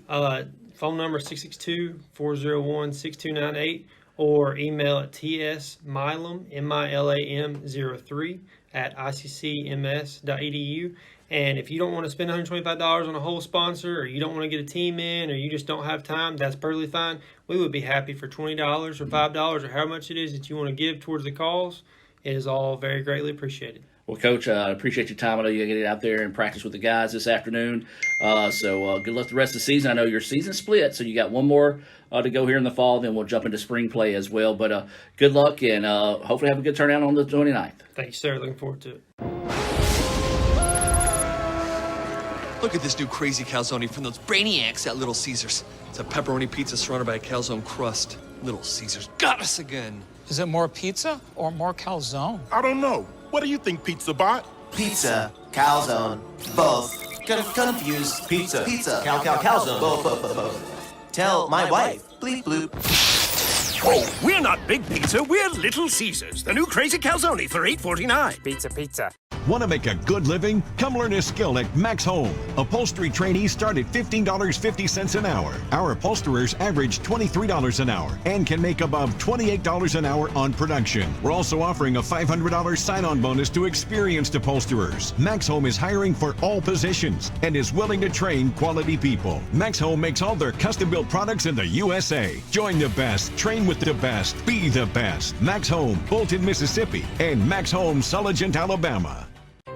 Phone number 662-401-6298 or email at tsmilam, MILAM03 at iccms.edu. And if you don't want to spend $125 on a whole sponsor, or you don't want to get a team in, or you just don't have time, that's perfectly fine. We would be happy for $20 or $5 or however much it is that you want to give towards the cause. It is all very greatly appreciated. Well, Coach, I appreciate your time. I know you get out there and practice with the guys this afternoon. So good luck the rest of the season. I know your season's split, so you got one more to go here in the fall. Then we'll jump into spring play as well. But good luck, and hopefully have a good turnout on the 29th. Thank you, sir. Looking forward to it. Look at this new crazy calzone from those brainiacs at Little Caesars. It's a pepperoni pizza surrounded by a calzone crust. Little Caesars got us again. Is it more pizza or more calzone? I don't know. What do you think, Pizza Bot? Pizza, calzone, both. Confused. Pizza, calzone, both. Tell my wife. Bleep bloop. Oh, we're not Big Pizza, we're Little Caesars. The new crazy calzone for $8.49. Pizza. Want to make a good living? Come learn a skill at Max Home. Upholstery trainees start at $15.50 an hour. Our upholsterers average $23 an hour and can make above $28 an hour on production. We're also offering a $500 sign-on bonus to experienced upholsterers. Max Home is hiring for all positions and is willing to train quality people. Max Home makes all their custom-built products in the USA. Join the best, train with the best, be the best. Max Home, Bolton, Mississippi, and Max Home, Sulligent, Alabama.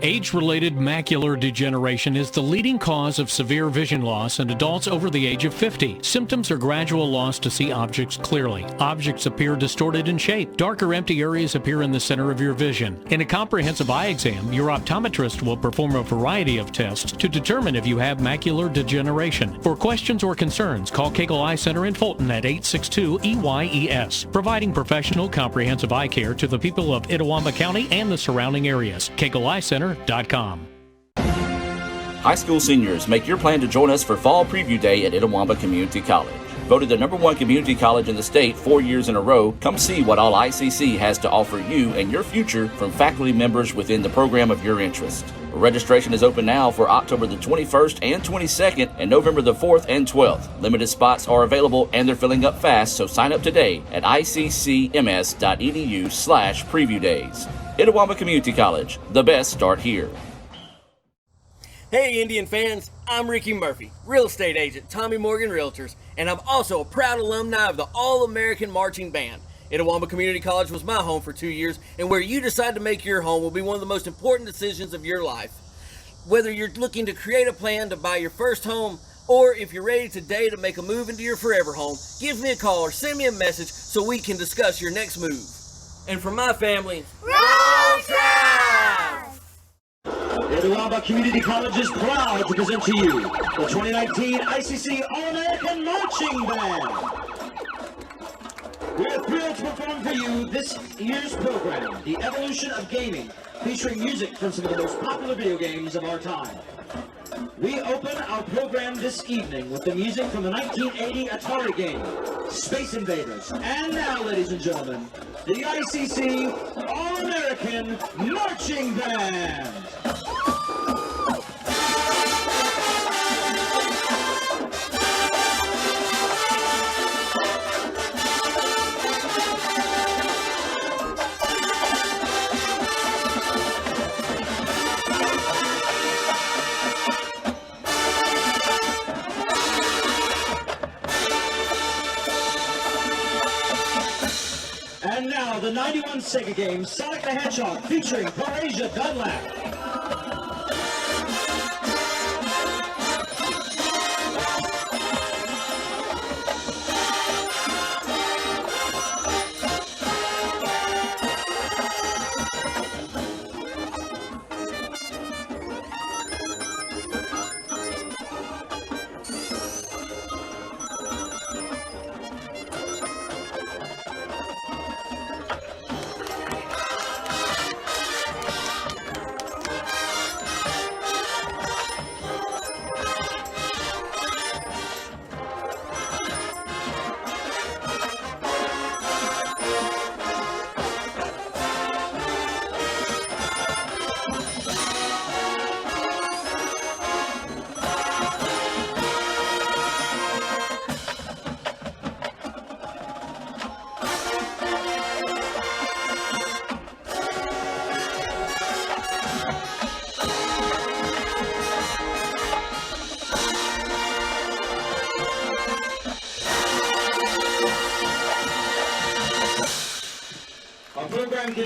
Age-related macular degeneration is the leading cause of severe vision loss in adults over the age of 50. Symptoms are gradual loss to see objects clearly. Objects appear distorted in shape. Darker empty areas appear in the center of your vision. In a comprehensive eye exam, your optometrist will perform a variety of tests to determine if you have macular degeneration. For questions or concerns, call Cagle Eye Center in Fulton at 862-EYES, providing professional comprehensive eye care to the people of Itawamba County and the surrounding areas. Cagle Eye Center. High school seniors, make your plan to join us for Fall Preview Day at Itawamba Community College. Voted the #1 community college in the state 4 years in a row, come see what all ICC has to offer you and your future from faculty members within the program of your interest. Registration is open now for October the 21st and 22nd and November the 4th and 12th. Limited spots are available and they're filling up fast, so sign up today at iccms.edu/preview days. Itawamba Community College, the best start here. Hey Indian fans, I'm Ricky Murphy, real estate agent, Tommy Morgan Realtors, and I'm also a proud alumni of the All-American Marching Band. Itawamba Community College was my home for 2 years, and where you decide to make your home will be one of the most important decisions of your life. Whether you're looking to create a plan to buy your first home, or if you're ready today to make a move into your forever home, give me a call or send me a message so we can discuss your next move. And for my family, Roll Tide! Itawamba Community College is proud to present to you the 2019 ICC All-American Marching Band. We're thrilled to perform for you this year's program, The Evolution of Gaming, featuring music from some of the most popular video games of our time. We open our program this evening with the music from the 1980 Atari game, Space Invaders. And now, ladies and gentlemen, the ICC All-American Marching Band. And now, the 91 Sega game, Sonic the Hedgehog, featuring Parasia Dunlap.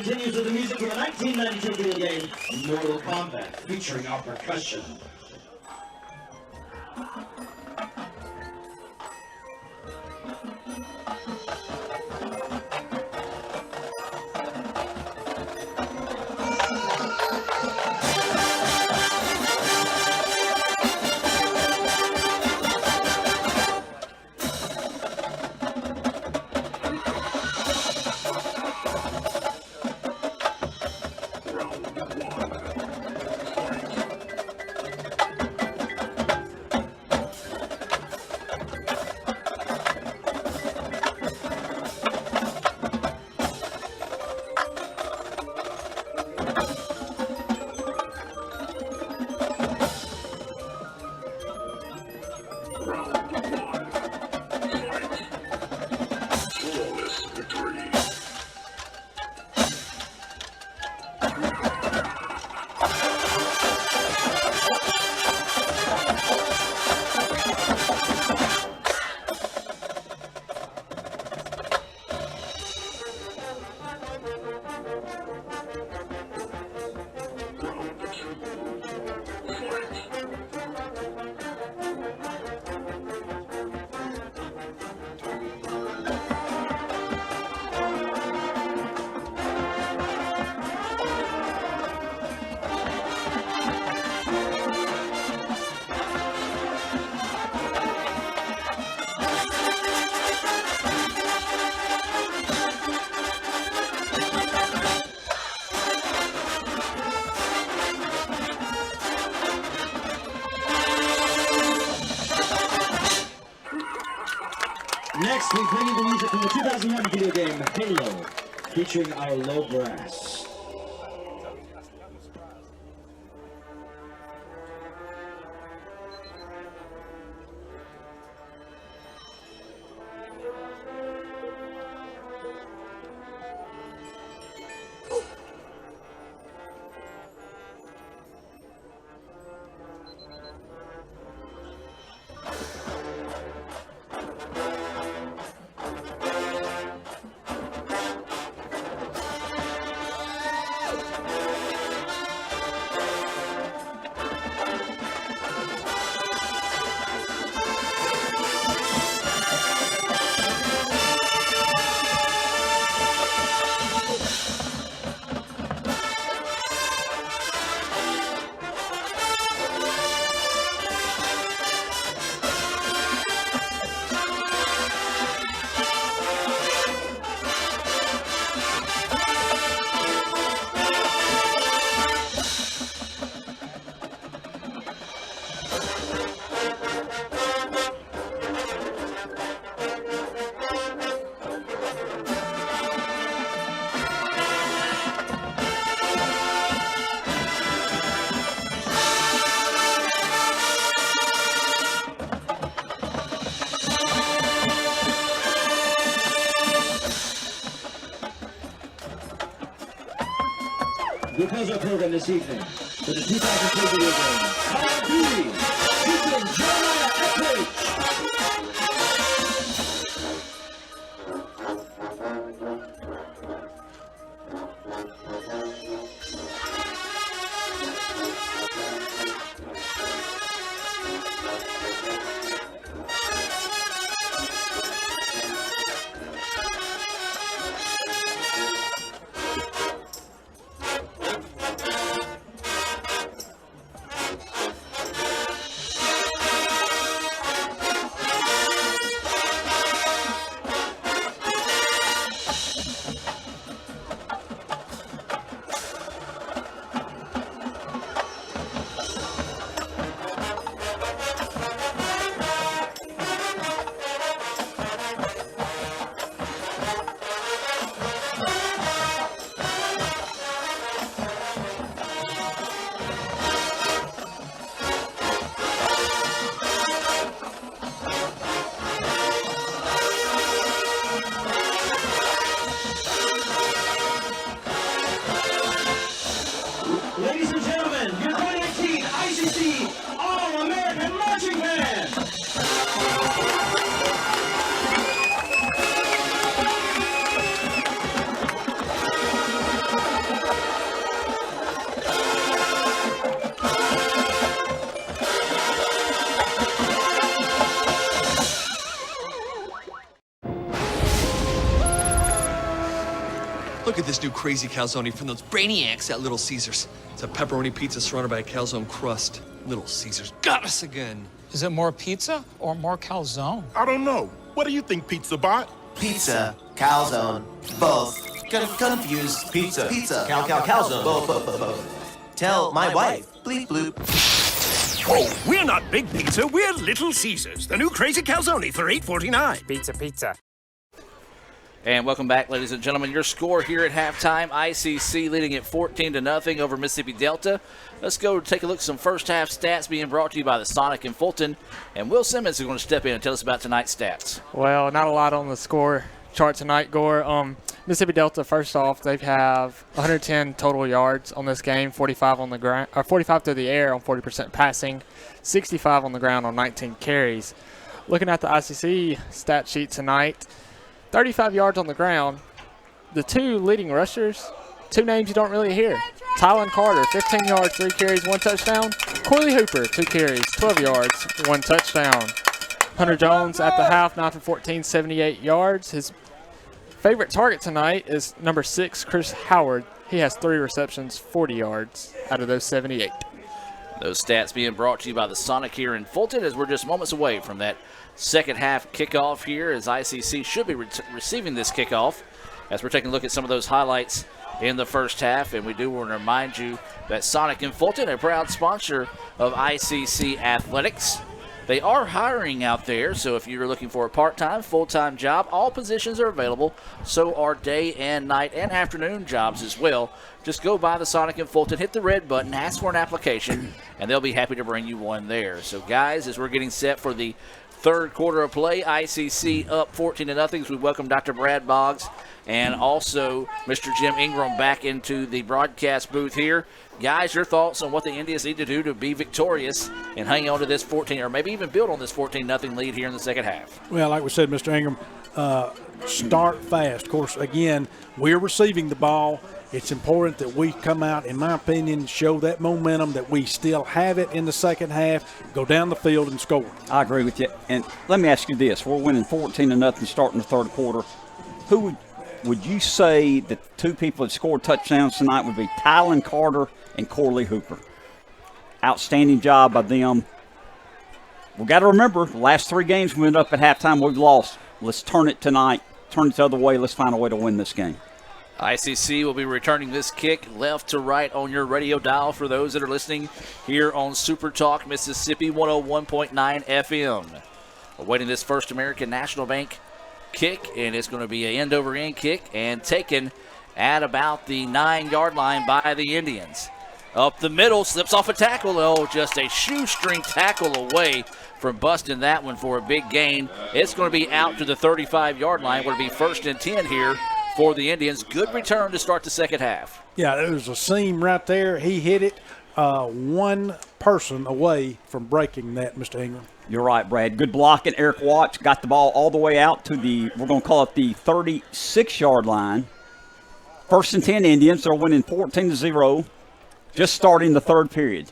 continues with the music from the 1992 video game Mortal Kombat, featuring our percussion. Next, we bring you the music from the 2001 video game Halo, featuring our low brass. We close our program this evening with the 2002 video game Call of Duty, featuring Jeremiah Etheridge. Look at this new crazy calzone from those brainiacs at Little Caesars. It's a pepperoni pizza surrounded by a calzone crust. Little Caesars got us again. Is it more pizza or more calzone? I don't know. What do you think, Pizza Bot? Pizza, calzone, both. Confused. Pizza, calzone, both. Tell my wife. Bleep bloop. Oh, we're not Big Pizza, we're Little Caesars. The new crazy calzone for $8.49. Pizza. And welcome back, ladies and gentlemen. Your score here at halftime, ICC leading at 14-0 over Mississippi Delta. Let's go take a look at some first half stats being brought to you by the Sonic in Fulton. And Will Simmons is going to step in and tell us about tonight's stats. Well, not a lot on the score chart tonight, Gore. Mississippi Delta, first off, they have 110 total yards on this game, 45 on the ground, or 45 through the air on 40% passing, 65 on the ground on 19 carries. Looking at the ICC stat sheet tonight, 35 yards on the ground. The two leading rushers, two names you don't really hear. Tylen Carter, 15 yards, 3 carries, 1 touchdown. Corley Hooper, 2 carries, 12 yards, 1 touchdown. Hunter Jones at the half, 9 for 14, 78 yards. His favorite target tonight is number 6, Chris Howard. He has 3 receptions, 40 yards out of those 78. Those stats being brought to you by the Sonic here in Fulton, as we're just moments away from that second half kickoff here, as ICC should be receiving this kickoff, as we're taking a look at some of those highlights in the first half. And we do want to remind you that Sonic in Fulton, a proud sponsor of ICC Athletics. They are hiring out there, so if you're looking for a part-time, full-time job, all positions are available. So are day and night and afternoon jobs as well. Just go by the Sonic in Fulton, hit the red button, ask for an application, and they'll be happy to bring you one there. So, guys, as we're getting set for the third quarter of play, ICC up 14-0 as we welcome Dr. Brad Boggs and also Mr. Jim Ingram back into the broadcast booth here. Guys, your thoughts on what the Indians need to do to be victorious and hang on to this 14, or maybe even build on this 14-0 lead here in the second half? Well, like we said, Mr. Ingram, start fast. Of course, again, we're receiving the ball. It's important that we come out, in my opinion, show that momentum that we still have it in the second half, go down the field and score. I agree with you. And let me ask you this. We're winning 14-0 starting the third quarter. Who would you say that the two people that scored touchdowns tonight would be Tylen Carter and Corley Hooper? Outstanding job by them. We've got to remember, the last 3 games we went up at halftime, we've lost. Let's turn it tonight. Turn it the other way. Let's find a way to win this game. ICC will be returning this kick left to right on your radio dial for those that are listening here on Super Talk Mississippi 101.9 FM. Awaiting this First American National Bank kick, and it's going to be an end-over-end kick and taken at about the 9-yard line by the Indians. Up the middle, slips off a tackle. Oh, just a shoestring tackle away from busting that one for a big gain. It's going to be out to the 35-yard line. Would be 1st and 10 here for the Indians. Good return to start the second half. Yeah, there was a seam right there. He hit it one person away from breaking that, Mr. Ingram. You're right, Brad. Good blocking. Eric Watts got the ball all the way out to the, we're going to call it the 36-yard line. 1st and 10 Indians. They're winning 14-0. Just starting the third period.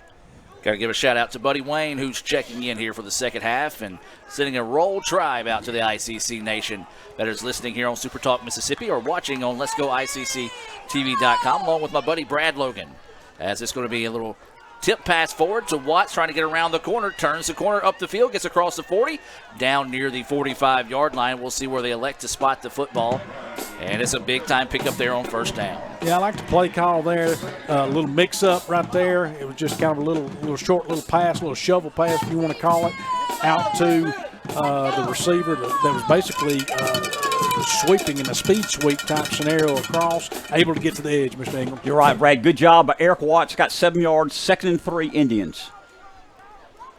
Got to give a shout out to Buddy Wayne, who's checking in here for the second half and sending a roll tribe out to the ICC Nation that is listening here on Super Talk Mississippi or watching on Let'sGoICCTV.com, along with my buddy Brad Logan. As it's going to be a little tip pass forward to Watts, trying to get around the corner, turns the corner up the field, gets across the 40, down near the 45-yard line. We'll see where they elect to spot the football. And it's a big-time pickup there on first down. Yeah, I like the play call there. A little mix-up right there. It was just kind of a little short little pass, a little shovel pass, if you want to call it, out to the receiver that was basically sweeping in a speed sweep type scenario across, able to get to the edge, Mr. Ingram. You're right, Brad. Good job by Eric Watts. Got 7 yards, 2nd and 3 Indians.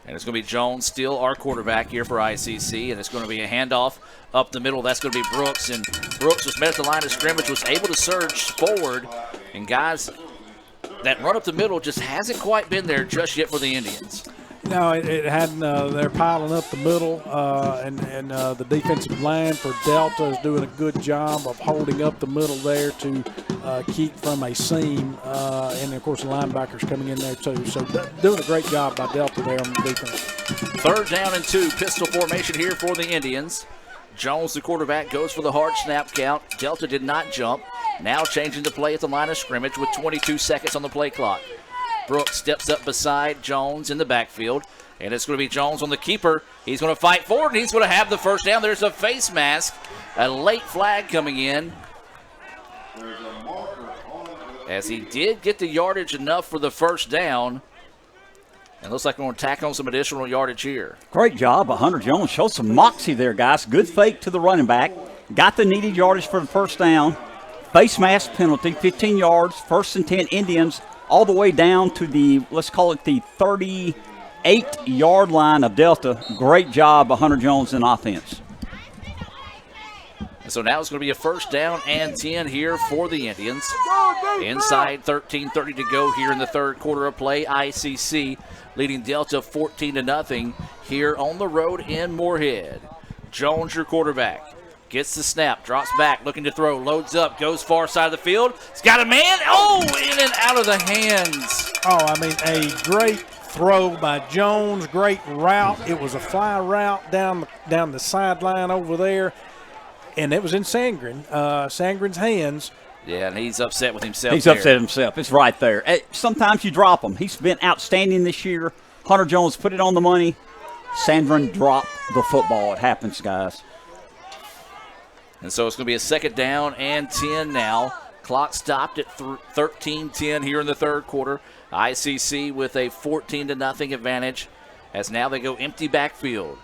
And it's going to be Jones, still our quarterback here for ICC, and it's going to be a handoff up the middle. That's going to be Brooks, and Brooks was met at the line of scrimmage, was able to surge forward. And, guys, that run up the middle just hasn't quite been there just yet for the Indians. No, it hadn't. They're piling up the middle, and the defensive line for Delta is doing a good job of holding up the middle there to keep from a seam. And, of course, the linebackers coming in there, too. So doing a great job by Delta there on the defense. 3rd down and 2, pistol formation here for the Indians. Jones, the quarterback, goes for the hard snap count. Delta did not jump. Now changing the play at the line of scrimmage with 22 seconds on the play clock. Brooks steps up beside Jones in the backfield. And it's going to be Jones on the keeper. He's going to fight forward, and he's going to have the first down. There's a face mask. A late flag coming in. As he did get the yardage enough for the first down. And looks like we're going to tack on some additional yardage here. Great job by Hunter Jones. Showed some moxie there, guys. Good fake to the running back. Got the needed yardage for the first down. Face mask penalty, 15 yards. 1st and 10 Indians all the way down to the, let's call it the 38-yard line of Delta. Great job by Hunter Jones in offense. So now it's going to be a first down and 10 here for the Indians. Inside 13:30 to go here in the third quarter of play. ICC leading Delta 14-0 here on the road in Moorhead. Jones, your quarterback, gets the snap, drops back, looking to throw, loads up, goes far side of the field. He's got a man. Oh, in and out of the hands. Oh, I mean, a great throw by Jones, great route. It was a fly route down the sideline over there. And it was in Sangren's hands. Yeah, and he's upset with himself. He's upset himself. It's right there. Sometimes you drop him. He's been outstanding this year. Hunter Jones put it on the money. Sangren dropped the football. It happens, guys. And so it's going to be a second down and 10 now. Clock stopped at 13:10 here in the third quarter. ICC with a 14-0 advantage as now they go empty backfield.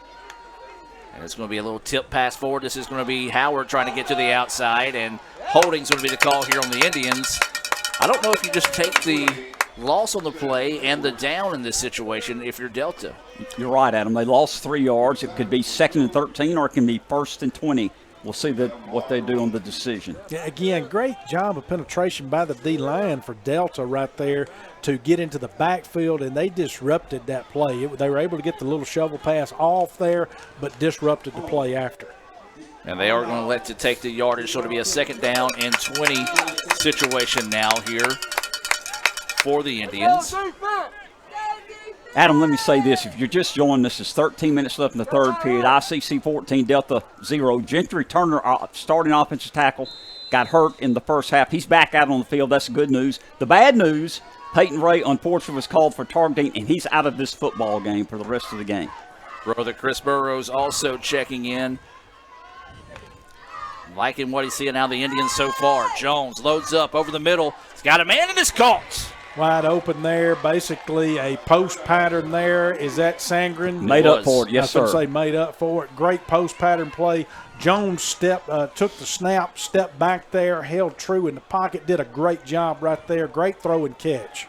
And it's going to be a little tip pass forward. This is going to be Howard trying to get to the outside, and holding's going to be the call here on the Indians. I don't know if you just take the loss on the play and the down in this situation if you're Delta. You're right, Adam. They lost 3 yards. It could be 2nd and 13 or it can be 1st and 20. We'll see what they do on the decision. Yeah, again, great job of penetration by the D-line for Delta right there to get into the backfield, and they disrupted that play. They were able to get the little shovel pass off there, but disrupted the play after. And they are going to let it take the yardage, so it'll be a second down and 20 situation now here for the Indians. Adam, let me say this. If you're just joining us, it's 13 minutes left in the third period. ICC 14, Delta 0. Gentry Turner, starting offensive tackle, got hurt in the first half. He's back out on the field. That's good news. The bad news, Peyton Ray, unfortunately, was called for targeting, and he's out of this football game for the rest of the game. Brother Chris Burrows also checking in. Liking what he's seeing out of the Indians so far. Jones loads up over the middle. He's got a man and it's caught. Wide open there, basically a post pattern there. Is that Sangren? Made up for it, yes, sir. I was going to say made up for it. Great post pattern play. Jones took the snap, stepped back there, held true in the pocket, did a great job right there. Great throw and catch.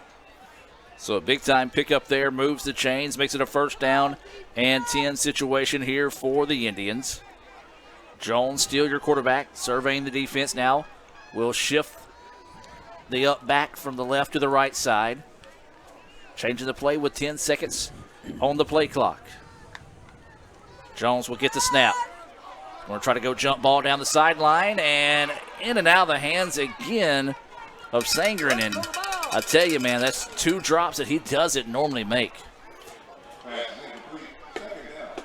So a big-time pickup there, moves the chains, makes it a first down and 10 situation here for the Indians. Jones, still your quarterback, surveying the defense now. Will shift the up back from the left to the right side. Changing the play with 10 seconds on the play clock. Jones will get the snap. Going to try to go jump ball down the sideline and in and out of the hands again of Sangren. And I tell you, man, that's 2 drops that he doesn't normally make.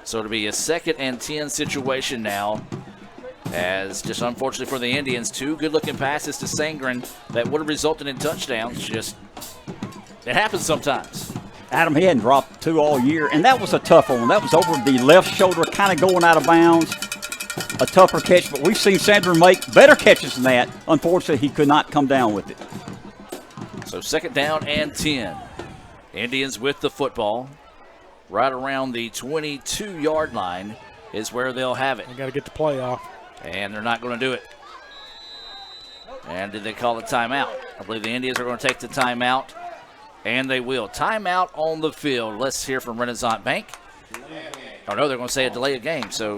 So it'll be a 2nd and 10 situation now. As just unfortunately for the Indians, 2 good-looking passes to Sangren that would have resulted in touchdowns. Just, it happens sometimes. Adam, he hadn't dropped 2 all year, and that was a tough one. That was over the left shoulder, kind of going out of bounds. A tougher catch, but we've seen Sangren make better catches than that. Unfortunately, he could not come down with it. So 2nd down and 10. Indians with the football. Right around the 22-yard line is where they'll have it. They got to get the play off. And they're not going to do it. And did they call a timeout? I believe the Indians are going to take the timeout, and they will. Timeout on the field. Let's hear from Renaissance Bank. Oh, no, they're going to say a delay of game, so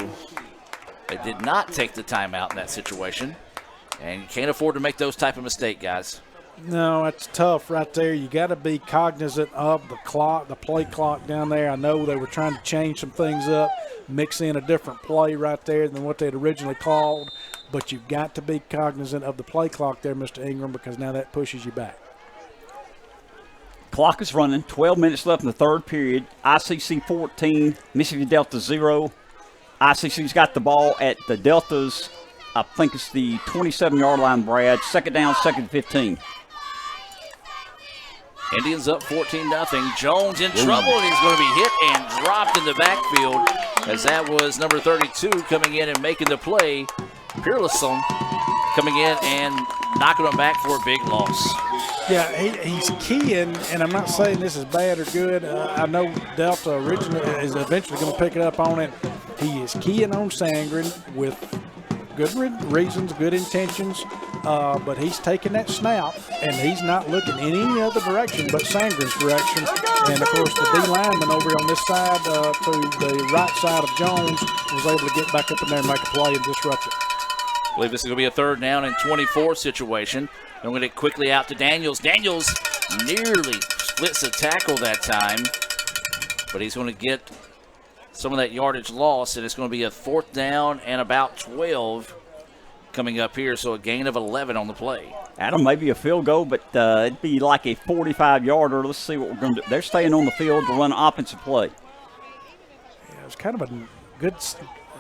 they did not take the timeout in that situation. And you can't afford to make those type of mistakes, guys. No, it's tough right there. You got to be cognizant of the clock, the play clock down there. I know they were trying to change some things up, mix in a different play right there than what they'd originally called, but you've got to be cognizant of the play clock there, Mr. Ingram, because now that pushes you back. Clock is running, 12 minutes left in the third period. ICC 14, Mississippi Delta 0. ICC's got the ball at the Delta's I think it's the 27-yard line, Brad. Second down, second and 15. Indians up 14-0. Jones in trouble, and he's going to be hit and dropped in the backfield as that was number 32 coming in and making the play. Pearlison coming in and knocking him back for a big loss. Yeah, he's keying, and I'm not saying this is bad or good. I know Delta originally is eventually going to pick it up on it. He is keying on Sangren with good reasons, good intentions, but he's taking that snap, and he's not looking in any other direction but Sangren's direction. And, of course, the D lineman over on this side to the right side of Jones was able to get back up in there and make a play and disrupt it. I believe this is going to be a 3rd down and 24 situation. I'm going to get quickly out to Daniels. Daniels nearly splits a tackle that time, but he's going to get some of that yardage loss, and it's going to be a 4th down and about 12 coming up here, so a gain of 11 on the play. Adam, maybe a field goal, but it'd be like a 45-yarder. Let's see what we're going to do. They're staying on the field to run offensive play. Yeah, it was kind of a good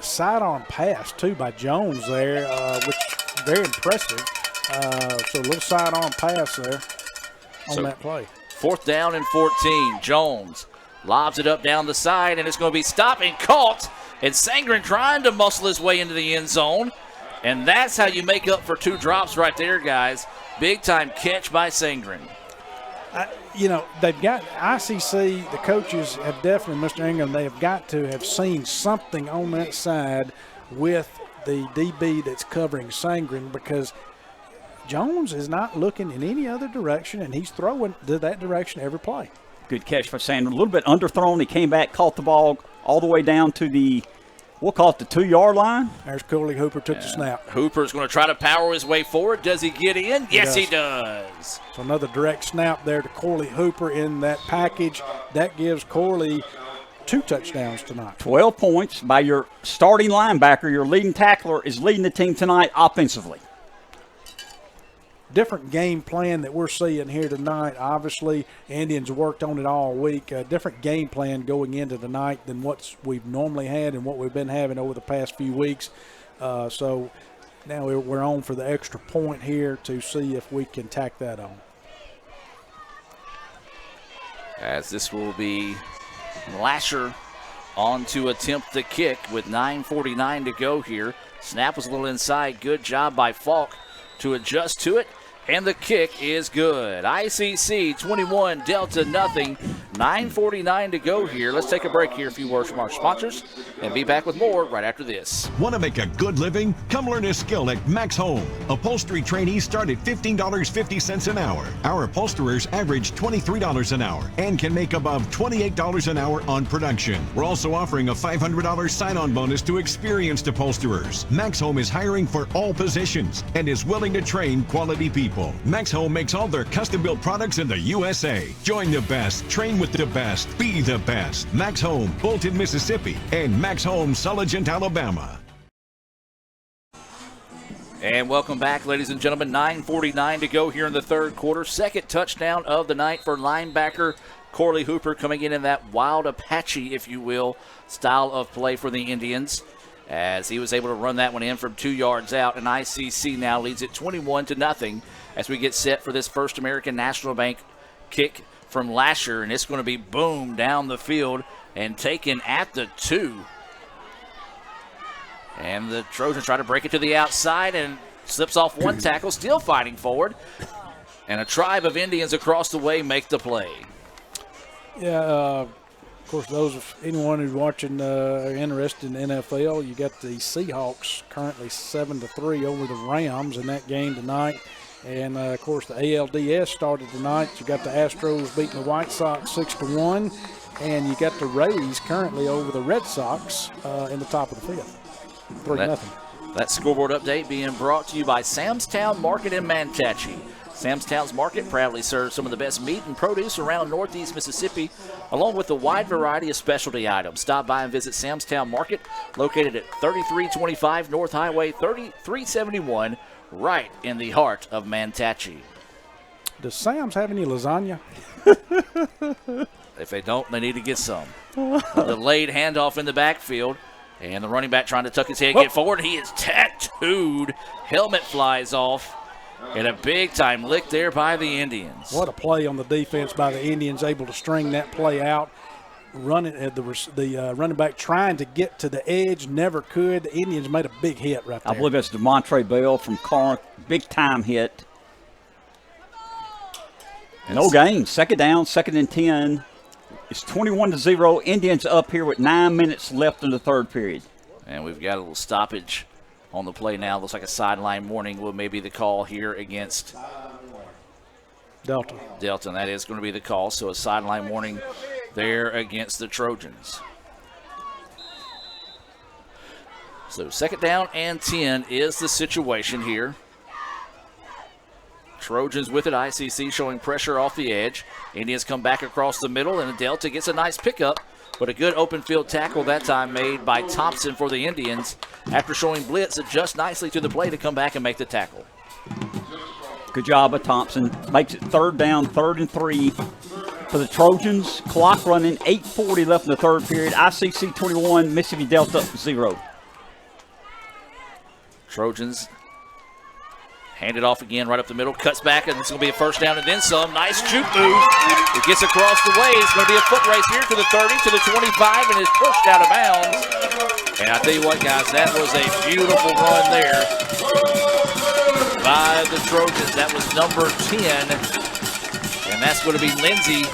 sidearm pass, too, by Jones there, which is very impressive. So a little sidearm pass there on that play. 4th down and 14. Jones lobs it up down the side, and it's going to be stopped and caught. And Sangren trying to muscle his way into the end zone. And that's how you make up for 2 drops right there, guys. Big-time catch by Sangren. They've got ICC, the coaches have definitely, Mr. Ingram, they have got to have seen something on that side with the DB that's covering Sangren, because Jones is not looking in any other direction, and he's throwing to that direction every play. Good catch for Sanders. A little bit underthrown. He came back, caught the ball all the way down to the, we'll call it the 2-yard line. There's Cooley Hooper took the snap. Hooper's going to try to power his way forward. Does he get in? Yes, he does. So another direct snap there to Corley Hooper in that package. That gives Corley 2 touchdowns tonight. 12 points by your starting linebacker. Your leading tackler is leading the team tonight offensively. Different game plan that we're seeing here tonight. Obviously, Indians worked on it all week. A different game plan going into tonight than what we've normally had and what we've been having over the past few weeks. So now we're on for the extra point here to see if we can tack that on. As this will be Lasher on to attempt the kick with 9:49 to go here. Snap was a little inside. Good job by Falk to adjust to it. And the kick is good. ICC 21, Delta nothing. 9:49 to go here. Let's take a break here. A few words from our sponsors and be back with more right after this. Want to make a good living? Come learn a skill at Max Home. Upholstery trainees start at $15.50 an hour. Our upholsterers average $23 an hour and can make above $28 an hour on production. We're also offering a $500 sign-on bonus to experienced upholsterers. Max Home is hiring for all positions and is willing to train quality people. Max Home makes all their custom-built products in the USA. Join the best, train with the best, be the best. Max Home, Bolton, Mississippi, and Max Home, Sulligent, Alabama. And welcome back, ladies and gentlemen. 9:49 to go here in the 3rd quarter. 2nd touchdown of the night for linebacker Corley Hooper, coming in that wild Apache, if you will, style of play for the Indians, as he was able to run that one in from 2 yards out. And ICC now leads it 21-0 as we get set for this First American National Bank kick from Lasher. And it's going to be boom down the field and taken at the 2. And the Trojans try to break it to the outside and slips off one tackle, still fighting forward. And a tribe of Indians across the way make the play. Yeah, of course, anyone who's watching interested in NFL, you got the Seahawks currently 7-3 over the Rams in that game tonight. And, of course, the ALDS started tonight. You got the Astros beating the White Sox 6-1. And you got the Rays currently over the Red Sox in the top of the 5th. 3-0. That scoreboard update being brought to you by Sam's Town Market in Manatee. Sam's Town's Market proudly serves some of the best meat and produce around Northeast Mississippi, along with a wide variety of specialty items. Stop by and visit Sam's Town Market, located at 3325 North Highway 371, right in the heart of Manatee. Does Sam's have any lasagna? If they don't, they need to get some. The delayed handoff in the backfield. And the running back trying to tuck his head, get forward. He is tattooed. Helmet flies off. And a big-time lick there by the Indians. What a play on the defense by the Indians, able to string that play out. Running the running back trying to get to the edge, never could. The Indians made a big hit right there. I believe that's DeMontre Bell from Corinth. Big-time hit. No gain. Second down, 2nd and 10. It's 21-0. Indians up here with 9 minutes left in the third period. And we've got a little stoppage on the play now. Looks like a sideline warning will maybe the call here against Delta. And that is going to be the call. So a sideline warning there against the Trojans. So 2nd down and 10 is the situation here. Trojans with it. ICC showing pressure off the edge. Indians come back across the middle, and Delta gets a nice pickup, but a good open field tackle that time made by Thompson for the Indians. After showing blitz, adjust nicely to the play to come back and make the tackle. Good job of Thompson. Makes it 3rd down, 3rd and 3 for the Trojans. Clock running, 8:40 left in the third period. ICC 21, Mississippi Delta 0. Trojans hand it off again right up the middle, cuts back, and it's going to be a 1st down and then some. Nice juke move. It gets across the way. It's going to be a foot race here to the 30, to the 25, and is pushed out of bounds. And I tell you what, guys, that was a beautiful run there by the Trojans. That was number 10, and that's going to be Lindsey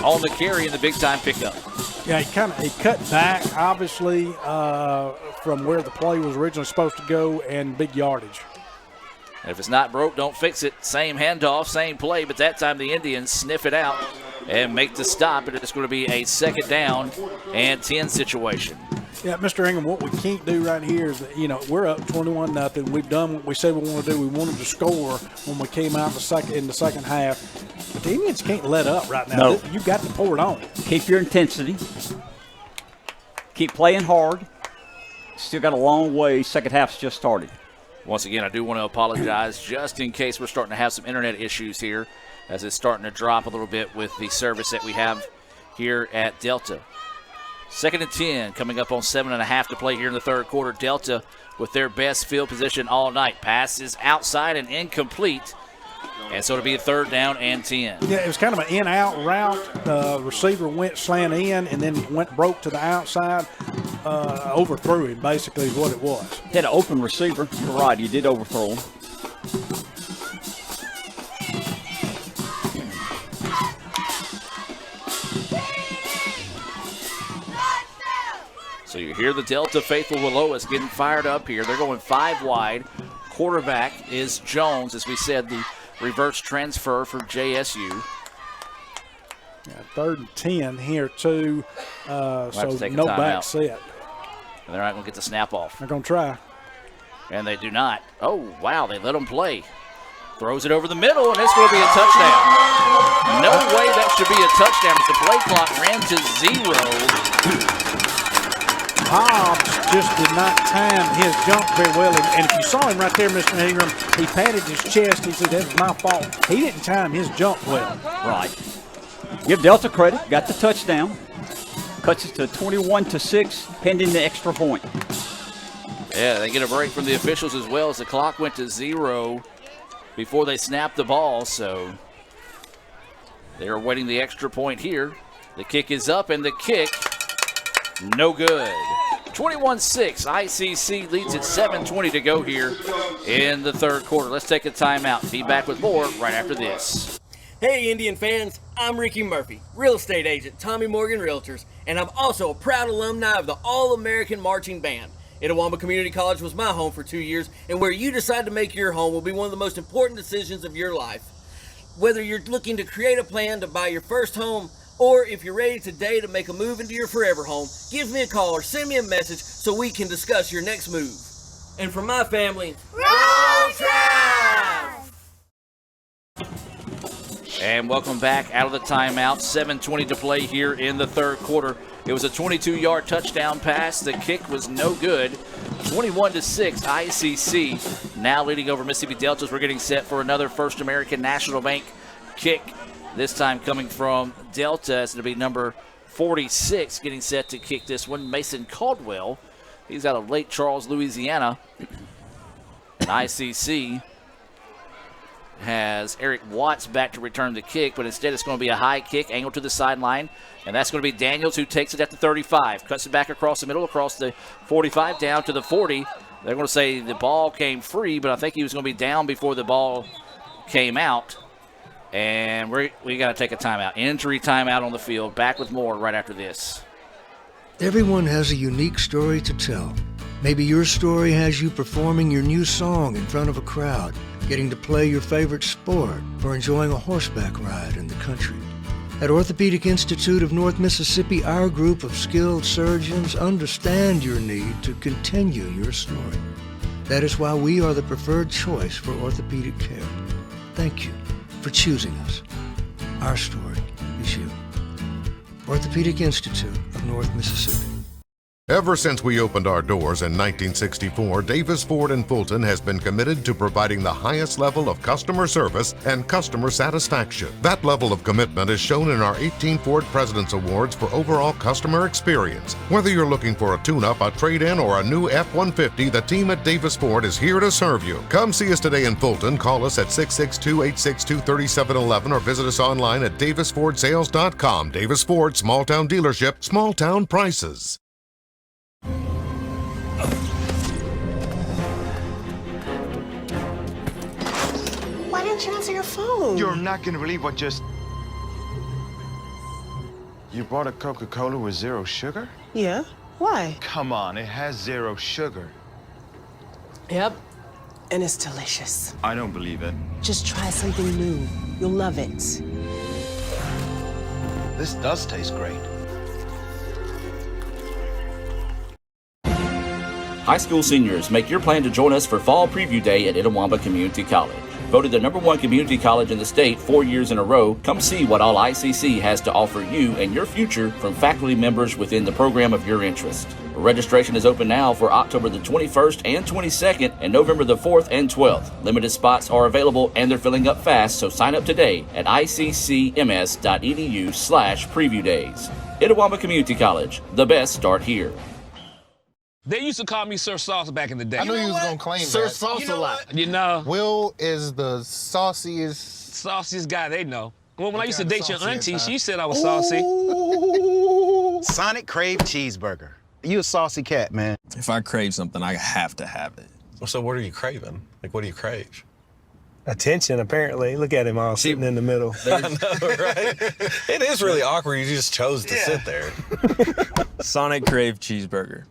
on the carry in the big-time pickup. Yeah, he cut back, obviously, from where the play was originally supposed to go, and big yardage. And if it's not broke, don't fix it. Same handoff, same play, but that time the Indians sniff it out and make the stop, and it's going to be a 2nd down and 10 situation. Yeah, Mr. Ingram, what we can't do right here is that, we're up 21-0. We've done what we said we want to do. We wanted to score when we came out in the second half. But the Indians can't let up right now. No. You've got to pour it on. Keep your intensity. Keep playing hard. Still got a long way. Second half's just started. Once again, I do want to apologize just in case we're starting to have some internet issues here, as it's starting to drop a little bit with the service that we have here at Delta. 2nd and 10, coming up on 7.5 to play here in the third quarter. Delta with their best field position all night. Pass is outside and incomplete, and so it'll be a 3rd down and 10. Yeah, it was kind of an in-out route. Receiver went slant in and then broke to the outside. Overthrew him, basically, is what it was. Had an open receiver. You're right, he did overthrow him. So you hear the Delta faithful below us getting fired up here. They're going 5 wide. Quarterback is Jones, as we said, the reverse transfer for JSU. Yeah, 3rd and 10 here, too. So no back set. And they're not going to get the snap off. They're going to try. And they do not. Oh, wow, they let them play. Throws it over the middle, and it's going to be a touchdown. No way that should be a touchdown, but the play clock ran to 0. Hobbs just did not time his jump very well. And if you saw him right there, Mr. Ingram, he patted his chest. He said, that was my fault. He didn't time his jump well. Right. Give Delta credit. Got the touchdown. Cuts it to 21-6, pending the extra point. Yeah, they get a break from the officials as well, as the clock went to 0 before they snapped the ball. So they're awaiting the extra point here. The kick is up, and the kick, no good. 21-6, ICC leads at 7:20 to go here in the third quarter. Let's take a timeout. Be back with more right after this. Hey Indian fans, I'm Ricky Murphy, real estate agent, Tommy Morgan Realtors, and I'm also a proud alumni of the All-American Marching Band. Itawamba Community College was my home for 2 years, and where you decide to make your home will be one of the most important decisions of your life. Whether you're looking to create a plan to buy your first home, or if you're ready today to make a move into your forever home, give me a call or send me a message so we can discuss your next move. And from my family, Roll Tide! And welcome back out of the timeout. 7:20 to play here in the third quarter. It was a 22-yard touchdown pass. The kick was no good. 21-6, ICC now leading over Mississippi Deltas. We're getting set for another First American National Bank kick. This time coming from Delta. It's going to be number 46 getting set to kick this one. Mason Caldwell He's out of Lake Charles, Louisiana. And ICC has Eric Watts back to return the kick, but instead it's going to be a high kick angled to the sideline, and that's going to be Daniels who takes it at the 35. Cuts it back across the middle, across the 45, down to the 40. They're going to say the ball came free, but I think he was going to be down before the ball came out. And we got to take a timeout. Injury timeout on the field. Back with more right after this. Everyone has a unique story to tell. Maybe your story has you performing your new song in front of a crowd, getting to play your favorite sport, or enjoying a horseback ride in the country. At Orthopedic Institute of North Mississippi, our group of skilled surgeons understand your need to continue your story. That is why we are the preferred choice for orthopedic care. Thank you for choosing us. Our story is you. Orthopedic Institute of North Mississippi. Ever since we opened our doors in 1964, Davis Ford in Fulton has been committed to providing the highest level of customer service and customer satisfaction. That level of commitment is shown in our 18 Ford President's Awards for overall customer experience. Whether you're looking for a tune-up, a trade-in, or a new F-150, the team at Davis Ford is here to serve you. Come see us today in Fulton. Call us at 662-862-3711 or visit us online at davisfordsales.com. Davis Ford, small-town dealership, small-town prices. Why didn't you answer your phone? You're not gonna believe what just... You bought a Coca-Cola with 0 sugar? Yeah, why? Come on, it has 0 sugar. Yep, and it's delicious. I don't believe it. Just try something new. You'll love it. This does taste great. High school seniors, make your plan to join us for Fall Preview Day at Itawamba Community College. Voted the #1 community college in the state 4 years in a row, come see what all ICC has to offer you and your future from faculty members within the program of your interest. Registration is open now for October the 21st and 22nd and November the 4th and 12th. Limited spots are available and they're filling up fast, so sign up today at iccms.edu/preview days. Itawamba Community College, the best start here. They used to call me Sir Sauce back in the day. I knew he was going to claim Sir that. Sauce a lot. You know. Will is the sauciest... Sauciest guy they know. Well, when I used to date your auntie, she said I was saucy. Sonic Crave Cheeseburger. You a saucy cat, man. If I crave something, I have to have it. So what are you craving? Like, what do you crave? Attention, apparently. Look at him all sitting in the middle. I know, right? It is really awkward. You just chose to sit there. Sonic Crave Cheeseburger.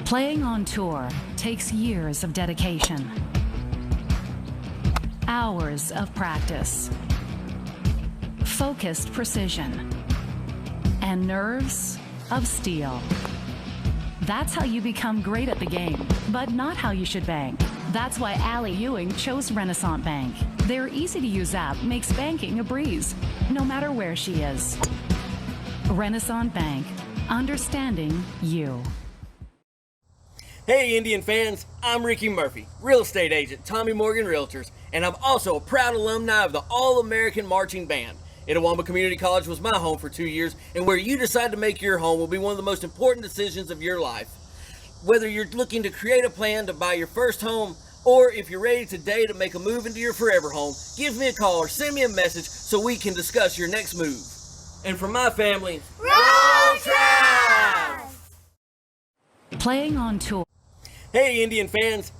Playing on tour takes years of dedication, hours of practice, focused precision, and nerves of steel. That's how you become great at the game, but not how you should bank. That's why Allie Ewing chose Renaissance Bank. Their easy-to-use app makes banking a breeze, no matter where she is. Renaissance Bank, understanding you. Hey Indian fans, I'm Ricky Murphy, real estate agent, Tommy Morgan Realtors, and I'm also a proud alumni of the All-American Marching Band. Itawamba Community College was my home for 2 years, and where you decide to make your home will be one of the most important decisions of your life. Whether you're looking to create a plan to buy your first home, or if you're ready today to make a move into your forever home, give me a call or send me a message so we can discuss your next move. And from my family, Roll Tribe! Playing on tour. Hey Indian fans.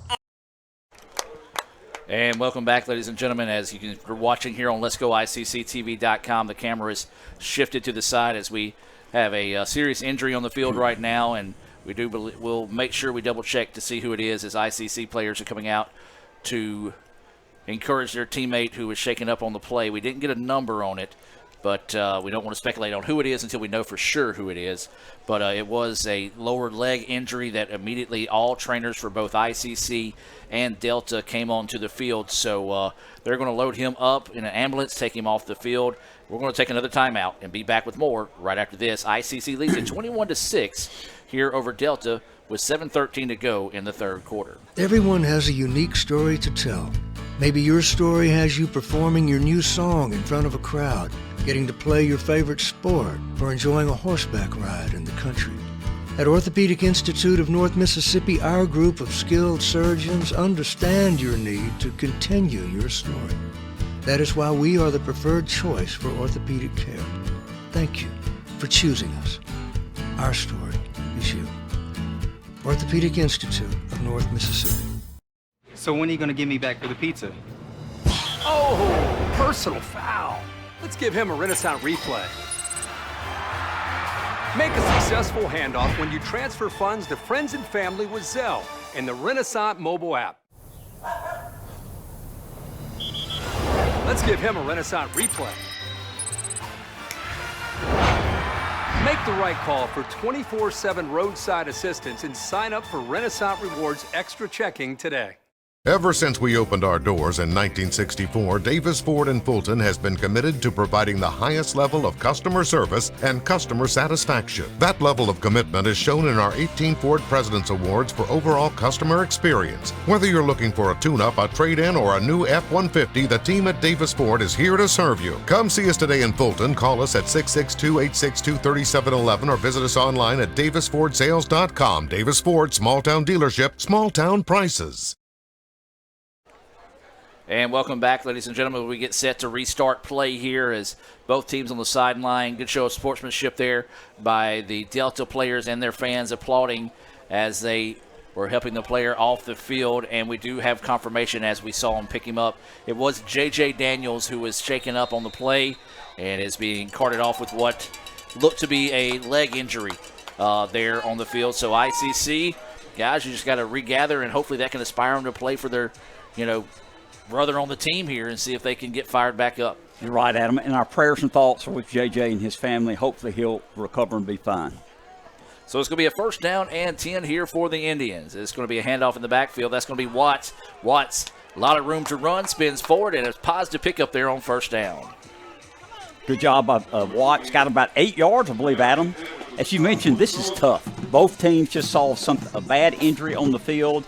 And welcome back, ladies and gentlemen. As you're watching here on Let'sGoICCTV.com, the camera is shifted to the side as we have a serious injury on the field right now, and we'll make sure we double check to see who it is as ICC players are coming out to encourage their teammate who was shaken up on the play. We didn't get a number on it, but we don't want to speculate on who it is until we know for sure who it is. But it was a lower leg injury that immediately all trainers for both ICC and Delta came onto the field. So they're going to load him up in an ambulance, take him off the field. We're going to take another timeout and be back with more right after this. ICC leads at 21-6 here over Delta with 7:13 to go in the third quarter. Everyone has a unique story to tell. Maybe your story has you performing your new song in front of a crowd, getting to play your favorite sport, or enjoying a horseback ride in the country. At Orthopedic Institute of North Mississippi, our group of skilled surgeons understand your need to continue your story. That is why we are the preferred choice for orthopedic care. Thank you for choosing us. Our story is you. Orthopedic Institute of North Mississippi. So when are you going to give me back for the pizza? Oh, personal foul. Let's give him a Renaissance replay. Make a successful handoff when you transfer funds to friends and family with Zelle and the Renaissance mobile app. Let's give him a Renaissance replay. Make the right call for 24/7 roadside assistance and sign up for Renaissance Rewards Extra Checking today. Ever since we opened our doors in 1964, Davis Ford in Fulton has been committed to providing the highest level of customer service and customer satisfaction. That level of commitment is shown in our 18 Ford President's Awards for overall customer experience. Whether you're looking for a tune-up, a trade-in, or a new F-150, the team at Davis Ford is here to serve you. Come see us today in Fulton. Call us at 662-862-3711 or visit us online at davisfordsales.com. Davis Ford, small town dealership, small town prices. And welcome back, ladies and gentlemen. We get set to restart play here as both teams on the sideline. Good show of sportsmanship there by the Delta players and their fans applauding as they were helping the player off the field. And we do have confirmation as we saw him pick him up. It was J.J. Daniels who was shaken up on the play and is being carted off with what looked to be a leg injury there on the field. So ICC, guys, you just got to regather, and hopefully that can inspire them to play for their, brother on the team here and see if they can get fired back up. You're right, Adam. And our prayers and thoughts are with JJ and his family. Hopefully he'll recover and be fine. So it's going to be a 1st down and 10 here for the Indians. It's going to be a handoff in the backfield. That's going to be Watts. Watts, a lot of room to run, spins forward, and a positive pickup there on 1st down. Good job of Watts. Got about 8 yards, I believe, Adam. As you mentioned, this is tough. Both teams just saw a bad injury on the field.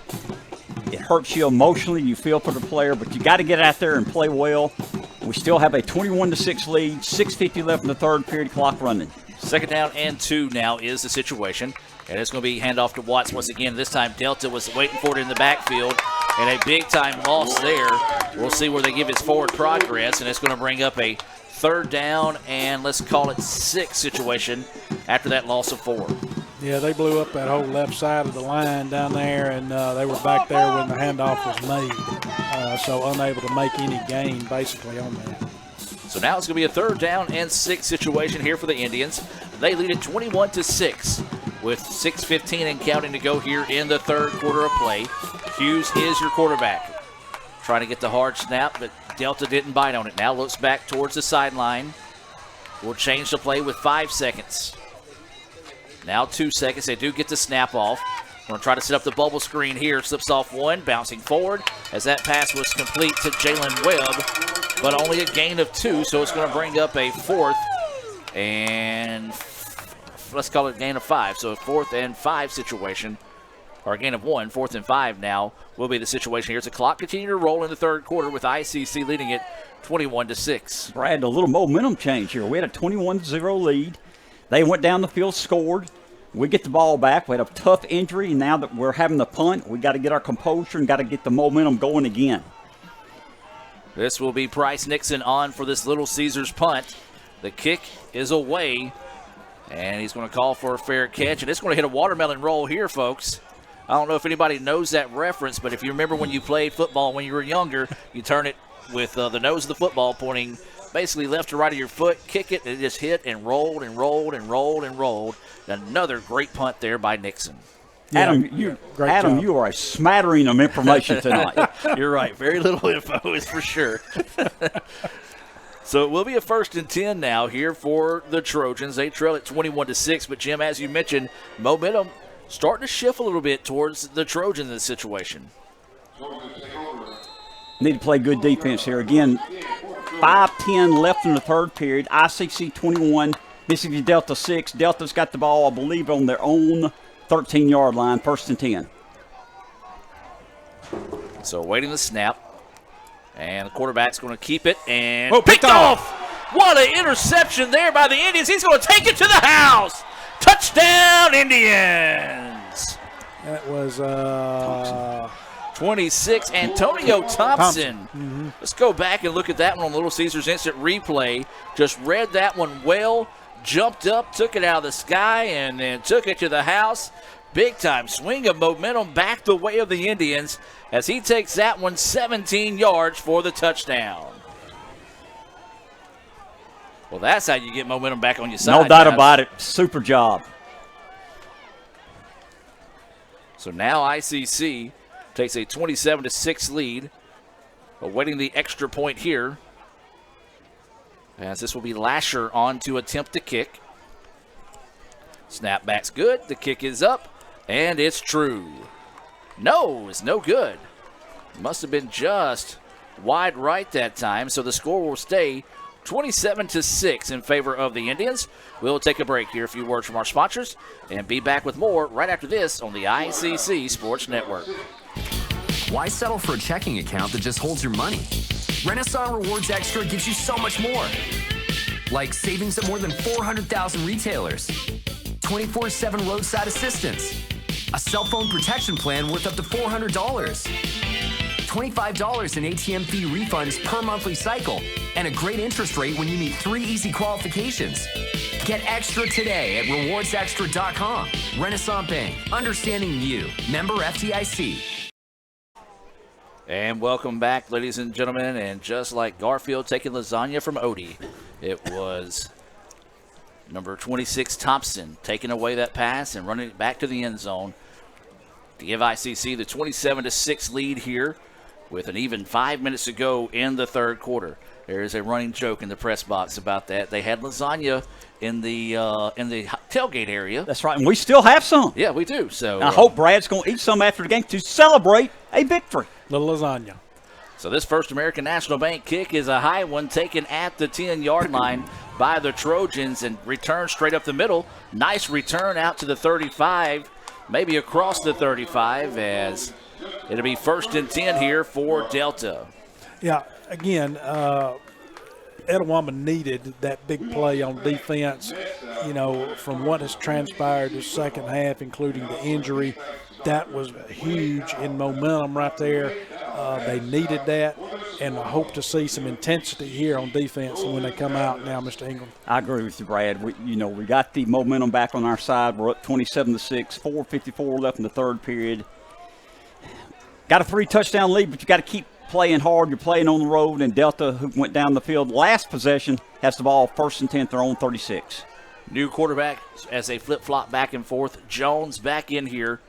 It hurts you emotionally. You feel for the player, but you got to get out there and play well. We still have a 21-6 lead, 6:50 left in the third period, clock running. 2nd down and 2 now is the situation. And it's going to be handoff to Watts once again. This time Delta was waiting for it in the backfield. And a big-time loss there. We'll see where they give his forward progress. And it's going to bring up a 3rd down and let's call it 6 situation after that loss of 4. Yeah, they blew up that whole left side of the line down there, and they were back there when the handoff was made, so unable to make any gain basically on that. So now it's going to be a 3rd down and 6 situation here for the Indians. They lead it 21-6 with 6:15 and counting to go here in the 3rd quarter of play. Hughes is your quarterback. Trying to get the hard snap, but Delta didn't bite on it. Now looks back towards the sideline. We'll change the play with 5 seconds. Now 2 seconds. They do get the snap off. We're going to try to set up the bubble screen here. Slips off 1, bouncing forward as that pass was complete to Jalen Webb, but only a gain of 2, so it's going to bring up a 4th and let's call it a gain of 5. So a 4th and 5 situation, or a gain of 1, 4th and 5 now will be the situation here. As the clock continues to roll in the 3rd quarter with ICC leading it 21-6. Brad, a little momentum change here. We had a 21-0 lead. They went down the field, scored. We get the ball back. We had a tough injury. Now that we're having the punt, we got to get our composure and got to get the momentum going again. This will be Bryce Nixon on for this Little Caesars punt. The kick is away, and he's going to call for a fair catch, and it's going to hit a watermelon roll here, folks. I don't know if anybody knows that reference, but if you remember when you played football when you were younger, you turn it with the nose of the football pointing basically left to right of your foot, kick it, and it just hit and rolled and rolled and rolled and rolled. Another great punt there by Nixon. Yeah, Adam, you are a smattering of information tonight. You're right. Very little info is for sure. So it will be a 1st and 10 now here for the Trojans. They trail at 21-6, but Jim, as you mentioned, momentum starting to shift a little bit towards the Trojans in this situation. Need to play good defense here. Again, 5:10 left in the 3rd period. ICC 21, Mississippi Delta 6. Delta's got the ball, I believe, on their own 13-yard line, 1st and 10. So waiting the snap. And the quarterback's going to keep it and picked off. What an interception there by the Indians. He's going to take it to the house. Touchdown, touchdown, Indians. That was 26, Antonio Thompson. Let's go back and look at that one on Little Caesars Instant Replay. Just read that one well, jumped up, took it out of the sky, and then took it to the house. Big time swing of momentum back the way of the Indians as he takes that one 17 yards for the touchdown. Well, that's how you get momentum back on your side. No doubt about it. Super job. So now ICC takes a 27-6 lead, awaiting the extra point here. As this will be Lasher on to attempt the kick. Snapback's good. The kick is up, and it's true. No, it's no good. Must have been just wide right that time, so the score will stay 27-6 in favor of the Indians. We'll take a break, hear a few words from our sponsors, and be back with more right after this on the ICC Sports Network. Why settle for a checking account that just holds your money? Renaissance Rewards Extra gives you so much more. Like savings at more than 400,000 retailers, 24/7 roadside assistance, a cell phone protection plan worth up to $400, $25 in ATM fee refunds per monthly cycle, and a great interest rate when you meet 3 easy qualifications. Get extra today at rewardsextra.com. Renaissance Bank, understanding you. Member FDIC. And welcome back, ladies and gentlemen. And just like Garfield taking lasagna from Odie, it was number 26, Thompson, taking away that pass and running it back to the end zone to give ICC the 27-6 lead here with an even 5 minutes to go in the third quarter. There is a running joke in the press box about that. They had lasagna in the tailgate area. That's right, and we still have some. Yeah, we do. So I hope Brad's going to eat some after the game to celebrate a victory. Little lasagna. So this First American National Bank kick is a high one taken at the 10-yard line by the Trojans and returned straight up the middle. Nice return out to the 35, maybe across the 35, as it'll be 1st and 10 here for Delta. Yeah, again, Etowama needed that big play on defense. You know, from what has transpired the second half, including the injury, that was huge in momentum right there. They needed that, and I hope to see some intensity here on defense when they come out now, Mr. Ingram. I agree with you, Brad. We got the momentum back on our side. We're up 27-6, 4:54 left in the third period. Got a 3-touchdown lead, but you got to keep playing hard. You're playing on the road, and Delta, who went down the field last possession, has the ball 1st and 10, their own 36. New quarterback as they flip-flop back and forth. Jones back in here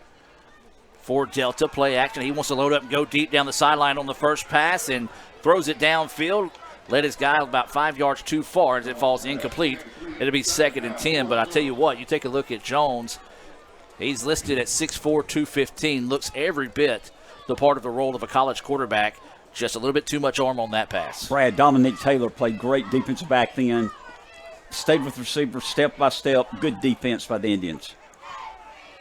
for Delta. Play action. He wants to load up and go deep down the sideline on the first pass and throws it downfield. Led his guy about 5 yards too far as it falls incomplete. It'll be 2nd and 10, but I tell you what, you take a look at Jones. He's listed at 6'4", 215. Looks every bit the part of the role of a college quarterback. Just a little bit too much arm on that pass. Brad, Dominique Taylor played great defensive back then. Stayed with receivers step by step. Good defense by the Indians.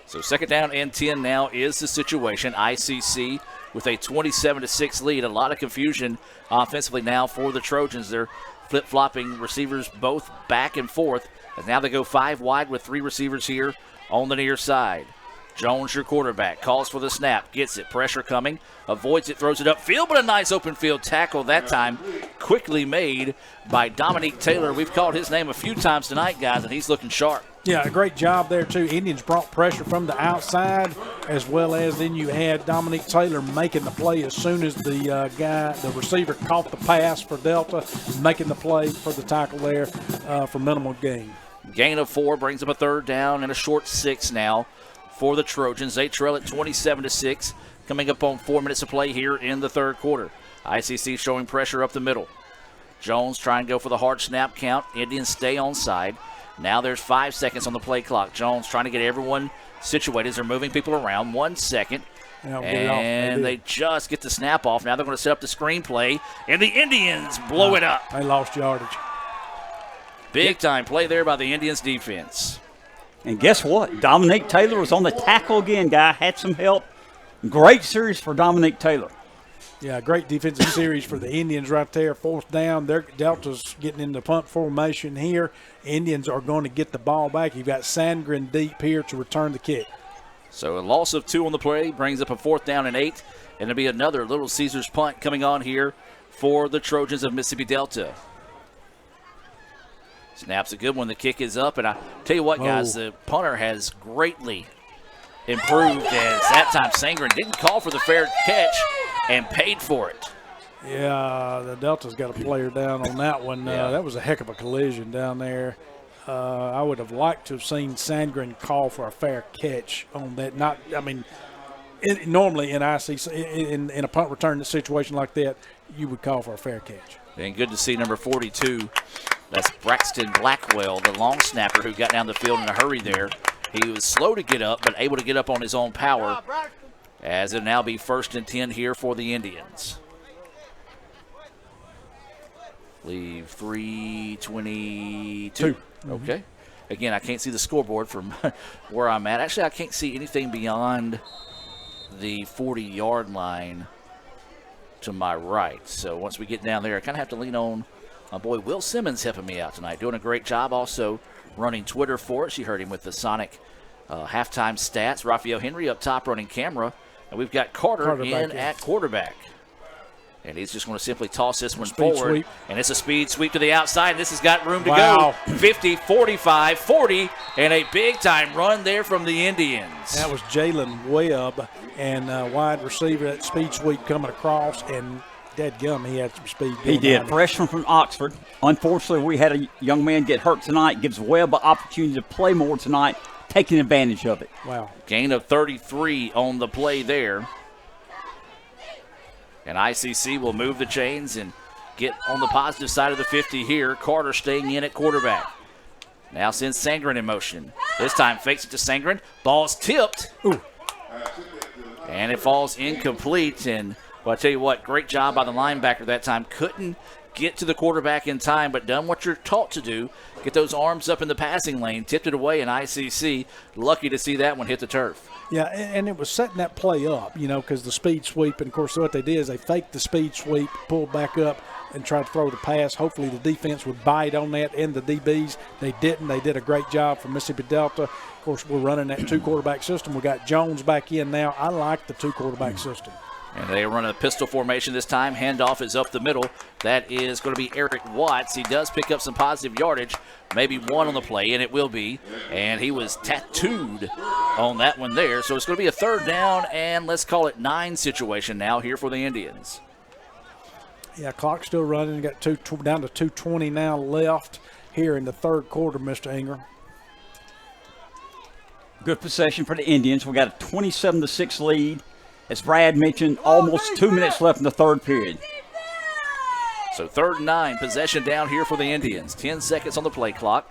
So 2nd down and 10 now is the situation. ICC with a 27-6 lead. A lot of confusion offensively now for the Trojans. They're flip-flopping receivers both back and forth. And now they go 5 wide with 3 receivers here on the near side. Jones, your quarterback, calls for the snap, gets it, pressure coming, avoids it, throws it upfield, but a nice open field tackle that time quickly made by Dominique Taylor. We've called his name a few times tonight, guys, and he's looking sharp. Yeah, a great job there, too. Indians brought pressure from the outside, as well as then you had Dominique Taylor making the play as soon as the receiver caught the pass for Delta, making the play for the tackle there for minimal gain. Gain of 4 brings up a 3rd down and a short 6 now for the Trojans. They trail at 27-6, coming up on 4 minutes of play here in the third quarter. ICC showing pressure up the middle. Jones trying to go for the hard snap count. Indians stay onside. Now there's 5 seconds on the play clock. Jones trying to get everyone situated as they're moving people around. 1 second. And they just get the snap off. Now they're going to set up the screenplay, and the Indians blow it up. They lost yardage. Big time play there by the Indians defense. And guess what? Dominique Taylor was on the tackle again, guy. Had some help. Great series for Dominique Taylor. Yeah, great defensive series for the Indians right there. 4th down. Delta's getting into punt formation here. Indians are going to get the ball back. You've got Sandgren deep here to return the kick. So a loss of 2 on the play brings up a 4th down and 8. And there'll be another Little Caesars punt coming on here for the Trojans of Mississippi Delta. Snap's a good one. The kick is up. And I tell you what, guys, the punter has greatly improved as that time Sangren didn't call for the fair catch and paid for it. Yeah, the Delta's got a player down on that one. That was a heck of a collision down there. I would have liked to have seen Sandgren call for a fair catch on that. Normally in ICC, in a punt return situation like that, you would call for a fair catch. And good to see number 42. That's Braxton Blackwell, the long snapper who got down the field in a hurry there. He was slow to get up, but able to get up on his own power, as it'll now be 1st and 10 here for the Indians. Leave 3:22. Okay. Again, I can't see the scoreboard from where I'm at. Actually, I can't see anything beyond the 40-yard line to my right. So once we get down there, I kind of have to lean on my boy Will Simmons helping me out tonight, doing a great job also running Twitter for us. You heard him with the Sonic halftime stats. Raphael Henry up top running camera. And we've got Carter in at quarterback. And he's just going to simply toss this one forward. Sweep. And it's a speed sweep to the outside. This has got room to go. 50, 45, 40. And a big-time run there from the Indians. That was Jalen Webb and wide receiver, that speed sweep coming across. And dadgum, he had some speed. He did. Freshman from Oxford. Unfortunately, we had a young man get hurt tonight. Gives Webb an opportunity to play more tonight, taking advantage of it. Wow. Gain of 33 on the play there. And ICC will move the chains and get on the positive side of the 50 here. Carter staying in at quarterback. Now sends Sangren in motion. This time fakes it to Sangren. Ball's tipped. Ooh. And it falls incomplete. And well, I tell you what, great job by the linebacker that time. Couldn't get to the quarterback in time, but done what you're taught to do. Get those arms up in the passing lane. Tipped it away, and ICC lucky to see that one hit the turf. Yeah, and it was setting that play up, because the speed sweep, and, of course, what they did is they faked the speed sweep, pulled back up, and tried to throw the pass. Hopefully the defense would bite on that, and the DBs. They didn't. They did a great job for Mississippi Delta. Of course, we're running that 2-quarterback system. We got Jones back in now. I like the 2-quarterback system. And they run a pistol formation this time. Handoff is up the middle. That is going to be Eric Watts. He does pick up some positive yardage, maybe 1 on the play, and it will be. And he was tattooed on that one there. So it's going to be a 3rd down and let's call it 9 situation now here for the Indians. Yeah, clock still running. Got down to 2:20 now left here in the 3rd quarter, Mr. Ingram. Good possession for the Indians. We got a 27-6 lead. As Brad mentioned, almost 2 minutes left in the 3rd period. So 3rd and 9, possession down here for the Indians. 10 seconds on the play clock.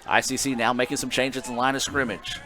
ICC now making some changes in line of scrimmage.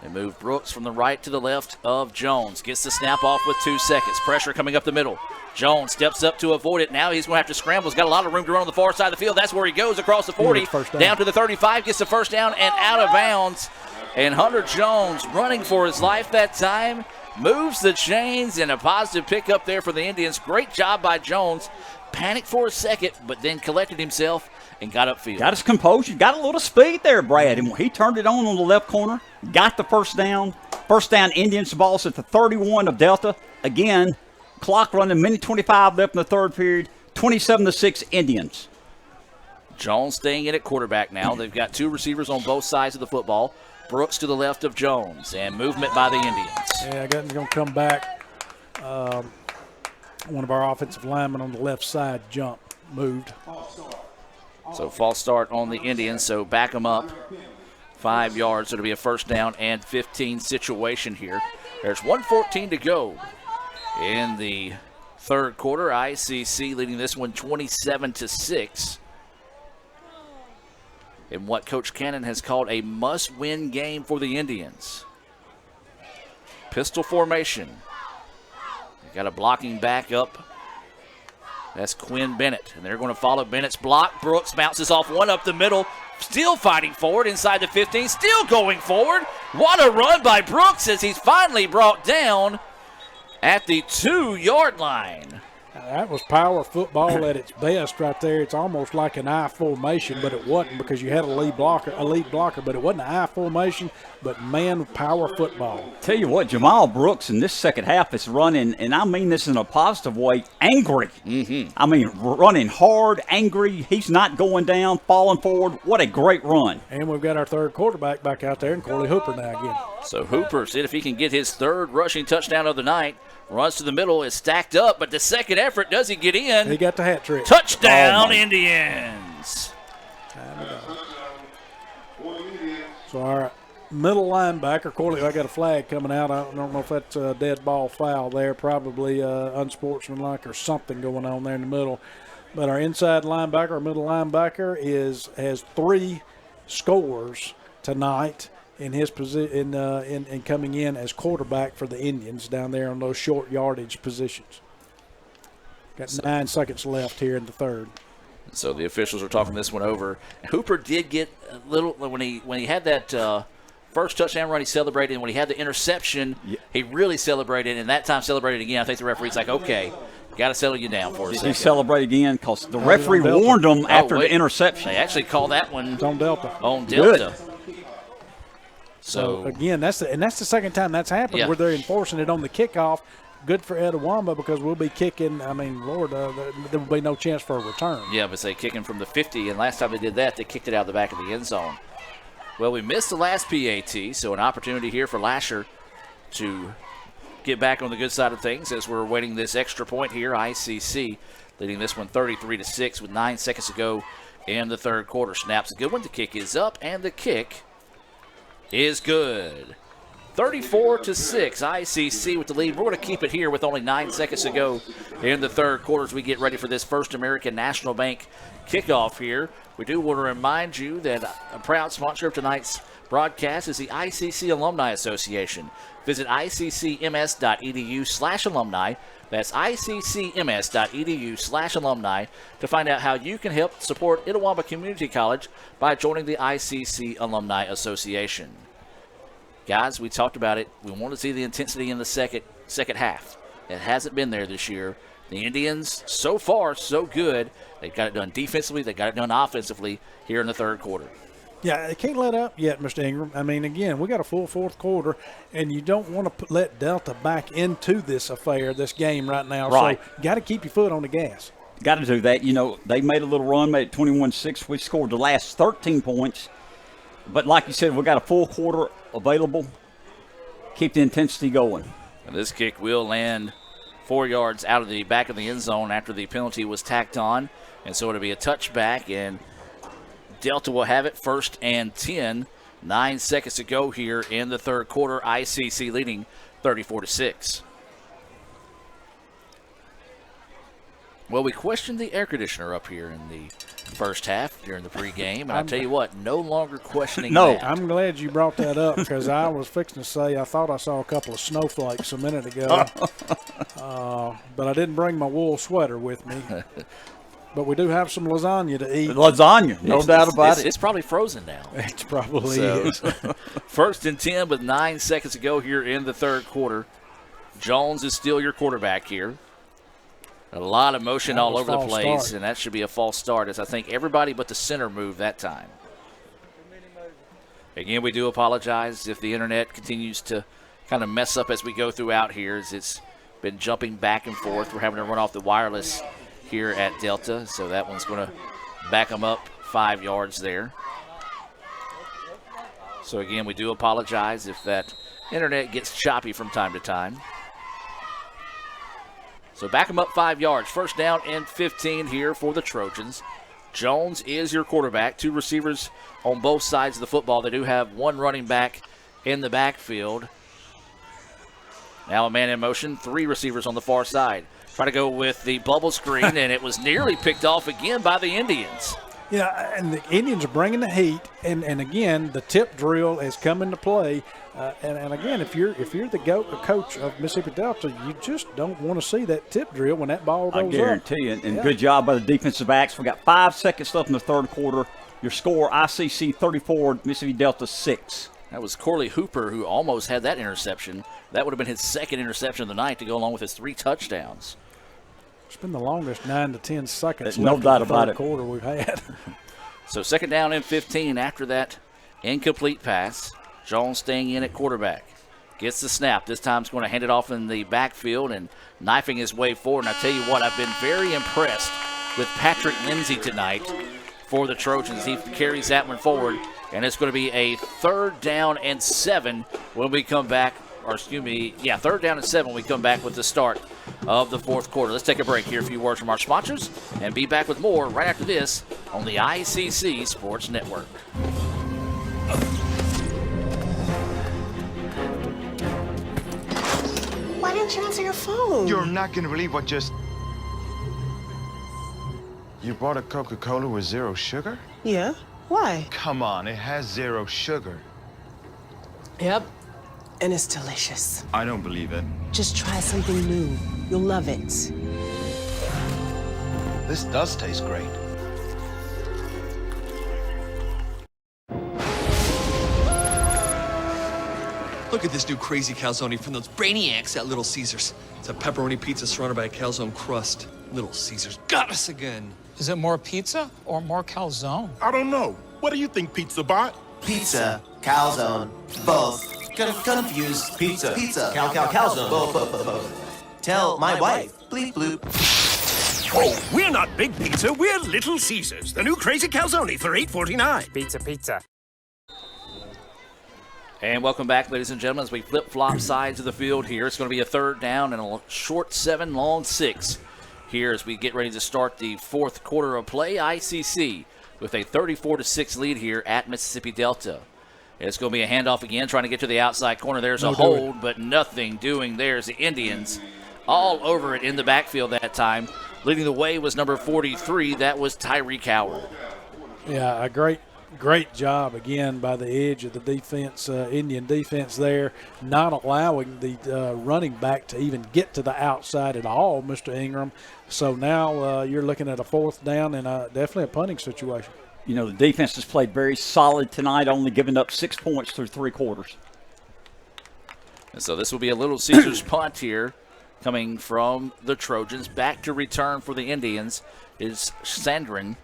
They move Brooks from the right to the left of Jones. Gets the snap off with 2 seconds. Pressure coming up the middle. Jones steps up to avoid it. Now he's going to have to scramble. He's got a lot of room to run on the far side of the field. That's where he goes across the 40. Down to the 35. Gets the 1st down and out of bounds. And Hunter Jones running for his life that time. Moves the chains and a positive pickup there for the Indians. Great job by Jones. Panicked for a second, but then collected himself and got upfield. Got his composure. Got a little speed there, Brad. And he turned it on the left corner. Got the 1st down. 1st down, Indians. Ball's at the 31 of Delta. Again, clock running, minute 25 left in the 3rd period. 27-6 Indians. Jones staying in at quarterback now. They've got 2 receivers on both sides of the football. Brooks to the left of Jones, and movement by the Indians. Yeah, Gutton's going to come back. One of our offensive linemen on the left side moved. So false start on the Indians, so back them up 5 yards. So it'll be a 1st down and 15 situation here. There's 1:14 to go in the 3rd quarter. ICC leading this one 27-6. In what Coach Cannon has called a must-win game for the Indians. Pistol formation. They got a blocking back up. That's Quinn Bennett, and they're going to follow Bennett's block. Brooks bounces off one up the middle, still fighting forward inside the 15, still going forward. What a run by Brooks as he's finally brought down. at the 2-yard line. That was power football at its best right there. It's almost like an I formation, but it wasn't because you had a lead blocker, but it wasn't an I formation, but man, power football. Tell you what, Jamal Brooks in this second half is running, and I mean this in a positive way, angry. I mean, running hard, angry. He's not going down, falling forward. What a great run. And we've got our third quarterback back out there, and Corley Hooper now again. So Hooper, see if he can get his third rushing touchdown of the night. Runs to the middle, is stacked up, but the second effort, does he get in? He got the hat trick. Touchdown, Indians. So our middle linebacker, Corley, I got a flag coming out. I don't know if that's a dead ball foul there, probably unsportsmanlike or something going on there in the middle. But our inside linebacker, our middle linebacker, has 3 scores tonight in his position in coming in as quarterback for the Indians down there on those short yardage positions. Got 9 seconds left here in the third. So the officials are talking this one over. Hooper did get a little when he had that first touchdown run. He celebrated, and when he had the interception, he really celebrated, and that time celebrated again. I think the referee's like, "Okay, got to settle you down for a second." He celebrated again because the referee warned him after the interception. They actually called that one on Delta. On Delta. Good. So again, that's the second time that's happened where they're enforcing it on the kickoff. Good for Etowamba because we'll be kicking. I mean, Lord, there will be no chance for a return. Yeah, but they kicking from the 50, and last time they did that, they kicked it out the back of the end zone. Well, we missed the last PAT, so an opportunity here for Lasher to get back on the good side of things as we're awaiting this extra point here. ICC leading this one 33-6 with 9 seconds to go in the third quarter. Snaps a good one. The kick is up, and the kick is good. 34-6, ICC with the lead. We're going to keep it here with only 9 seconds to go in the third quarter as we get ready for this First American National Bank kickoff here. We do want to remind you that a proud sponsor of tonight's broadcast is the ICC Alumni Association. Visit iccms.edu/alumni. That's iccms.edu/alumni to find out how you can help support Itawamba Community College by joining the ICC Alumni Association. Guys, we talked about it. We want to see the intensity in the second half. It hasn't been there this year. The Indians, so far, so good. They've got it done defensively. They got it done offensively here in the third quarter. Yeah, they can't let up yet, Mr. Ingram. I mean, again, we got a full fourth quarter, and you don't want to let Delta back into this affair, this game right now. Right. So you got to keep your foot on the gas. Got to do that. You know, they made a little run, made it 21-6. We scored the last 13 points. But like you said, we got a full quarter available. Keep the intensity going. And this kick will land 4 yards out of the back of the end zone after the penalty was tacked on. And so it'll be a touchback, and Delta will have it 1st and 10. 9 seconds to go here in the third quarter. ICC leading 34-6. Well, we questioned the air conditioner up here in the first half during the pregame, and I tell you what, no longer questioning that. I'm glad you brought that up because I was fixing to say I thought I saw a couple of snowflakes a minute ago, but I didn't bring my wool sweater with me. But we do have some lasagna to eat. Lasagna, no doubt about it. It's probably frozen now. It probably is. 1st and 10 with 9 seconds to go here in the third quarter. Jones is still your quarterback here. A lot of motion all over the place, and that should be a false start, as I think everybody but the center moved that time. Again, we do apologize if the internet continues to kind of mess up as we go throughout here, as it's been jumping back and forth. We're having to run off the wireless here at Delta, so that one's going to back them up 5 yards there. So again, we do apologize if that internet gets choppy from time to time. So back them up 5 yards. 1st down and 15 here for the Trojans. Jones is your quarterback. 2 receivers on both sides of the football. They do have 1 running back in the backfield. Now a man in motion. 3 receivers on the far side. Try to go with the bubble screen, and it was nearly picked off again by the Indians. Yeah, and the Indians are bringing the heat, and again, the tip drill has come into play. And again, if you're the coach of Mississippi Delta, you just don't want to see that tip drill when that ball goes up. I guarantee you. And good job by the defensive backs. We got 5 seconds left in the third quarter. Your score, ICC 34, Mississippi Delta 6. That was Corley Hooper who almost had that interception. That would have been his second interception of the night to go along with his 3 touchdowns. It's been the longest 9 to 10 seconds no left doubt in the about third it. quarter we've had. So second down and 15 after that incomplete pass. Jones staying in at quarterback. Gets the snap. This time he's going to hand it off in the backfield and knifing his way forward. And I tell you what, I've been very impressed with Patrick Lindsay tonight for the Trojans. He carries that one forward, and it's going to be a 3rd down and 7 when we come back. Or excuse me, 3rd down and 7 when we come back with the start of the 4th quarter. Let's take a break, hear a few words from our sponsors, and be back with more right after this on the ICC Sports Network. Why didn't you answer your phone? You're not going to believe what just... You bought a Coca-Cola with 0 sugar? Yeah. Why? Come on, it has 0 sugar. Yep. And it's delicious. I don't believe it. Just try something new. You'll love it. This does taste great. Look at this new crazy calzone from those brainiacs at Little Caesars. It's a pepperoni pizza surrounded by a calzone crust. Little Caesars got us again. Is it more pizza or more calzone? I don't know. What do you think, Pizza Bot? Pizza, calzone, both. Confused. Pizza, calzone, both. Tell my wife. Bleep bloop. Oh, we're not Big Pizza. We're Little Caesars. The new crazy calzone for $8.49. Pizza. And welcome back, ladies and gentlemen, as we flip-flop sides of the field here. It's going to be a 3rd down and a short 7, long 6 here as we get ready to start the 4th quarter of play. ICC with a 34-6 lead here at Mississippi Delta. It's going to be a handoff again, trying to get to the outside corner. There's a hold, but nothing doing there as the Indians all over it in the backfield that time. Leading the way was number 43. That was Tyreek Howard. Yeah, a great job again by the edge of the defense, Indian defense there, not allowing the running back to even get to the outside at all, Mr. Ingram. So now you're looking at a 4th down and definitely a punting situation. You know, the defense has played very solid tonight, only giving up 6 points through 3 quarters. And so this will be a Little Caesars punt here coming from the Trojans. Back to return for the Indians is Sandrin.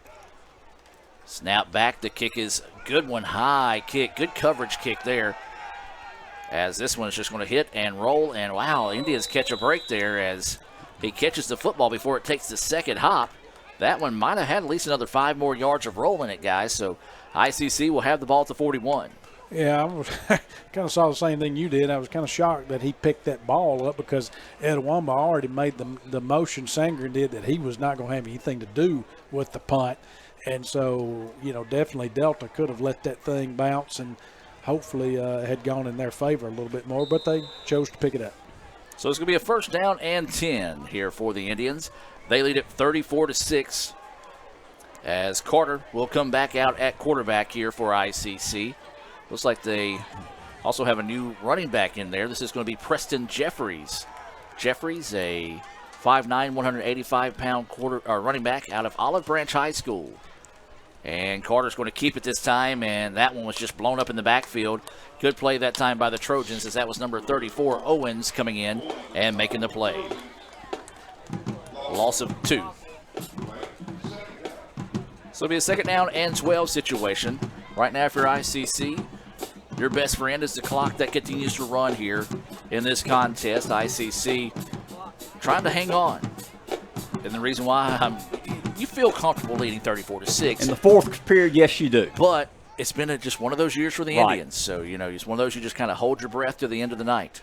Snap back. The kick is good one. High kick. Good coverage kick there. As this one is just going to hit and roll. And wow, Indians catch a break there as he catches the football before it takes the second hop. That one might have had at least another 5 more yards of roll in it, guys. So ICC will have the ball at the 41. Yeah, I kind of saw the same thing you did. I was kind of shocked that he picked that ball up because Edwamba already made the motion Sangren did that he was not going to have anything to do with the punt. And so, definitely Delta could have let that thing bounce and hopefully had gone in their favor a little bit more, but they chose to pick it up. So it's going to be a 1st down and 10 here for the Indians. They lead it 34-6 as Carter will come back out at quarterback here for ICC. Looks like they also have a new running back in there. This is going to be Preston Jeffries. Jeffries, a 5'9", 185-pound running back out of Olive Branch High School. And Carter's going to keep it this time, and that one was just blown up in the backfield. Good play that time by the Trojans as that was number 34, Owens, coming in and making the play. Loss of 2. So it'll be a 2nd down and 12 situation. Right now for ICC, your best friend is the clock that continues to run here in this contest. ICC trying to hang on. And the reason why you feel comfortable leading 34-6. In the 4th period, yes, you do. But it's been just one of those years for the Indians. So, it's one of those you just kind of hold your breath to the end of the night.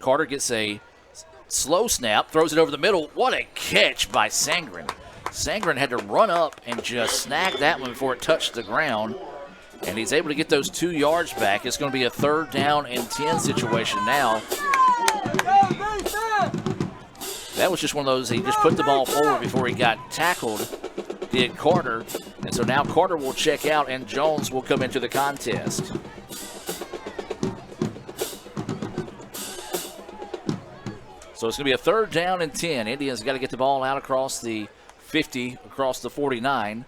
Carter gets a slow snap, throws it over the middle. What a catch by Sangren. Sangren had to run up and just snag that one before it touched the ground. And he's able to get those 2 yards back. It's going to be a 3rd down and 10 situation now. That was just one of those, he just put the ball forward before he got tackled, did Carter. And so now Carter will check out and Jones will come into the contest. So it's going to be a 3rd down and 10. Indians got to get the ball out across the 50, across the 49.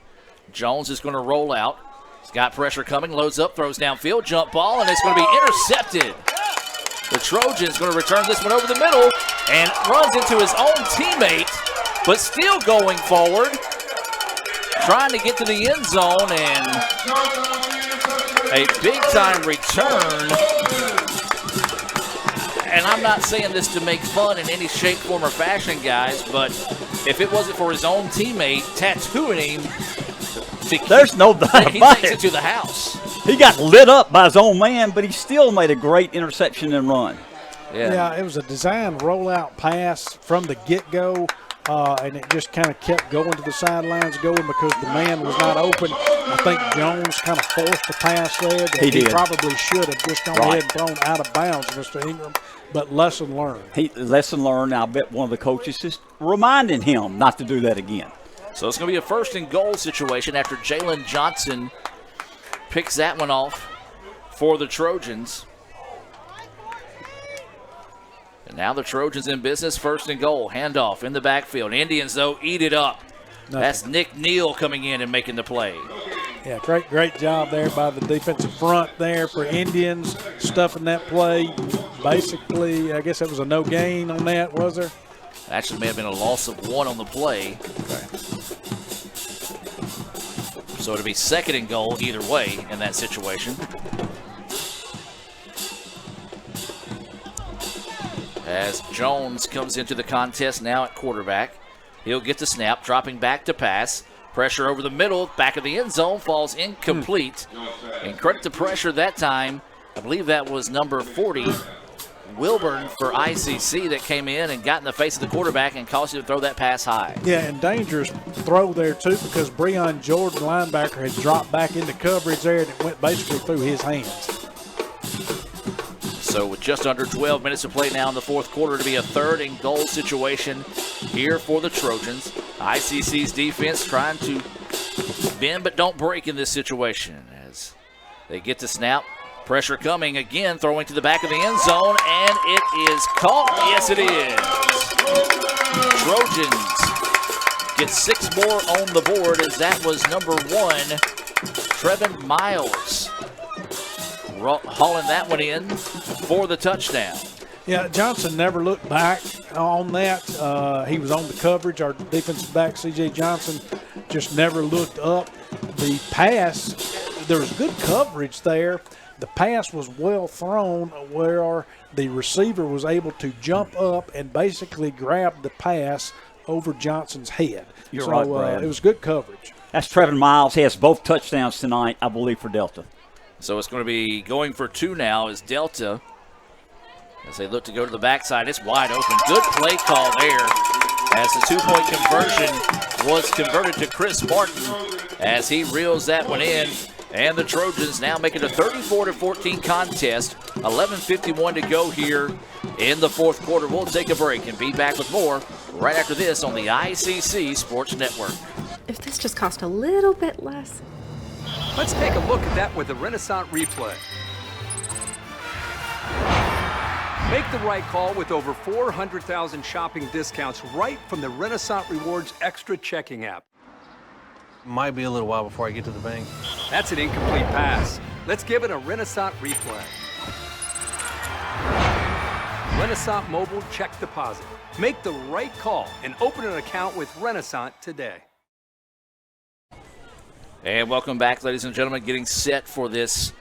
Jones is going to roll out. He's got pressure coming, loads up, throws downfield, jump ball, and it's going to be intercepted. The Trojans going to return this one over the middle and runs into his own teammate, but still going forward, trying to get to the end zone, and a big-time return. And I'm not saying this to make fun in any shape, form, or fashion, guys, but if it wasn't for his own teammate tattooing him, there's no doubt he about takes it. it to the house. He got lit up by his own man, but he still made a great interception and run. Yeah, it was a design rollout pass from the get-go, and it just kind of kept going to the sidelines going because the man was not open. I think Jones kind of forced the pass there that he probably should have just gone ahead and thrown out of bounds, Mr. Ingram. But lesson learned. Lesson learned. I bet one of the coaches is reminding him not to do that again. So it's going to be a 1st and goal situation after Jalen Johnson picks that one off for the Trojans. And now the Trojans in business, 1st and goal. Handoff in the backfield. Indians, though, eat it up. That's Nick Neal coming in and making the play. Yeah, great job there by the defensive front there for Indians, stuffing that play. Basically, I guess it was a no gain on that, was there? Actually, may have been a loss of 1 on the play. So it'll be 2nd and goal either way in that situation. As Jones comes into the contest now at quarterback. He'll get the snap, dropping back to pass. Pressure over the middle, back of the end zone, falls incomplete. And credit to pressure that time, I believe that was number 40, Wilburn for ICC, that came in and got in the face of the quarterback and caused him to throw that pass high. Yeah, and dangerous throw there, too, because Breon Jordan, linebacker, had dropped back into coverage there, and it went basically through his hands. So with just under 12 minutes to play now in the 4th quarter, to be a 3rd and goal situation here for the Trojans. ICC's defense trying to bend but don't break in this situation as they get the snap. Pressure coming again, throwing to the back of the end zone, and it is caught. Yes, it is. Trojans get 6 more on the board as that was number 1, Trevin Miles, hauling that one in for the touchdown. Yeah, Johnson never looked back on that. He was on the coverage. Our defensive back, C.J. Johnson, just never looked up. The pass, there was good coverage there. The pass was well thrown where the receiver was able to jump up and basically grab the pass over Johnson's head. You're right, Brad. It was good coverage. That's Trevin Miles. He has both touchdowns tonight, I believe, for Delta. So it's going to be going for 2 now as Delta, as they look to go to the backside. It's wide open. Good play call there as the 2-point conversion was converted to Chris Martin as he reels that one in. And the Trojans now make it a 34-14 contest. 11:51 to go here in the 4th quarter. We'll take a break and be back with more right after this on the ICC Sports Network. If this just cost a little bit less. Let's take a look at that with the Renaissance replay. Make the right call with over 400,000 shopping discounts right from the Renaissance Rewards Extra checking app. Might be a little while before I get to the bank. That's an incomplete pass. Let's give it a Renaissance replay. Renaissance Mobile Check Deposit. Make the right call and open an account with Renaissance today. And welcome back, ladies and gentlemen, getting set for this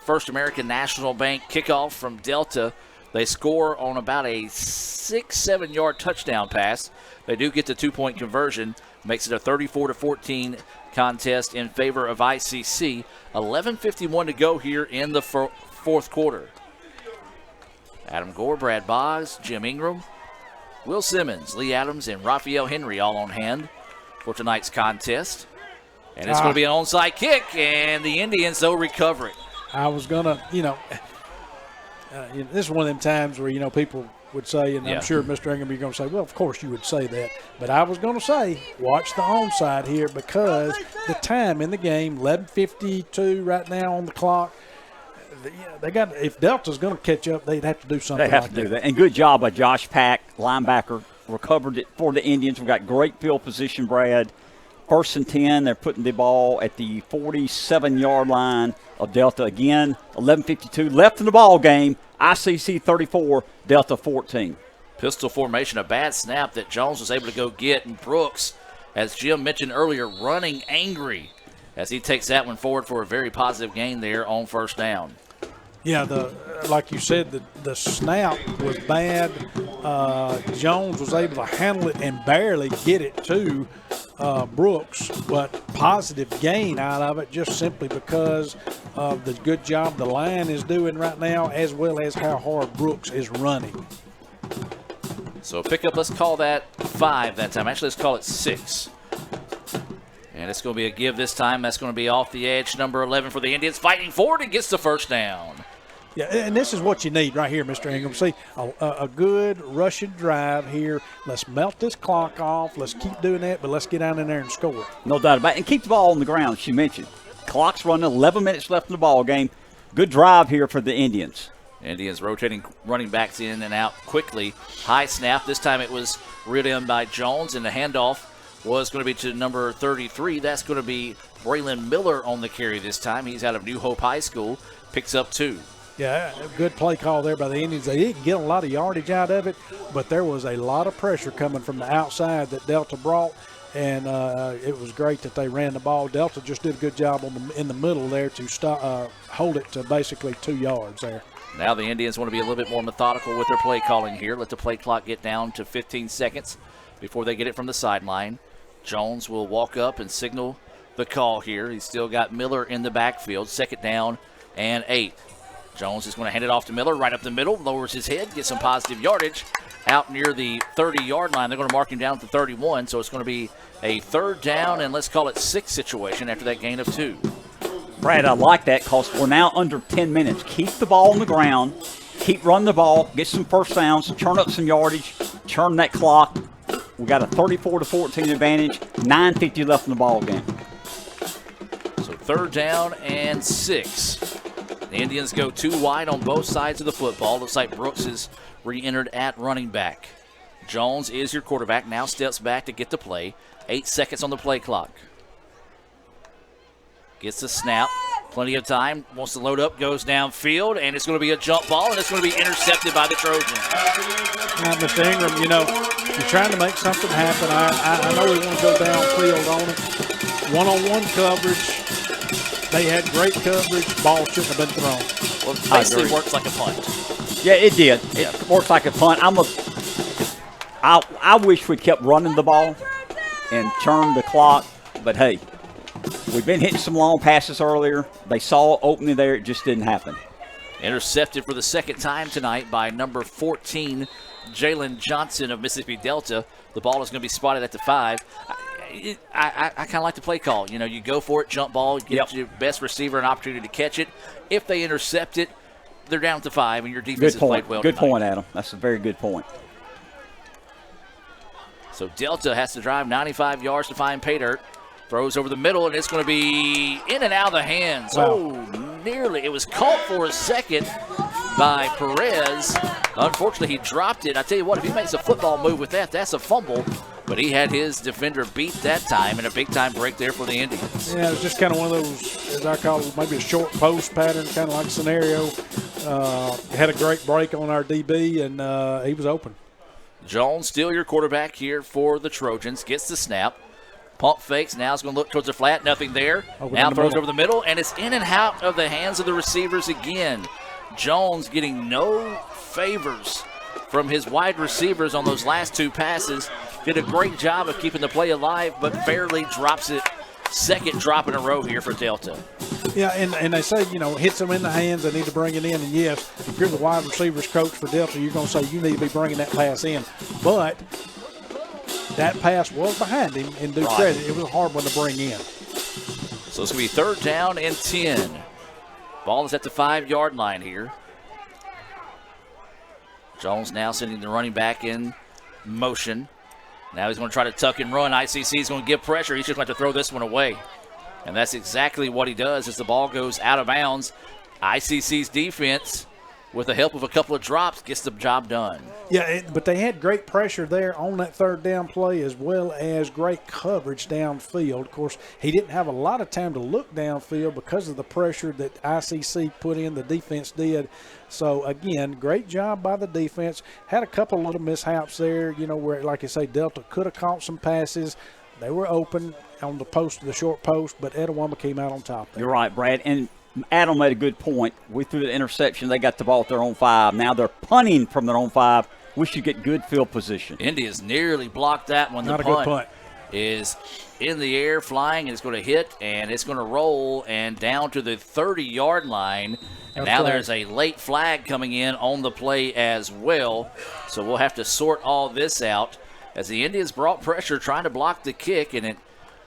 First American National Bank kickoff from Delta. They score on about a 6-7 yard touchdown pass. They do get the 2-point conversion. Makes it a 34-14 contest in favor of ICC. 11:51 to go here in the 4th quarter. Adam Gore, Brad Boggs, Jim Ingram, Will Simmons, Lee Adams, and Raphael Henry all on hand for tonight's contest. And it's going to be an onside kick, and the Indians, though, recover it. I was going to, this is one of them times where, people would say, and I'm sure Mr. Ingram, you're going to say, well, of course you would say that. But I was going to say, watch the onside here because the time in the game, 11:52 right now on the clock. They got. If Delta's going to catch up, they'd have to do something. They have to do that. And good job by Josh Pack, linebacker, recovered it for the Indians. We've got great field position, Brad. 1st and 10. They're putting the ball at the 47-yard line of Delta. Again, 11:52 left in the ball game. ICC 34, Delta 14. Pistol formation, a bad snap that Jones was able to go get, and Brooks, as Jim mentioned earlier, running angry as he takes that one forward for a very positive gain there on 1st down. Yeah, like you said, the snap was bad. Jones was able to handle it and barely get it to Brooks, but positive gain out of it just simply because of the good job the line is doing right now, as well as how hard Brooks is running. So pickup, let's call that 5 that time. Actually, let's call it 6. And it's going to be a give this time. That's going to be off the edge, number 11 for the Indians, fighting forward and gets the 1st down. Yeah, and this is what you need right here, Mr. Ingram. See, a good Russian drive here. Let's melt this clock off. Let's keep doing that, but let's get down in there and score. No doubt about it. And keep the ball on the ground, she mentioned. Clock's running, 11 minutes left in the ball game. Good drive here for the Indians. Indians rotating running backs in and out quickly. High snap. This time it was reeled in by Jones, and the handoff was going to be to number 33. That's going to be Braylon Miller on the carry this time. He's out of New Hope High School. Picks up 2. Yeah, a good play call there by the Indians. They didn't get a lot of yardage out of it, but there was a lot of pressure coming from the outside that Delta brought, and it was great that they ran the ball. Delta just did a good job in the middle there to stop, hold it to basically 2 yards there. Now the Indians want to be a little bit more methodical with their play calling here. Let the play clock get down to 15 seconds before they get it from the sideline. Jones will walk up and signal the call here. He's still got Miller in the backfield. 2nd down and 8. Jones is going to hand it off to Miller right up the middle, lowers his head, gets some positive yardage out near the 30-yard line. They're going to mark him down to 31, so it's going to be a 3rd down and let's call it 6 situation after that gain of 2. Brad, I like that because we're now under 10 minutes. Keep the ball on the ground, keep running the ball, get some 1st downs, turn up some yardage, turn that clock. We got a 34-14 advantage, 9:50 left in the ball game. So 3rd down and 6. The Indians go 2 wide on both sides of the football. Looks like Brooks is re-entered at running back. Jones is your quarterback, now steps back to get the play. 8 seconds on the play clock. Gets the snap, plenty of time, wants to load up, goes downfield, and it's going to be a jump ball, and it's going to be intercepted by the Trojans. Now, Mr. Ingram, you're trying to make something happen. I know we want to go downfield on it. One-on-one coverage. They had great coverage. Ball shouldn't have been thrown. Well, it basically works like a punt. Yeah, it did. It works like a punt. I wish we'd kept running the ball and turned the clock, but hey, we've been hitting some long passes earlier. They saw opening there. It just didn't happen. Intercepted for the 2nd time tonight by number 14, Jalen Johnson of Mississippi Delta. The ball is going to be spotted at the 5. I kind of like the play call. You go for it, jump ball, give your best receiver an opportunity to catch it. If they intercept it, they're down to 5, and your defense has played well Good tonight. point, Adam. That's a very good point. So Delta has to drive 95 yards to find pay dirt. Throws over the middle, and it's going to be in and out of the hands. Wow. Oh, nearly. It was caught for a second by Perez. Unfortunately, he dropped it. I tell you what, if he makes a football move with that, that's a fumble. But he had his defender beat that time, and a big-time break there for the Indians. Yeah, it was just kind of one of those, as I call it, maybe a short post pattern kind of like scenario. Had a great break on our DB, and he was open. Jones, still your quarterback here for the Trojans, gets the snap. Pump fakes, now is going to look towards the flat, nothing there. Now throws over the middle, and it's in and out of the hands of the receivers again. Jones getting no favors from his wide receivers on those last 2 passes. Did a great job of keeping the play alive, but barely drops it. 2nd drop in a row here for Delta. Yeah, and they say, hits them in the hands, they need to bring it in. And yes, if you're the wide receivers coach for Delta, you're going to say you need to be bringing that pass in. But that pass was behind him, and due credit, it was a hard one to bring in. So it's going to be 3rd down and 10. Ball is at the 5-yard line here. Jones now sending the running back in motion. Now he's going to try to tuck and run. ICC is going to give pressure. He's just going to throw this one away. And that's exactly what he does as the ball goes out of bounds. ICC's defense with the help of a couple of drops, gets the job done. Yeah, but they had great pressure there on that third down play as well as great coverage downfield. Of course, he didn't have a lot of time to look downfield because of the pressure that ICC put in, the defense did. So, again, great job by the defense. Had a couple little mishaps there, where, like I say, Delta could have caught some passes. They were open on the short post, but Etowah came out on top there. You're right, Brad. And Adam made a good point. We threw the interception. They got the ball at their own 5. Now they're punting from their own 5. We should get good field position. India's nearly blocked that one. Not a good punt. Is in the air, flying, and it's going to hit, and it's going to roll and down to the 30-yard line. And now there's a late flag coming in on the play as well. So we'll have to sort all this out as the Indians brought pressure trying to block the kick, and it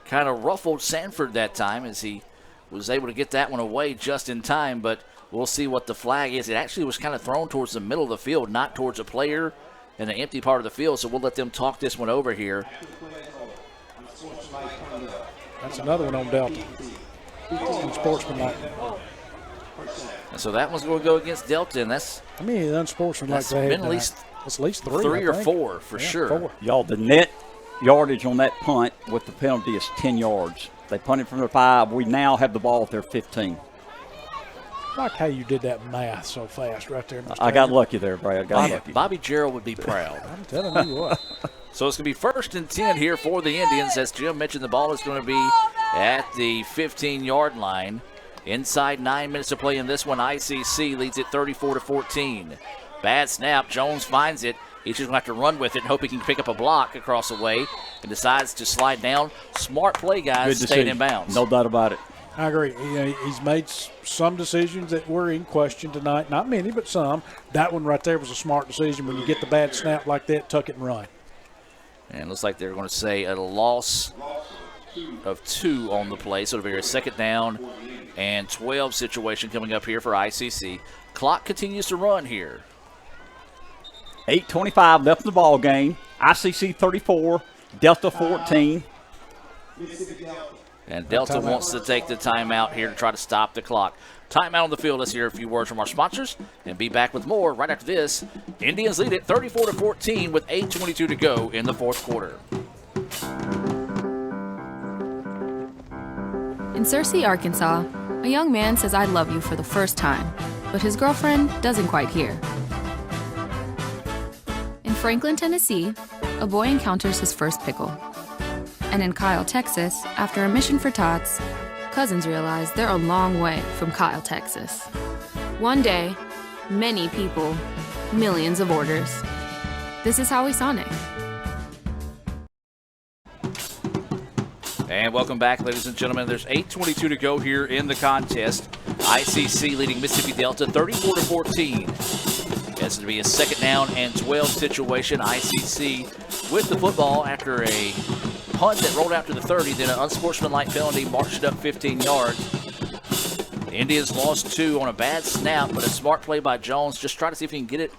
kind of ruffled Sanford that time as he was able to get that one away just in time. But we'll see what the flag is. It actually was kind of thrown towards the middle of the field, not towards a player in the empty part of the field. So we'll let them talk this one over here. That's another one on Delta. Unsportsmanlike. So that one's going to go against Delta, and that's unsportsmanlike. Been at least three or four for sure. 4. Y'all, the net yardage on that punt with the penalty is 10 yards. They punted from their 5. We now have the ball at their 15. I like how you did that math so fast right there, Mr. I got lucky there, Brad. Bobby Gerald would be proud. I'm telling you what. So it's going to be 1st and 10 here for the Indians. As Jim mentioned, the ball is going to be at the 15-yard line. Inside 9 minutes to play in this one. ICC leads it 34-14. Bad snap. Jones finds it. He's just going to have to run with it and hope he can pick up a block across the way and decides to slide down. Smart play, guys, staying in bounds. No doubt about it. I agree. He's made some decisions that were in question tonight. Not many, but some. That one right there was a smart decision. When you get the bad snap like that, tuck it and run. And it looks like they're going to say a loss of 2 on the play. So it'll be a 2nd down and 12 situation coming up here for ICC. Clock continues to run here. 8:25 left in the ball game. ICC 34, Delta 14. And Delta wants to take the timeout here to try to stop the clock. Timeout on the field. Let's hear a few words from our sponsors and be back with more right after this. Indians lead it 34-14 with 8:22 to go in the 4th quarter. In Searcy, Arkansas, a young man says I love you for the first time, but his girlfriend doesn't quite hear. In Franklin, Tennessee, a boy encounters his first pickle. And in Kyle, Texas, after a mission for tots, cousins realize they're a long way from Kyle, Texas. One day, many people, millions of orders. This is Howie Sonic. And welcome back, ladies and gentlemen. There's 8:22 to go here in the contest. ICC leading Mississippi Delta 34-14. As it'll be a 2nd down and 12 situation. ICC with the football after a punt that rolled out to the 30, then an unsportsmanlike penalty, marched it up 15 yards. The Indians lost 2 on a bad snap, but a smart play by Jones. Just try to see if he can get it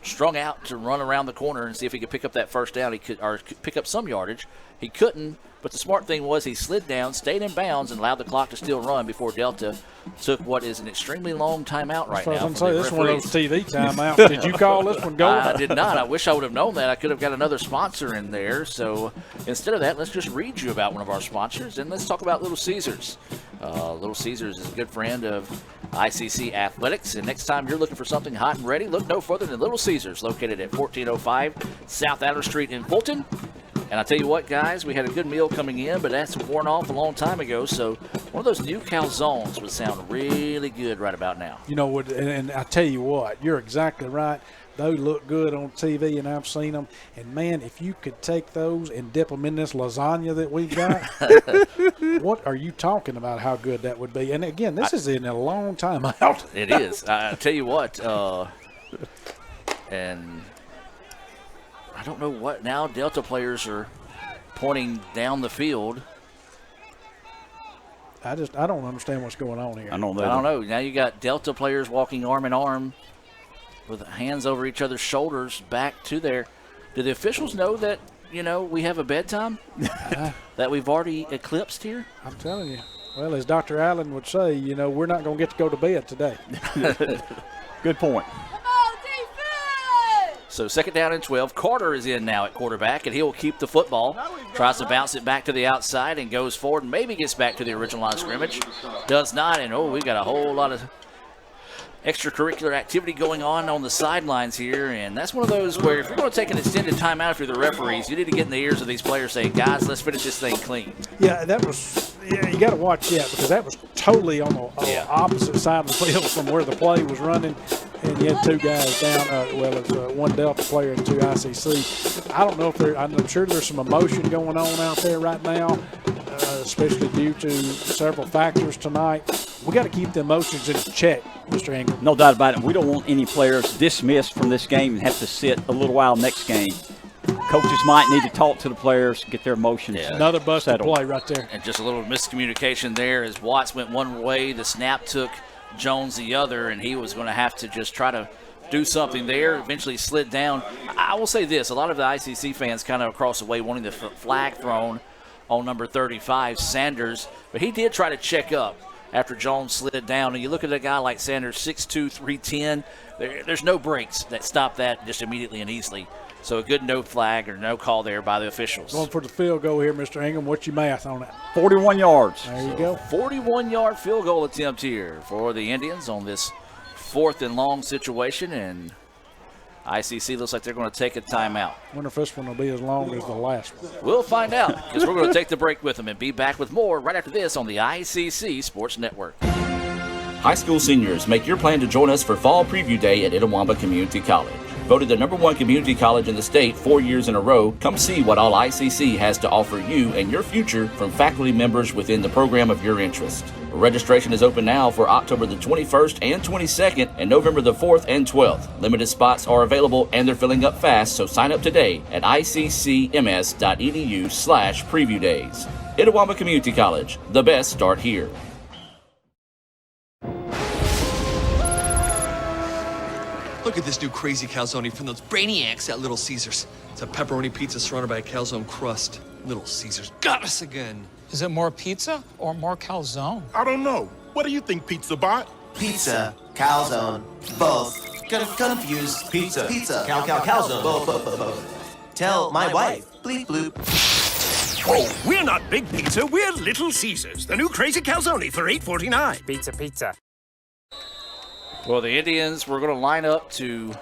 strung out to run around the corner and see if he could pick up that 1st down. He could, or pick up some yardage. He couldn't, but the smart thing was he slid down, stayed in bounds, and allowed the clock to still run before Delta took what is an extremely long timeout right now. I was going to say, this is one of those TV timeouts. Did you call this one going? I did not. I wish I would have known that. I could have got another sponsor in there. So instead of that, let's just read you about one of our sponsors, and let's talk about Little Caesars. Little Caesars is a good friend of ICC Athletics, and next time you're looking for something hot and ready, look no further than Little Caesars, located at 1405 South Adler Street in Fulton. And I tell you what, guys, we had a good meal coming in, but that's worn off a long time ago. So one of those new calzones would sound really good right about now. And I tell you what, you're exactly right. Those look good on TV, and I've seen them. And, man, if you could take those and dip them in this lasagna that we've got, what are you talking about how good that would be? And, again, this is in a long time out. It is. I tell you what, and I don't know what now Delta players are pointing down the field. I don't understand what's going on here. I don't know. Now you got Delta players walking arm in arm with hands over each other's shoulders back to their. Do the officials know that, we have a bedtime that we've already eclipsed here? I'm telling you. Well, as Dr. Allen would say, we're not going to get to go to bed today. Good point. So 2nd down and 12. Carter is in now at quarterback, and he'll keep the football. Tries to bounce it back to the outside and goes forward and maybe gets back to the original line of scrimmage. Does not, and we've got a whole lot of extracurricular activity going on the sidelines here, and that's one of those where if you're going to take an extended timeout if you're the referees, you need to get in the ears of these players saying, guys, let's finish this thing clean. Yeah, that was, you got to watch that because that was totally on the opposite side of the field from where the play was running, and you had two guys down, it's one Delta player and two ICC. I don't know if I'm sure there's some emotion going on out there right now, especially due to several factors tonight. We got to keep the emotions in check, Mr. Ingram. No doubt about it. We don't want any players dismissed from this game and have to sit a little while next game. Coaches might need to talk to the players, get their emotions Another busted play right there. And just a little miscommunication there as Watts went one way, the snap took Jones the other, and he was going to have to just try to do something there, eventually slid down. I will say this, a lot of the ICC fans kind of across the way wanting the flag thrown on number 35, Sanders, but he did try to check up after Jones slid down. And you look at a guy like Sanders, 6'2", 310, there's no breaks that stop that just immediately and easily. So a good no flag or no call there by the officials. Going for the field goal here, Mr. Ingram. What's your math on that? 41 yards. There you go. 41-yard field goal attempt here for the Indians on this 4th and long situation, and ICC looks like they're going to take a timeout. I wonder if this one will be as long as the last one. We'll find out because we're going to take the break with them and be back with more right after this on the ICC Sports Network. High school seniors, make your plan to join us for Fall Preview Day at Itawamba Community College. Voted the #1 community college in the state 4 years in a row, come see what all ICC has to offer you and your future from faculty members within the program of your interest. Registration is open now for October the 21st and 22nd and November the 4th and 12th. Limited spots are available and they're filling up fast, so sign up today at iccms.edu/preview days. Itawamba Community College, the best start here. Look at this new crazy calzone from those brainiacs at Little Caesars. It's a pepperoni pizza surrounded by a calzone crust. Little Caesars got us again. Is it more pizza or more calzone? I don't know. What do you think, Pizza Bot? Pizza, calzone, both. Confused. Pizza, calzone, both. Tell my wife. Bleep bloop. Oh, we're not Big Pizza, we're Little Caesars, the new crazy calzone for $8.49. Pizza. Well, the Indians were going to line up to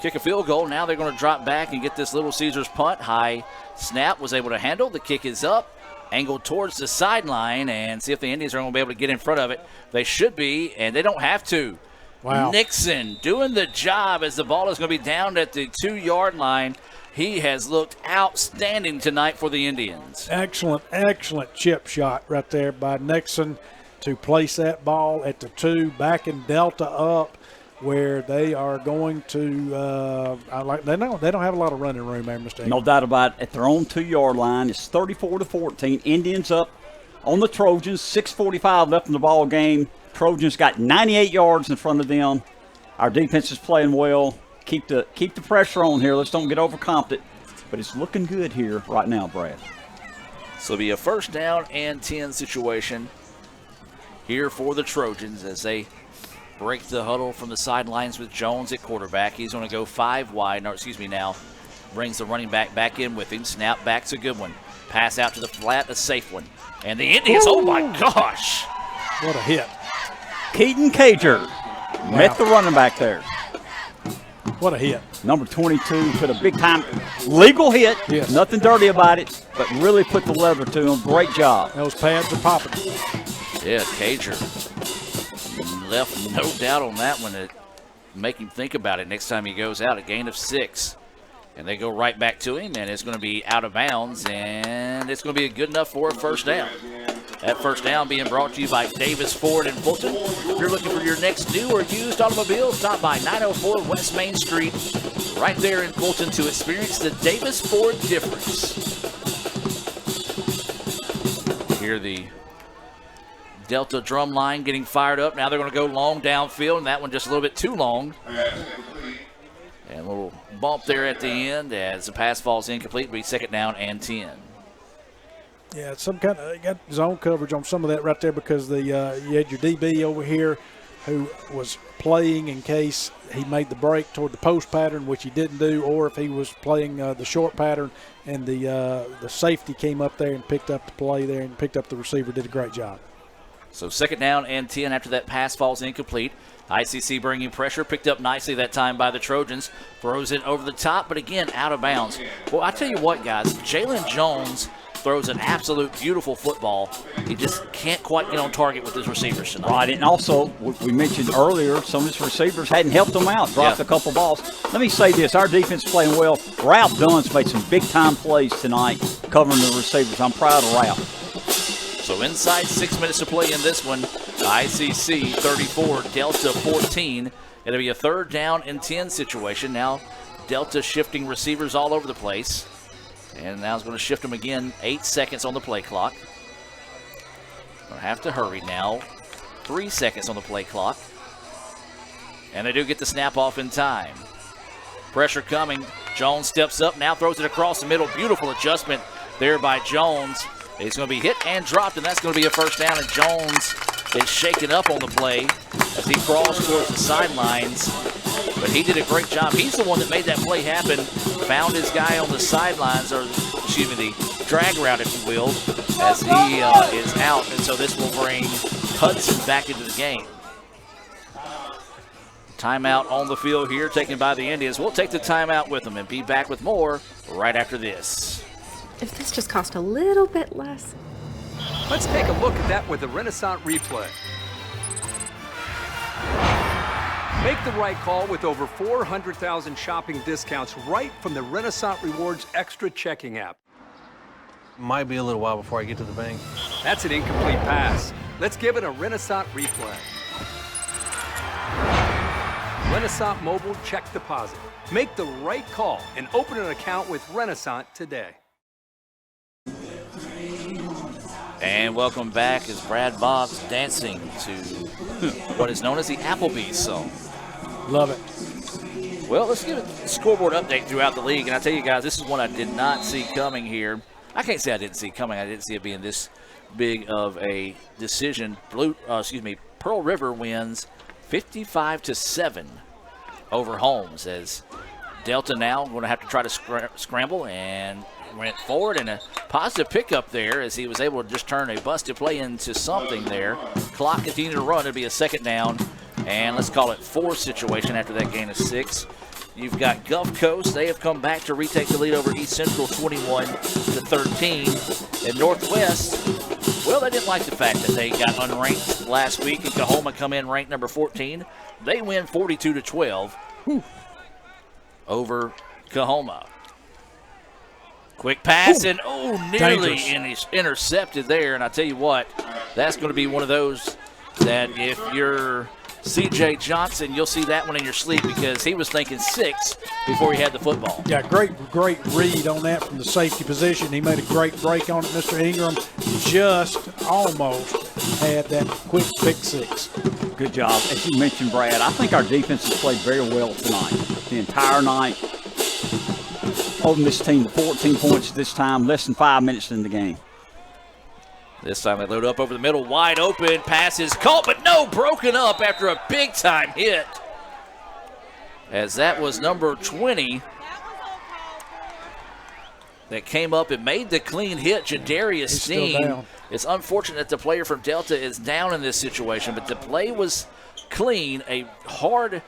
kick a field goal. Now they're going to drop back and get this Little Caesars punt. High snap, was able to handle. The kick is up, angled towards the sideline, and see if the Indians are going to be able to get in front of it. They should be, and they don't have to. Wow. Nixon doing the job as the ball is going to be down at the 2-yard line. He has looked outstanding tonight for the Indians. Excellent chip shot right there by Nixon to place that ball at the 2, backing Delta up where they are going to they don't have a lot of running room there, Mr. Ingram. No doubt about it. At their own 2-yard line, it's 34-14. Indians up on the Trojans. 6:45 left in the ball game. Trojans got 98 yards in front of them. Our defense is playing well. Keep the pressure on here. Let's don't get overconfident. But it's looking good here right now, Brad. So it'll be a 1st down and 10 situation here for the Trojans as they break the huddle from the sidelines with Jones at quarterback. He's going to go 5 wide. Now brings the running back in with him. Snap back's a good one. Pass out to the flat, a safe one. And the Indians, oh my gosh. What a hit. Keaton Cager met the running back there. What a hit. Number 22 put a big-time legal hit. Yes. Nothing dirty about it, but really put the leather to him. Great job. Those pads are popping. Yeah, Cager left no doubt on that one to make him think about it next time he goes out. A gain of 6. And they go right back to him, and it's going to be out of bounds, and it's going to be good enough for a 1st down. That 1st down being brought to you by Davis Ford in Fulton. If you're looking for your next new or used automobile, stop by 904 West Main Street right there in Fulton to experience the Davis Ford difference. Hear the Delta drum line getting fired up. Now they're going to go long downfield, and that one just a little bit too long. And a little bump there at the end as the pass falls incomplete. It'll be 2nd down and 10. Yeah, some kind of got zone coverage on some of that right there because you had your DB over here who was playing in case he made the break toward the post pattern, which he didn't do, or if he was playing the short pattern and the safety came up there and picked up the play there and picked up the receiver, did a great job. So 2nd down and 10 after that pass falls incomplete. ICC bringing pressure, picked up nicely that time by the Trojans. Throws it over the top, but again, out of bounds. Well, I tell you what, guys, Jalen Jones throws an absolute beautiful football. He just can't quite get on target with his receivers tonight. Right, and also, we mentioned earlier, some of his receivers hadn't helped him out, dropped a couple balls. Let me say this, our defense is playing well. Ralph Dunn's made some big-time plays tonight covering the receivers. I'm proud of Ralph. So inside 6 minutes to play in this one, ICC 34, Delta 14. It'll be a 3rd down and 10 situation. Now Delta shifting receivers all over the place. And now it's going to shift them again. 8 seconds on the play clock. Going to have to hurry now. 3 seconds on the play clock. And they do get the snap off in time. Pressure coming. Jones steps up, now throws it across the middle. Beautiful adjustment there by Jones. He's going to be hit and dropped, and that's going to be a 1st down. And Jones is shaken up on the play as he crawls towards the sidelines. But he did a great job. He's the one that made that play happen. Found his guy on the sidelines, or excuse me, the drag route, if you will, as he is out. And so this will bring Hudson back into the game. Timeout on the field here, taken by the Indians. We'll take the timeout with them and be back with more right after this. If this just cost a little bit less. Let's take a look at that with the Renaissance replay. Make the right call with over 400,000 shopping discounts right from the Renaissance Rewards Extra checking app. Might be a little while before I get to the bank. That's an incomplete pass. Let's give it a Renaissance replay. Renaissance Mobile Check Deposit. Make the right call and open an account with Renaissance today. And welcome back as Brad Boggs dancing to what is known as the Applebee's song. Love it. Well, let's get a scoreboard update throughout the league. And I tell you guys, this is one I did not see coming here. I can't say I didn't see it coming. I didn't see it being this big of a decision. Pearl River wins 55-7 over Holmes, as Delta now going to have to try to scramble, and went forward, and a positive pickup there as he was able to just turn a busted play into something there. Clock continued to run. It'll be a 2nd down, and let's call it 4 situation after that gain of 6. You've got Gulf Coast. They have come back to retake the lead over East Central 21-13. And Northwest, well, they didn't like the fact that they got unranked last week, and Kahoma come in ranked number 14. They win 42-12 over Kahoma. Quick pass, and nearly intercepted there. And I tell you what, that's going to be one of those that if you're C.J. Johnson, you'll see that one in your sleep, because he was thinking 6 before he had the football. Yeah, great read on that from the safety position. He made a great break on it. Mr. Ingram just almost had that quick pick 6. Good job. As you mentioned, Brad, I think our defense has played very well tonight. The entire night, holding this team to 14 points this time, less than 5 minutes in the game. This time they load up over the middle, wide open, pass is caught, but no, broken up after a big-time hit. As that was number 20 that came up and made the clean hit, Jadarius Steen. It's unfortunate that the player from Delta is down in this situation, but the play was clean, a hard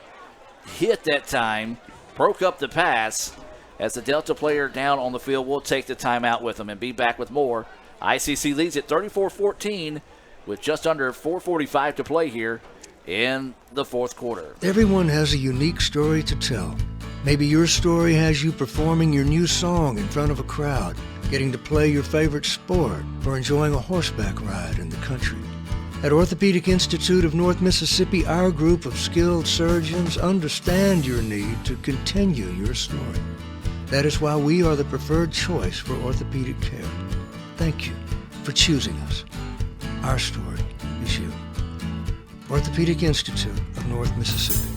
hit that time, broke up the pass. As the Delta player down on the field, we'll take the timeout with them and be back with more. ICC leads at 34-14 with just under 4:45 to play here in the 4th quarter. Everyone has a unique story to tell. Maybe your story has you performing your new song in front of a crowd, getting to play your favorite sport, or enjoying a horseback ride in the country. At Orthopedic Institute of North Mississippi, our group of skilled surgeons understand your need to continue your story. That is why we are the preferred choice for orthopedic care. Thank you for choosing us. Our story is you. Orthopedic Institute of North Mississippi.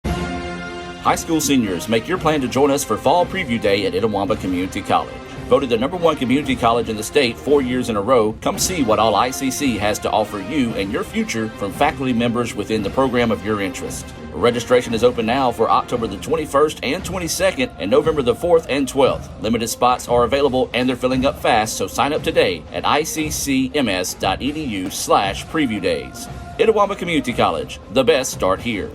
High school seniors, make your plan to join us for Fall Preview Day at Itawamba Community College. Voted the #1 community college in the state 4 years in a row, come see what all ICC has to offer you and your future from faculty members within the program of your interest. Registration is open now for October the 21st and 22nd and November the 4th and 12th. Limited spots are available and they're filling up fast, so sign up today at iccms.edu/preview days. Itawamba Community College, the best start here.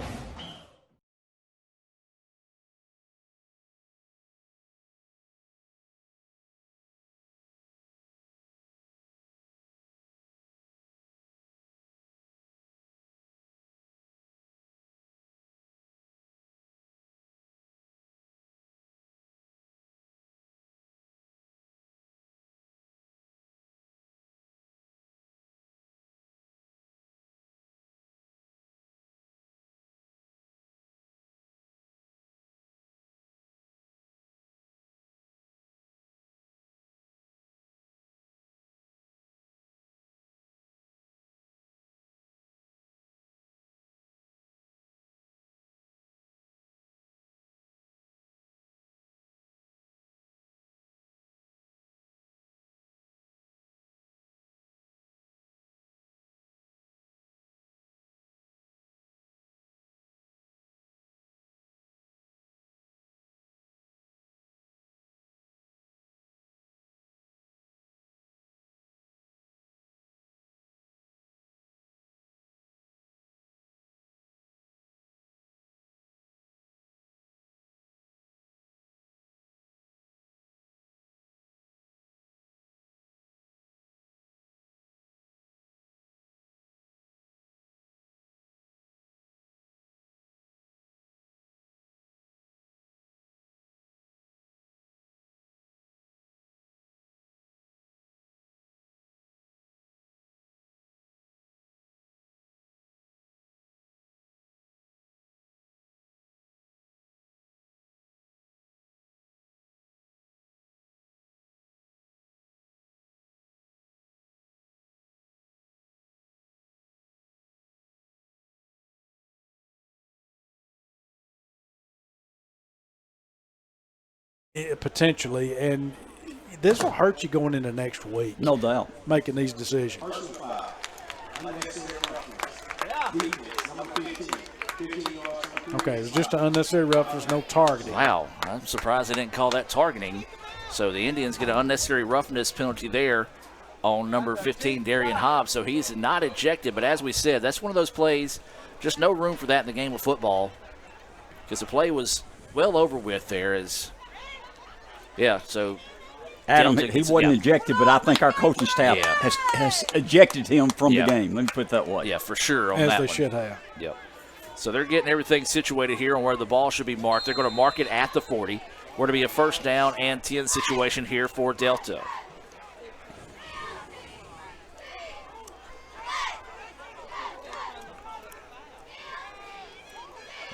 Potentially, and this will hurt you going into next week. No doubt. Making these decisions. Okay, it's just an unnecessary roughness, no targeting. Wow, I'm surprised they didn't call that targeting. So the Indians get an unnecessary roughness penalty there on number 15, Darian Hobbs. So he's not ejected, but as we said, that's one of those plays, just no room for that in the game of football because the play was well over with there as – yeah, so Adam, he wasn't ejected, but I think our coaching staff has ejected him from the game. Let me put it that way. Yeah, for sure on that one. As they should have. Yep. So they're getting everything situated here on where the ball should be marked. They're going to mark it at the 40. We're going to be a first down and 10 situation here for Delta.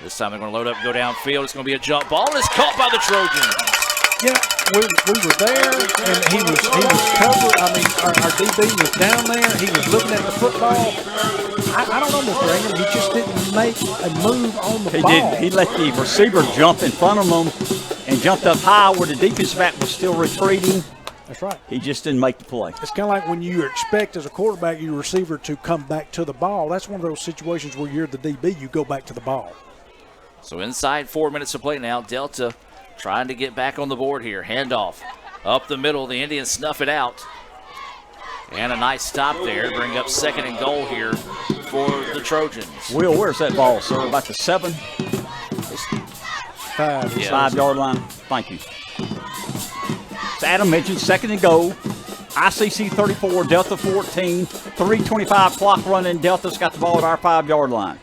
This time they're going to load up and go downfield. It's going to be a jump ball. It's caught by the Trojans. Yeah, we were there, and he was covered. I mean, our DB was down there. He was looking at the football. I don't know, Mr. Ingram. He just didn't make a move on the ball. He didn't. He let the receiver jump in front of him and jumped up high where the defensive back was still retreating. That's right. He just didn't make the play. It's kind of like when you expect as a quarterback your receiver to come back to the ball. That's one of those situations where you're the DB, you go back to the ball. So inside 4 minutes to play now, Delta trying to get back on the board here. Handoff up the middle. The Indians snuff it out. And a nice stop there to bring up 2nd and goal here for the Trojans. Will, where's that ball, sir? About the 7? 5-yard line. Thank you. So Adam mentioned 2nd and goal. ICC 34, Delta 14. 3:25 clock running. Delta's got the ball at our 5-yard line.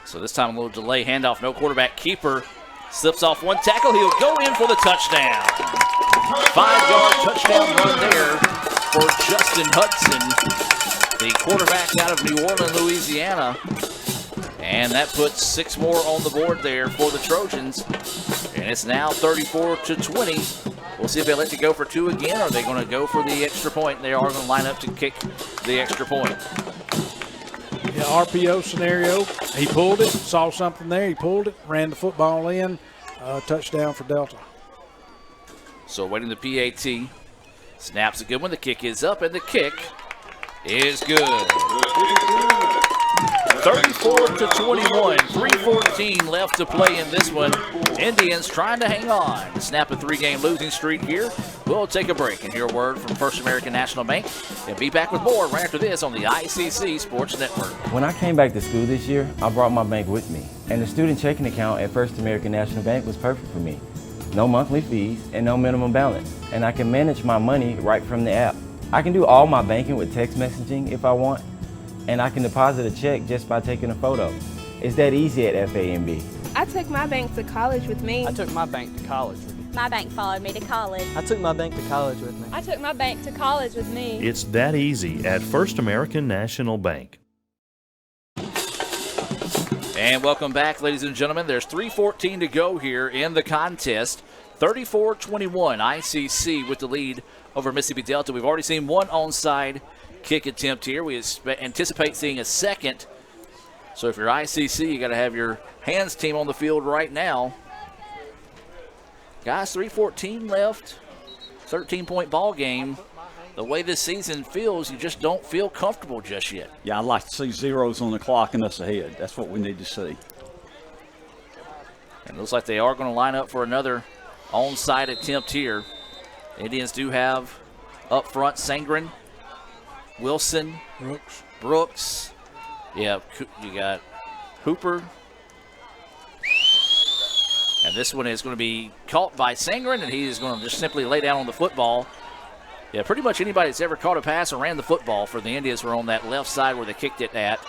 So this time a little delay handoff, no quarterback keeper. Slips off one tackle, he'll go in for the touchdown. 5-yard touchdown run there for Justin Hudson, the quarterback out of New Orleans, Louisiana. And that puts 6 more on the board there for the Trojans. And it's now 34-20. We'll see if they let you go for 2 again, or are they going to go for the extra point? They are going to line up to kick the extra point. Yeah, RPO scenario. He pulled it, saw something there. He pulled it, ran the football in. Touchdown for Delta. So waiting the PAT. Snap's a good one. The kick is up, and the kick is good. 34-21, 3:14 left to play in this one. Indians trying to hang on. Snap a 3-game losing streak here. We'll take a break and hear a word from First American National Bank and be back with more right after this on the ICC Sports Network. When I came back to school this year, I brought my bank with me, and the student checking account at First American National Bank was perfect for me. No monthly fees and no minimum balance, and I can manage my money right from the app. I can do all my banking with text messaging if I want, and I can deposit a check just by taking a photo. It's that easy at FAMB. I took my bank to college with me. I took my bank to college with me. My bank followed me to college. I took my bank to college with me. I took my bank to college with me. It's that easy at First American National Bank. And welcome back, ladies and gentlemen. There's 3:14 to go here in the contest. 34-21, ICC with the lead over Mississippi Delta. We've already seen one onside kick attempt here. We anticipate seeing a second. So if you're ICC, you got to have your hands team on the field right now. Guys, 3:14 left. 13-point ball game. The way this season feels, you just don't feel comfortable just yet. Yeah, I'd like to see zeros on the clock and us ahead. That's what we need to see. And it looks like they are going to line up for another onside attempt here. The Indians do have up front Sangren, Wilson, Brooks. Yeah, you got Hooper. And this one is going to be caught by Sangren, and he is going to just simply lay down on the football. Yeah, pretty much anybody that's ever caught a pass or ran the football for the Indians were on that left side where they kicked it at.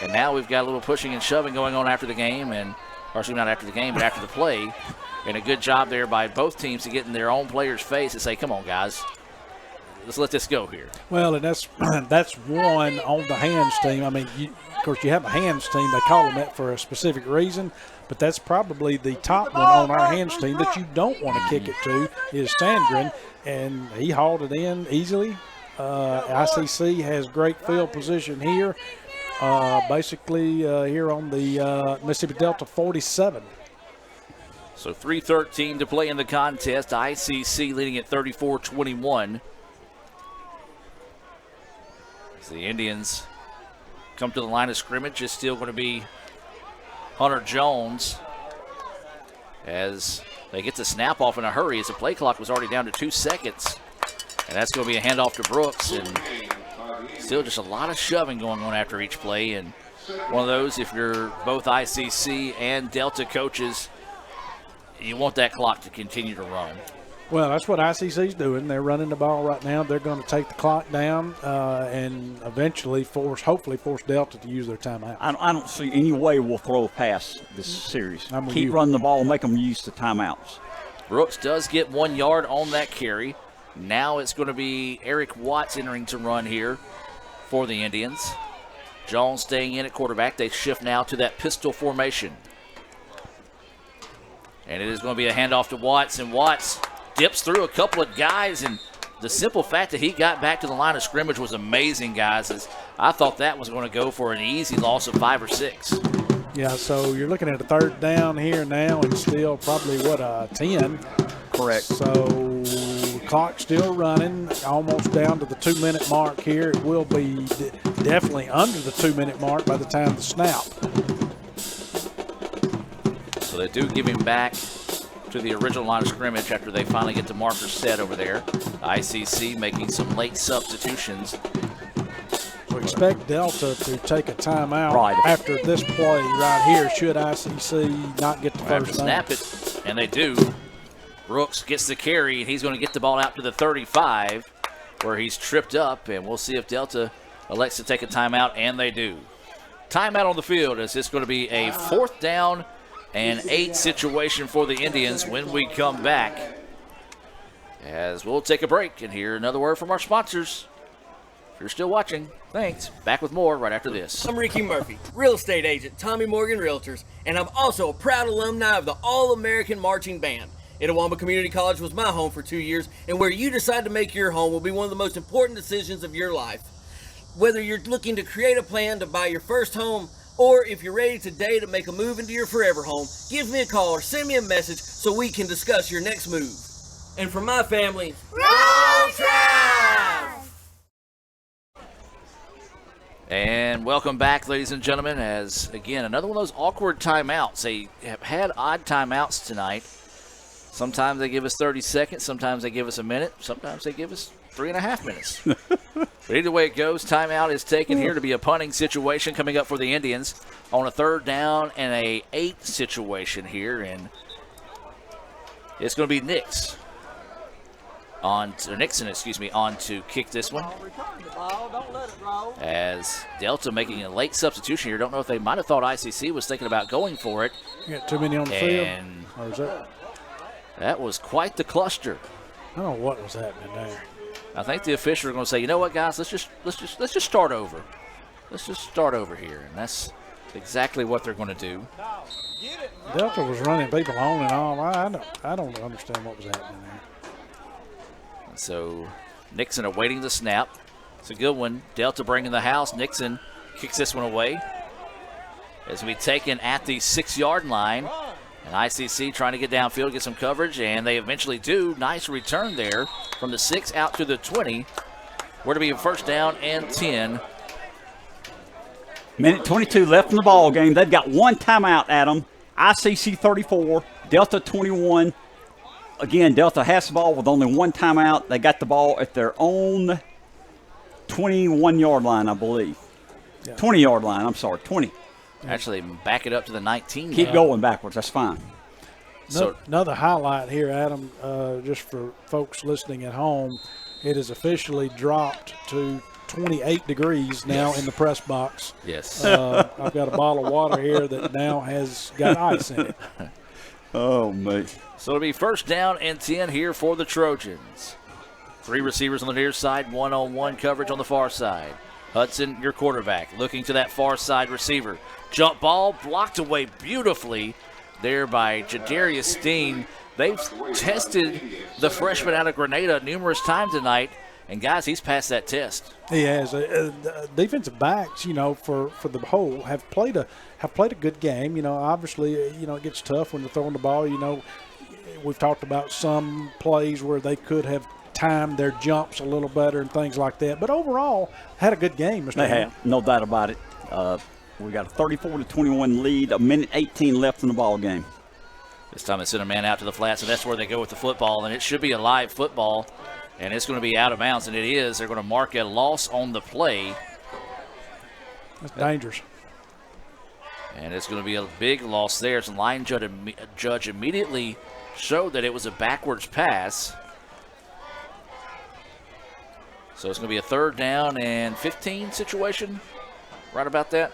And now we've got a little pushing and shoving going on after the game, or actually not after the game, but after the play. And a good job there by both teams to get in their own players' face and say, come on, guys, let's let this go here. Well, and that's one on the hands team. I mean, of course, you have a hands team. They call them that for a specific reason, but that's probably the top one on our hands team that you don't want to kick it to is Sandgren, and he hauled it in easily. ICC has great field position here, basically here on the Mississippi Delta 47. So 3:13 to play in the contest. ICC leading at 34-21. As the Indians come to the line of scrimmage, it's still going to be Hunter Jones as they get the snap off in a hurry as the play clock was already down to 2 seconds. And that's going to be a handoff to Brooks, and still just a lot of shoving going on after each play. And one of those, if you're both ICC and Delta coaches, you want that clock to continue to run. Well, that's what ICC's doing. They're running the ball right now. They're going to take the clock down and eventually hopefully force Delta to use their timeout. I don't see any way we'll throw past this series. Keep running the ball, make them use the timeouts. Brooks does get 1 yard on that carry. Now it's going to be Eric Watts entering to run here for the Indians. Jones staying in at quarterback. They shift now to that pistol formation. And it is going to be a handoff to Watts, and Watts dips through a couple of guys, and the simple fact that he got back to the line of scrimmage was amazing, guys. As I thought that was going to go for an easy loss of 5 or 6. Yeah, so you're looking at a third down here now and still probably, 10? Correct. So clock still running, almost down to the 2-minute mark here. It will be definitely under the 2-minute mark by the time the snap. So they do give him back to the original line of scrimmage after they finally get the markers set over there. ICC making some late substitutions. So expect Delta to take a timeout after this play right here should ICC not get the first down. Snap it, and they do. Brooks gets the carry, and he's going to get the ball out to the 35 where he's tripped up, and we'll see if Delta elects to take a timeout, and they do. Timeout on the field as it's going to be a 4th down and 8 situation for the Indians when we come back. As we'll take a break and hear another word from our sponsors. If you're still watching, thanks. Back with more right after this. I'm Ricky Murphy, real estate agent, Tommy Morgan Realtors, and I'm also a proud alumni of the All-American Marching Band. Itawamba Community College was my home for 2 years, and where you decide to make your home will be one of the most important decisions of your life. Whether you're looking to create a plan to buy your first home, or if you're ready today to make a move into your forever home, give me a call or send me a message so we can discuss your next move. And from my family, Roll Tribe! And welcome back, ladies and gentlemen, as, again, another one of those awkward timeouts. They have had odd timeouts tonight. Sometimes they give us 30 seconds. Sometimes they give us a minute. Sometimes they give us 3.5 minutes. But either way it goes, timeout is taken here to be a punting situation coming up for the Indians on a 3rd down and a 8 situation here. And it's going to be Nixon on to kick this one. As Delta making a late substitution here. Don't know if they might have thought ICC was thinking about going for it. You got too many on the field. Or is that was quite the cluster. I don't know what was happening there. I think the officials are going to say, you know what, guys, let's just start over. Let's just start over here, and that's exactly what they're going to do. Delta was running people on and on. I don't understand what was happening there. So Nixon awaiting the snap. It's a good one. Delta bringing the house. Nixon kicks this one away. It's going to be taken at the 6-yard line. And ICC trying to get downfield, get some coverage, and they eventually do. Nice return there from the 6 out to the 20. We're to be a 1st down and 10. Minute 22 left in the ball game. They've got one timeout, Adam. ICC 34, Delta 21. Again, Delta has the ball with only one timeout. They got the ball at their own 21-yard line, I believe. Yeah. 20-yard line, I'm sorry, 20. Actually, back it up to the 19. Keep going backwards, that's fine. So another highlight here, Adam, just for folks listening at home, it is officially dropped to 28 degrees now in the press box. Yes. I've got a bottle of water here that now has got ice in it. Oh, mate. So it'll be 1st down and 10 here for the Trojans. 3 receivers on the near side, one-on-one coverage on the far side. Hudson, your quarterback, looking to that far side receiver. Jump ball blocked away beautifully there by Jadarius Steen. They've tested the freshman out of Grenada numerous times tonight, and guys, he's passed that test. He has. Defensive backs, for the whole have played a good game. Obviously, it gets tough when they're throwing the ball. We've talked about some plays where they could have timed their jumps a little better and things like that. But overall, had a good game, Mr. They have, no doubt about it. We got a 34-21 lead, a minute 18 left in the ball game. This time they send a man out to the flats, and that's where they go with the football. And it should be a live football, and it's going to be out of bounds, and it is. They're going to mark a loss on the play. That's dangerous. And it's going to be a big loss there. So the line judge immediately showed that it was a backwards pass. So it's going to be a 3rd down and 15 situation, right about that.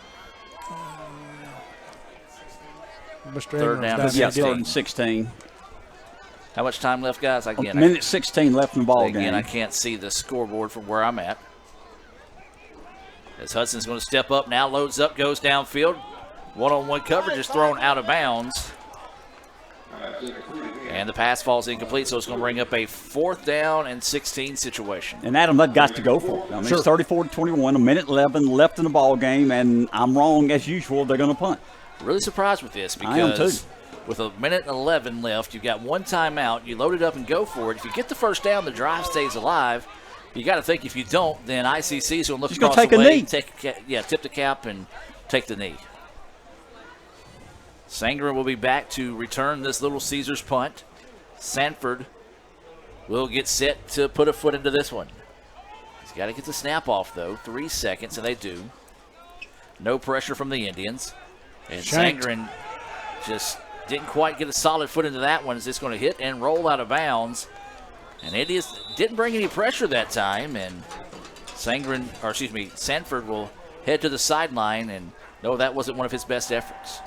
Mr. 3rd down and 16. 16. How much time left, guys? Again, minute 16 left in the ball game. Again, I can't see the scoreboard from where I'm at. As Hudson's going to step up now, loads up, goes downfield. One-on-one coverage is thrown out of bounds. And the pass falls incomplete, so it's going to bring up a 4th down and 16 situation. And Adam, they've got to go for it. I mean, It's 34-21, a minute 11 left in the ball game, and I'm wrong as usual. They're going to punt. Really surprised with this because I am too. With a minute and 11 left, you've got one timeout. You load it up and go for it. If you get the 1st down, the drive stays alive. You got to think if you don't, then ICC's going to look He's across gonna take the a way, knee. tip the cap and take the knee. Sanger will be back to return this Little Caesars punt. Sanford will get set to put a foot into this one. He's got to get the snap off, though. 3 seconds, and they do. No pressure from the Indians. And Sangren just didn't quite get a solid foot into that one as it's going to hit and roll out of bounds. And Indians didn't bring any pressure that time, and Sanford will head to the sideline, and no, that wasn't one of his best efforts.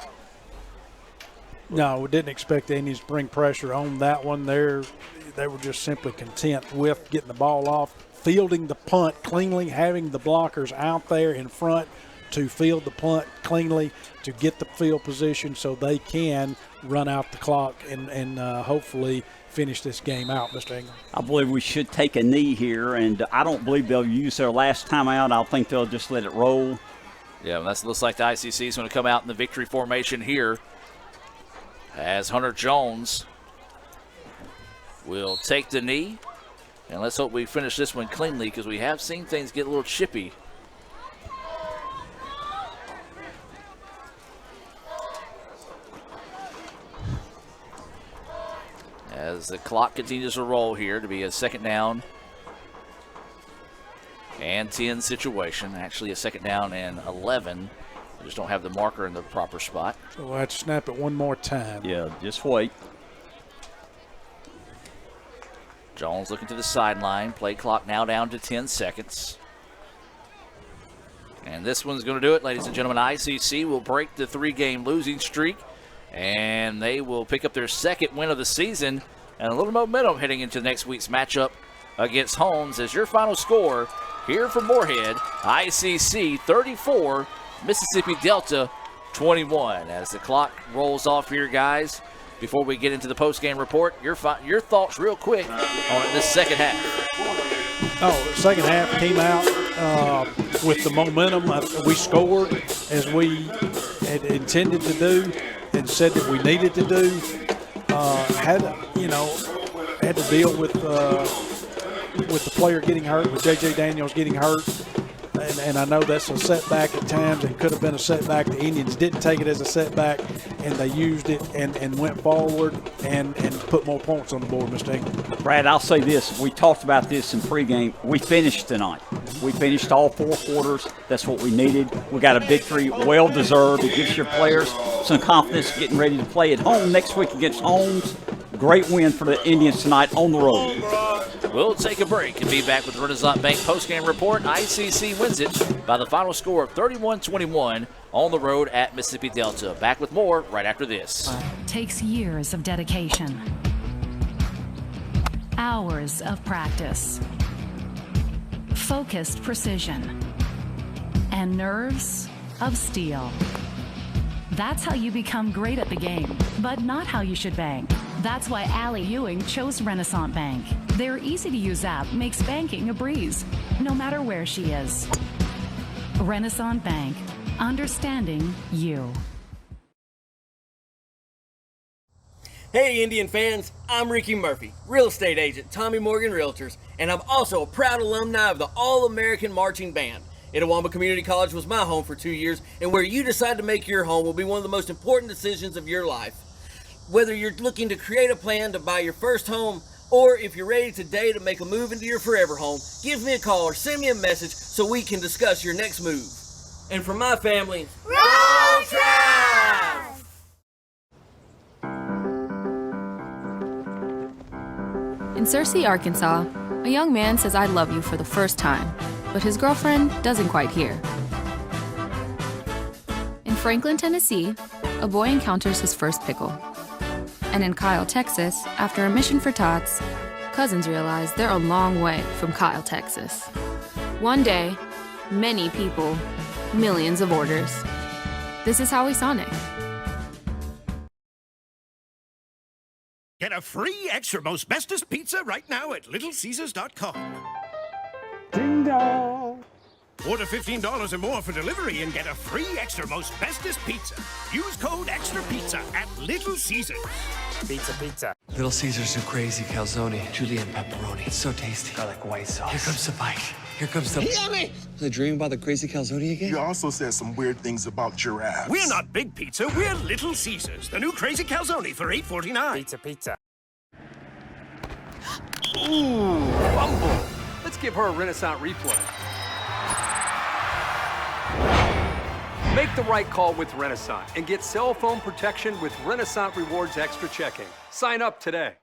No, we didn't expect the Indians to bring pressure on that one. They were just simply content with getting the ball off, fielding the punt cleanly, having the blockers out there in front to field the punt cleanly, to get the field position so they can run out the clock and hopefully finish this game out, Mr. Ingram. I believe we should take a knee here, and I don't believe they'll use their last timeout. I think they'll just let it roll. Yeah, that looks like the ICC is going to come out in the victory formation here as Hunter Jones will take the knee. And let's hope we finish this one cleanly because we have seen things get a little chippy. As the clock continues to roll here to be a second down and 10 situation. Actually a second down and 11. We just don't have the marker in the proper spot. So we'll have to snap it one more time. Yeah, just wait. Jones looking to the sideline. Play clock now down to 10 seconds. And this one's going to do it, ladies and gentlemen. ICC will break the 3-game losing streak, and they will pick up their second win of the season and a little momentum heading into next week's matchup against Holmes. As your final score here from Moorhead, ICC 34, Mississippi Delta 21. As the clock rolls off here, guys, before we get into the post-game report, your thoughts real quick on this second half. Oh, the second half came out with the momentum. We scored as we had intended to do and said that we needed to do. Had to deal with the player getting hurt, with J.J. Daniels getting hurt. And I know that's a setback at times and could have been a setback. The Indians didn't take it as a setback, and they used it and went forward and put more points on the board, Mr. Ingram. Brad, I'll say this. We talked about this in pregame. We finished tonight. We finished all 4 quarters. That's what we needed. We got a victory, well-deserved. It gives your players some confidence getting ready to play at home next week against Holmes. Great win for the Indians tonight on the road. We'll take a break and be back with the Renaissance Bank postgame report. ICC wins it by the final score of 31-21 on the road at Mississippi Delta. Back with more right after this. Takes years of dedication, hours of practice, focused precision, and nerves of steel. That's how you become great at the game, but not how you should bank. That's why Allie Ewing chose Renaissance Bank. Their easy-to-use app makes banking a breeze, no matter where she is. Renaissance Bank, understanding you. Hey Indian fans, I'm Ricky Murphy, real estate agent, Tommy Morgan Realtors, and I'm also a proud alumni of the All-American Marching Band. Itawamba Community College was my home for 2 years, and where you decide to make your home will be one of the most important decisions of your life. Whether you're looking to create a plan to buy your first home, or if you're ready today to make a move into your forever home, give me a call or send me a message so we can discuss your next move. And for my family, roll Tribe! In Searcy, Arkansas, a young man says I love you for the first time, but his girlfriend doesn't quite hear. In Franklin, Tennessee, a boy encounters his first pickle. And in Kyle, Texas, after a mission for tots, cousins realize they're a long way from Kyle, Texas. One day, many people, millions of orders. This is how we saw Nick. Get a free extra most bestest pizza right now at littlecaesars.com. Ding dong. Order $15 or more for delivery and get a free extra most bestest pizza. Use code EXTRA PIZZA at Little Caesars. Pizza, pizza. Little Caesars do crazy calzone, julienne pepperoni. It's so tasty. Garlic white sauce. Here comes the bite. Here comes the... Yummy! Was I dreaming about the crazy calzone again? You also said some weird things about giraffes. We're not Big Pizza, we're Little Caesars. The new crazy calzone for $8.49. Pizza, pizza. Ooh, fumble. Let's give her a Renaissance replay. Make the right call with Renaissance and get cell phone protection with Renaissance Rewards Extra Checking. Sign up today.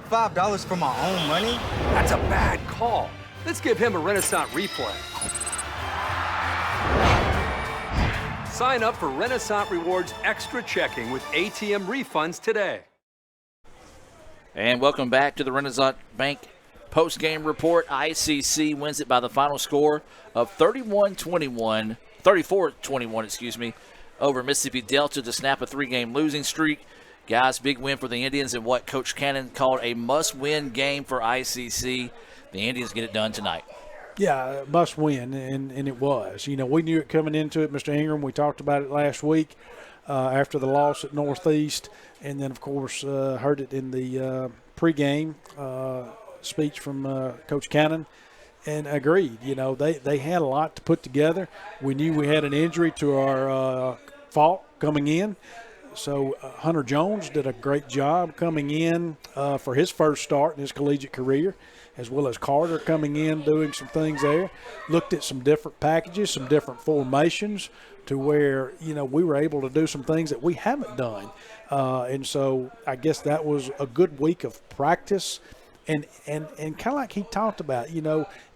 $5 for my own money? That's a bad call. Let's give him a Renaissance replay. Sign up for Renaissance Rewards Extra Checking with ATM refunds today. And welcome back to the Renaissance Bank post-game report. ICC wins it by the final score of 34-21, over Mississippi Delta to snap a 3-game losing streak. Guys, big win for the Indians in what Coach Cannon called a must-win game for ICC. The Indians get it done tonight. Yeah, must win, and it was. You know, we knew it coming into it, Mr. Ingram. We talked about it last week. after the loss at Northeast, and then, of course, heard it in the pregame speech from Coach Cannon. And agreed, they had a lot to put together. We knew we had an injury to our fault coming in. So Hunter Jones did a great job coming in for his first start in his collegiate career, as well as Carter coming in doing some things there. Looked at some different packages, some different formations to where, we were able to do some things that we haven't done. And so I guess that was a good week of practice. And kind of like he talked about,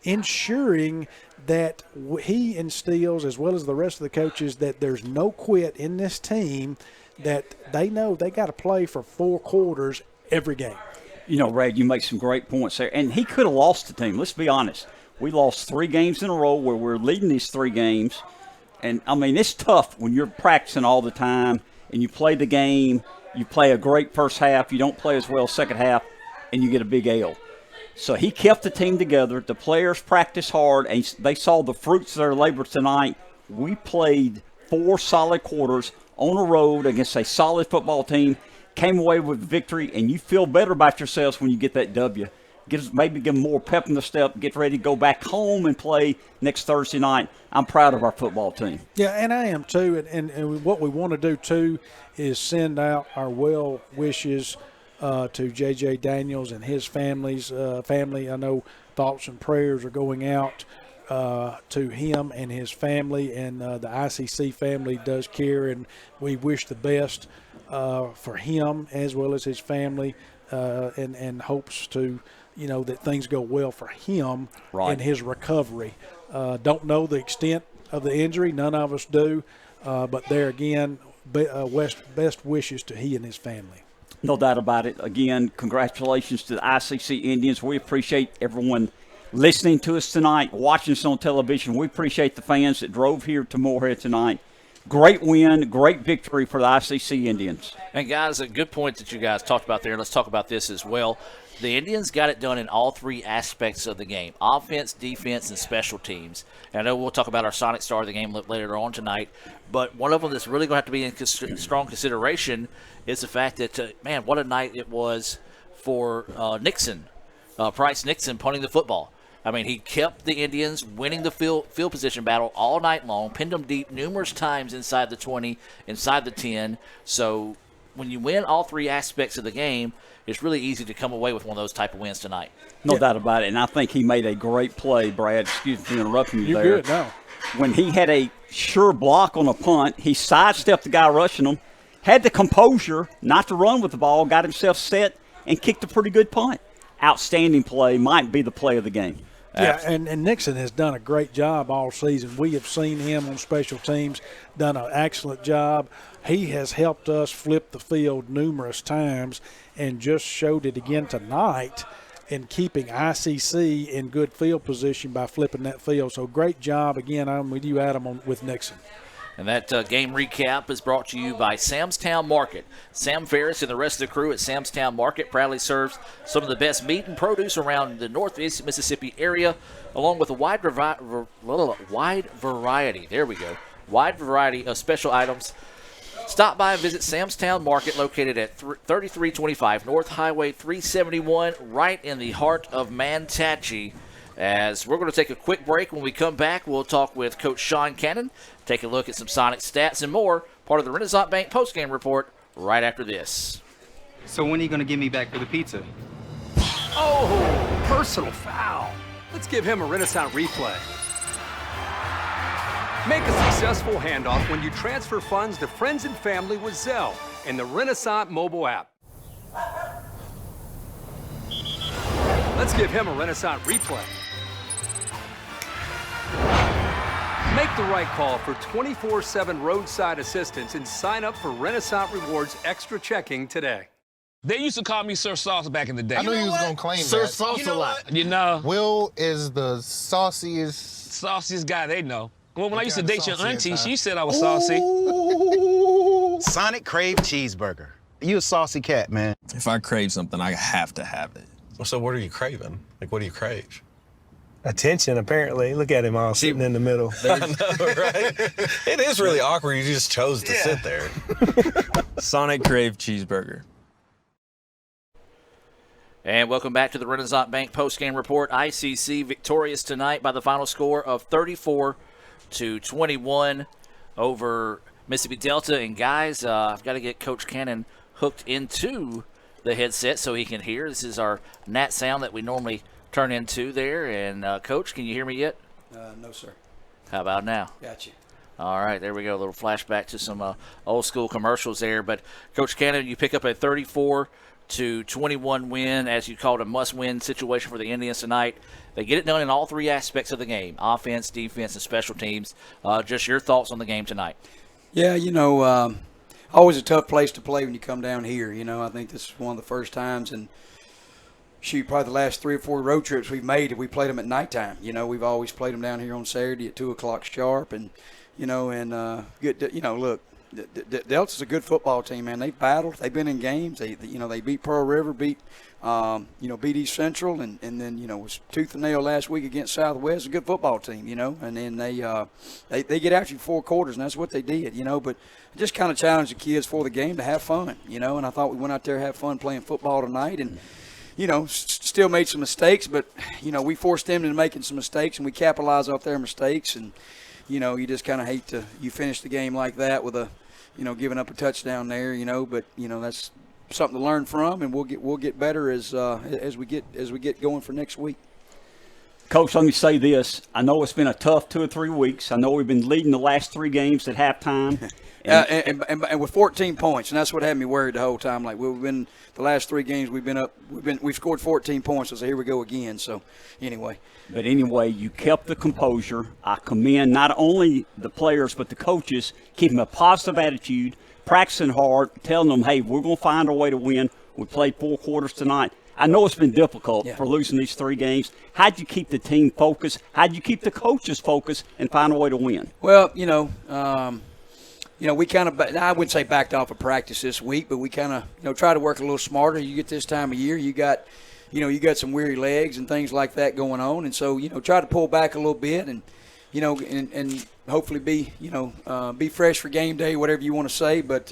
ensuring that he instills, as well as the rest of the coaches, that there's no quit in this team, that they know they got to play for 4 quarters every game. Brad, you make some great points there. And he could have lost the team. Let's be honest. We lost 3 games in a row where we're leading these 3 games. And, it's tough when you're practicing all the time and you play the game, you play a great first half, you don't play as well second half, and you get a big L. So he kept the team together. The players practiced hard, and they saw the fruits of their labor tonight. We played 4 solid quarters on the road against a solid football team, came away with victory, and you feel better about yourselves when you get that W. Maybe give them more pep in the step, get ready to go back home and play next Thursday night. I'm proud of our football team. Yeah, and I am too. And what we want to do too is send out our well wishes to J.J. Daniels and his family. I know thoughts and prayers are going out to him and his family, and the ICC family does care, and we wish the best for him as well as his family, and hopes to, that things go well for him in his recovery. Don't know the extent of the injury. None of us do. But there again, best wishes to he and his family. No doubt about it. Again, congratulations to the ICC Indians. We appreciate everyone listening to us tonight, watching us on television. We appreciate the fans that drove here to Moorhead tonight. Great win, great victory for the ICC Indians. And, guys, a good point that you guys talked about there. Let's talk about this as well. The Indians got it done in all 3 aspects of the game: offense, defense, and special teams. And I know we'll talk about our Sonic Star of the game later on tonight, but one of them that's really going to have to be in strong consideration is the fact that, what a night it was for Nixon, Price Nixon, punting the football. He kept the Indians winning the field position battle all night long, pinned them deep numerous times inside the 20, inside the 10. So when you win all 3 aspects of the game, it's really easy to come away with one of those type of wins tonight. No doubt about it. And I think he made a great play, Brad. Excuse me for interrupting you there. You're good now. When he had a sure block on a punt, he sidestepped the guy rushing him, had the composure not to run with the ball, got himself set, and kicked a pretty good punt. Outstanding play, might be the play of the game. Yeah, and Nixon has done a great job all season. We have seen him on special teams, done an excellent job. He has helped us flip the field numerous times and just showed it again tonight in keeping ICC in good field position by flipping that field. So great job again. I'm with you, Adam, with Nixon. And that game recap is brought to you by Sam's Town Market. Sam Ferris and the rest of the crew at Sam's Town Market proudly serves some of the best meat and produce around the Northeast Mississippi area, along with a wide variety. There we go. Wide variety of special items. Stop by and visit Sam's Town Market, located at 3325 North Highway 371, right in the heart of Manatee. As we're going to take a quick break. When we come back, we'll talk with Coach Sean Cannon, take a look at some Sonic stats and more, part of the Renaissance Bank postgame report right after this. So when are you going to give me back for the pizza? Oh, personal foul. Let's give him a Renaissance replay. Make a successful handoff when you transfer funds to friends and family with Zelle and the Renaissance mobile app. Let's give him a Renaissance replay. Make the right call for 24/7 roadside assistance and sign up for Renaissance Rewards Extra Checking today. They used to call me Sir Sauce back in the day. I knew you was going to claim Sir that. Sauce a lot. You know. Will is the sauciest guy they know. Well, when I used to date your auntie, she said I was saucy. Sonic Crave Cheeseburger. You a saucy cat, man. If I crave something, I have to have it. So what are you craving? Like, what do you crave? attention, apparently. Look at him all sitting in the middle. I know, right? It is really awkward. You just chose to sit there. Sonic Crave Cheeseburger. And welcome back to the Renaissance Bank postgame report. ICC victorious tonight by the final score of 34-21 over Mississippi Delta. And guys, I've got to get Coach Cannon hooked into the headset so he can hear. This is our Nat sound that we normally turn into there. And Coach, can you hear me yet? No, sir. How about now? Got you. All right, there we go. A little flashback to some old school commercials there. But Coach Cannon, you pick up a 34-21 win, as you called a must-win situation for the Indians tonight. They get it done in all three aspects of the game: offense, defense, and special teams. Just your thoughts on the game tonight. Yeah, always a tough place to play when you come down here. I think this is one of the first times, and probably the last 3 or 4 road trips we've made, we played them at nighttime. We've always played them down here on Saturday at 2 o'clock sharp, and look, Delta's a good football team, man. They've battled. They've been in games. They beat Pearl River, beat East Central, and then, was tooth and nail last week against Southwest. It's a good football team, and then they get after you 4 quarters, and that's what they did, but I just kind of challenged the kids for the game to have fun, and I thought we went out there and had fun playing football tonight, and still made some mistakes, but, we forced them into making some mistakes, and we capitalized off their mistakes, and, you just kind of hate to finish the game like that with a, giving up a touchdown there, but, that's something to learn from, and we'll get better as we get going for next week. Coach, let me say this. I know it's been a tough 2 or 3 weeks. I know we've been leading the last 3 games at halftime. And with 14 points, and that's what had me worried the whole time. Like we've been the last 3 games, we've scored 14 points. So here we go again. So anyway. But anyway, you kept the composure. I commend not only the players but the coaches keeping a positive attitude, practicing hard, telling them, hey, we're going to find a way to win. We played 4 quarters tonight. I know it's been difficult for losing these 3 games. How'd you keep the team focused? How'd you keep the coaches focused and find a way to win? Well, we kind of, I wouldn't say backed off of practice this week, but we kind of, try to work a little smarter. You get this time of year, you got some weary legs and things like that going on. And so, try to pull back a little bit and, and hopefully be fresh for game day, whatever you want to say. But,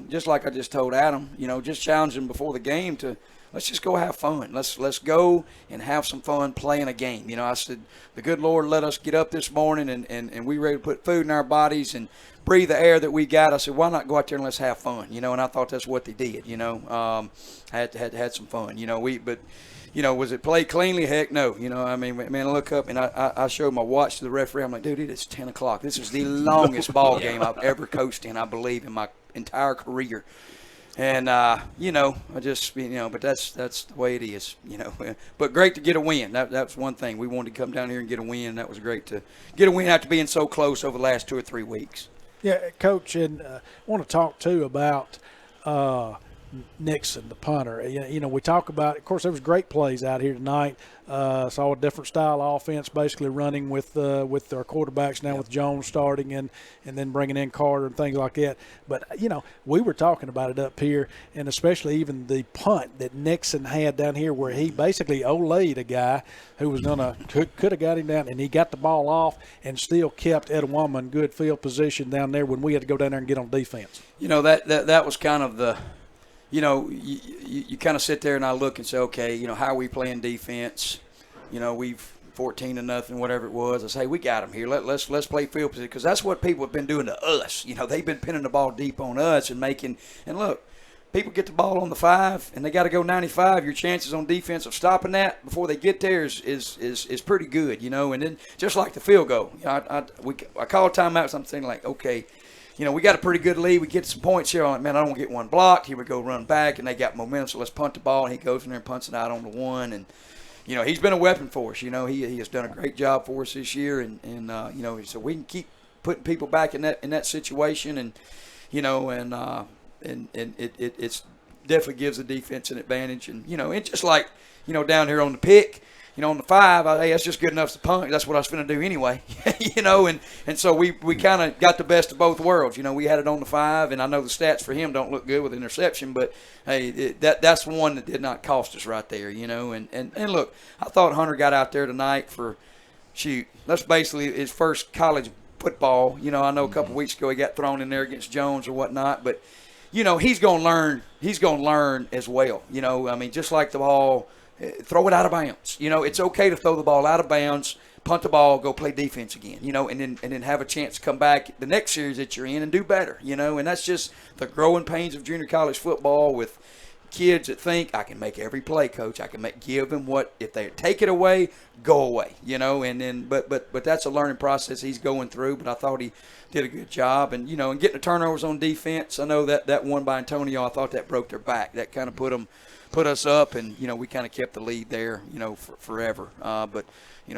just like I just told Adam, just challenge them before the game to, let's just go have fun. Let's go and have some fun playing a game. I said, the good Lord let us get up this morning and we ready to put food in our bodies and breathe the air that we got. I said, why not go out there and let's have fun? And I thought that's what they did. Had some fun. Was it played cleanly? Heck no. Man, I look up and I showed my watch to the referee. I'm like, dude, it's 10 o'clock. This is the longest ball game I've ever coached in, I believe, in my entire career. And, I just, but that's the way it is, But great to get a win. That's one thing. We wanted to come down here and get a win, and that was great to get a win after being so close over the last 2 or 3 weeks. Yeah, Coach, and I want to talk, too, about Nixon, the punter. We talk about, of course, there was great plays out here tonight. Saw a different style of offense, basically running with our quarterbacks now, with Jones starting and then bringing in Carter and things like that. But we were talking about it up here, and especially even the punt that Nixon had down here, where he basically olayed a guy who was could have got him down, and he got the ball off and still kept Etowah in good field position down there when we had to go down there and get on defense. That was kind of the. You kind of sit there and I look and say, okay, how are we playing defense? We've 14-0, whatever it was. I say, hey, we got them here. Let's play field position, because that's what people have been doing to us. They've been pinning the ball deep on us and look, people get the ball on the 5 and they got to go 95. Your chances on defense of stopping that before they get there is pretty good, And then just like the field goal, I call timeouts. I'm saying like, okay. We got a pretty good lead. We get some points here on it. Man, I don't want to get one blocked. Here we go, run back, and they got momentum, so let's punt the ball. And he goes in there and punts it out on the 1. And, he's been a weapon for us. He has done a great job for us this year. And so we can keep putting people back in that situation. And, it definitely gives the defense an advantage. And, and just like, down here on the pick, on the 5, hey, that's just good enough to punt. That's what I was going to do anyway, and so we kind of got the best of both worlds. We had it on the 5, and I know the stats for him don't look good with interception, but hey, that's one that did not cost us right there, and look, I thought Hunter got out there tonight for, that's basically his first college football. I know a couple of weeks ago he got thrown in there against Jones or whatnot, but he's going to learn. He's going to learn as well. Just like the ball, throw it out of bounds. It's okay to throw the ball out of bounds, punt the ball, go play defense again. And then have a chance to come back the next series that you're in and do better. And that's just the growing pains of junior college football with kids that think I can make every play, coach. I can give them what, if they take it away, go away. And then but that's a learning process he's going through. But I thought he did a good job, and and getting the turnovers on defense. I know that one by Antonio, I thought that broke their back. That kind of put us up, and we kind of kept the lead there, forever. But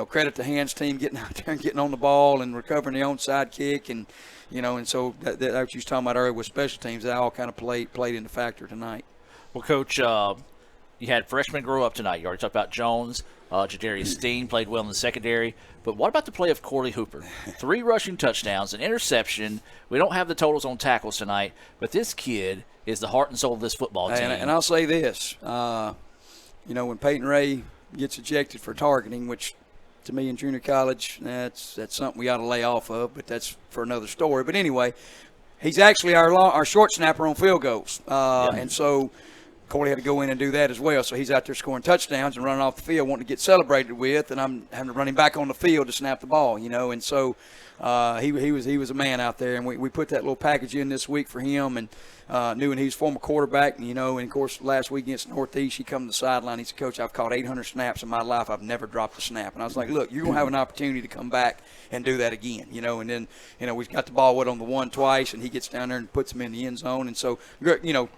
credit to Hans' team getting out there and getting on the ball and recovering the onside kick, and and so that what you was talking about earlier with special teams, that all kind of played into factor tonight. Well, Coach, you had freshmen grow up tonight. You already talked about Jones. Jadarius Steen played well in the secondary. But what about the play of Corley Hooper? 3 rushing touchdowns, an interception. We don't have the totals on tackles tonight, but this kid is the heart and soul of this football team. And I'll say this. When Peyton Ray gets ejected for targeting, which to me in junior college, that's something we ought to lay off of, but that's for another story. But anyway, he's actually our short snapper on field goals. And so Corey had to go in and do that as well. So he's out there scoring touchdowns and running off the field, wanting to get celebrated with, and I'm having to run him back on the field to snap the ball, And so he was a man out there, and we put that little package in this week for him, and knew he was a former quarterback, and of course last week against Northeast, he come to the sideline. He said, Coach, I've caught 800 snaps in my life. I've never dropped a snap. And I was like, look, you're going to have an opportunity to come back and do that again, and then, we've got the ball on the 1 twice, and he gets down there and puts him in the end zone. And so,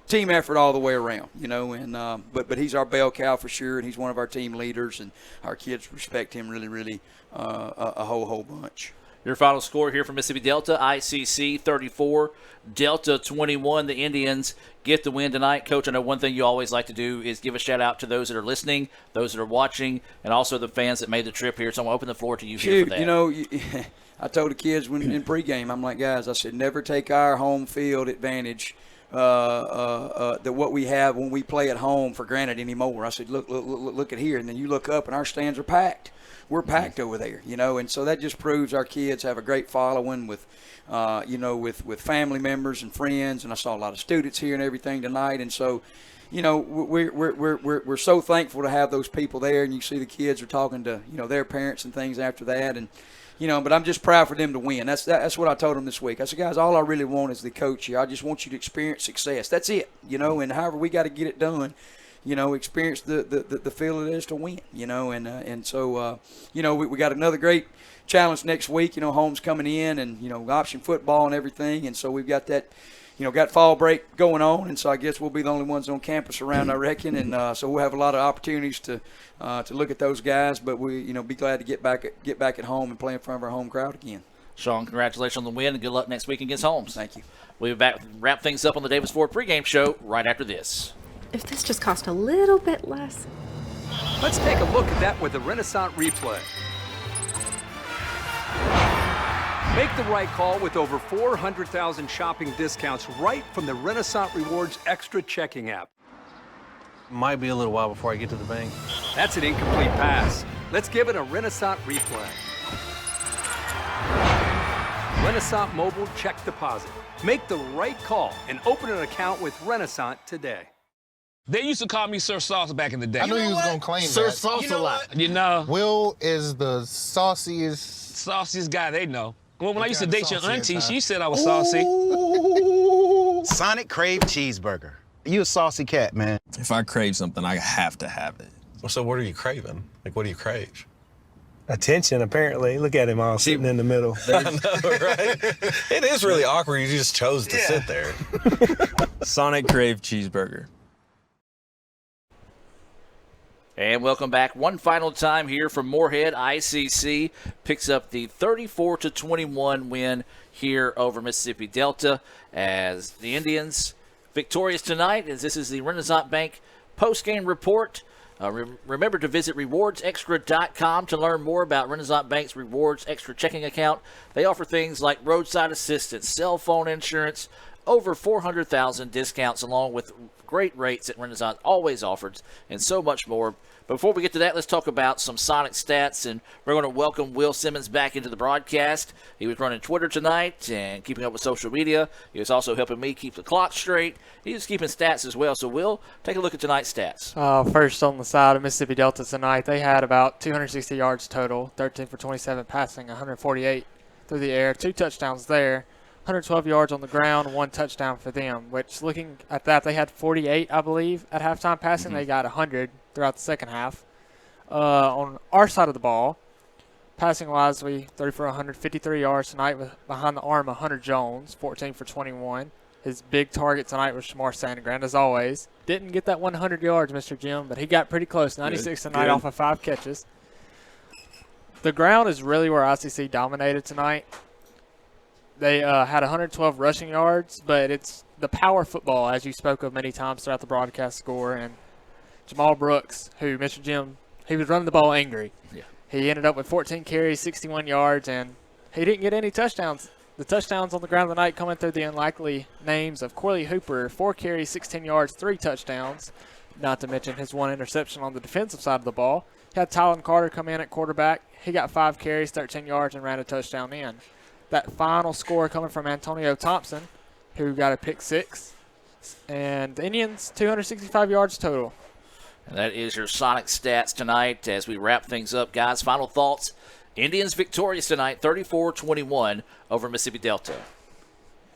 team effort all the way around, and but he's our bell cow for sure, and he's one of our team leaders, and our kids respect him really, really a whole bunch. Your final score here from Mississippi Delta, ICC 34, Delta 21. The Indians get the win tonight. Coach, I know one thing you always like to do is give a shout-out to those that are listening, those that are watching, and also the fans that made the trip here. So I'm going to open the floor to you here for that. I told the kids in pregame, I'm like, guys, I said, never take our home field advantage that what we have when we play at home for granted anymore. I said, look at here. And then you look up, and our stands are packed. We're packed over there, and so that just proves our kids have a great following with, with family members and friends, and I saw a lot of students here and everything tonight, and so, we're so thankful to have those people there, and you see the kids are talking to, their parents and things after that, and, but I'm just proud for them to win. That's what I told them this week. I said, guys, all I really want is the coach here. I just want you to experience success. That's it, and however we got to get it done. Experience the feel it is to win, and so, we got another great challenge next week, home's coming in, and, option football and everything, and so we've got that, got fall break going on, and so I guess we'll be the only ones on campus around, I reckon, and so we'll have a lot of opportunities to look at those guys, but we, be glad to get back at home and play in front of our home crowd again. Sean, congratulations on the win, and good luck next week against Holmes. Thank you. We'll be back, wrap things up on the Davis Ford pregame show right after this. If this just cost a little bit less. Let's take a look at that with the Renaissance replay. Make the right call with over 400,000 shopping discounts right from the Renaissance Rewards Extra checking app. Might be a little while before I get to the bank. That's an incomplete pass. Let's give it a Renaissance replay. Renaissance Mobile Check Deposit. Make the right call and open an account with Renaissance today. They used to call me Sir Sauce back in the day. I knew he was going to claim Sir that. Sauce a lot. Will is the sauciest guy they know. Well, when I used to date your auntie, she said I was saucy. Sonic Crave Cheeseburger. You a saucy cat, man. If I crave something, I have to have it. Well, so what are you craving? Like, what do you crave? Attention, apparently. Look at him all sitting in the middle. I know, right? It is really awkward. You just chose to sit there. Sonic Crave Cheeseburger. And welcome back one final time here from Moorhead. ICC picks up the 34-21 win here over Mississippi Delta as the Indians victorious tonight, as this is the Renaissance Bank post-game report. Remember to visit rewardsextra.com to learn more about Renaissance Bank's Rewards Extra checking account. They offer things like roadside assistance, cell phone insurance, over 400,000 discounts, along with great rates that Renaissance always offers, and so much more. But before we get to that, let's talk about some Sonic stats, and we're going to welcome Will Simmons back into the broadcast. He was running Twitter tonight and keeping up with social media. He was also helping me keep the clock straight. He was keeping stats as well. So, Will, take a look at tonight's stats. First, on the side of Mississippi Delta tonight, they had about 260 yards total, 13 for 27 passing, 148 through the air, 2 touchdowns there. 112 yards on the ground, 1 touchdown for them, which looking at that, they had 48, I believe, at halftime passing. They got 100 throughout the second half. On our side of the ball, passing-wise, we threw for 153 yards tonight with behind the arm of Hunter Jones, 14 for 21. His big target tonight was Shamar Sandegran, as always. Didn't get that 100 yards, Mr. Jim, but he got pretty close, 96 tonight off of 5 catches. The ground is really where ICC dominated tonight. They had 112 rushing yards, but it's the power football, as you spoke of many times throughout the broadcast score. And Jamal Brooks, who Mr. Jim, he was running the ball angry. Yeah. He ended up with 14 carries, 61 yards, and he didn't get any touchdowns. The touchdowns on the ground tonight coming through the unlikely names of Corley Hooper, 4 carries, 16 yards, 3 touchdowns, not to mention his 1 interception on the defensive side of the ball. He had Tylen Carter come in at quarterback. He got 5 carries, 13 yards, and ran a touchdown in. That final score coming from Antonio Thompson, who got a pick 6. And the Indians, 265 yards total. And that is your Sonic stats tonight as we wrap things up. Guys, final thoughts. Indians victorious tonight, 34-21 over Mississippi Delta.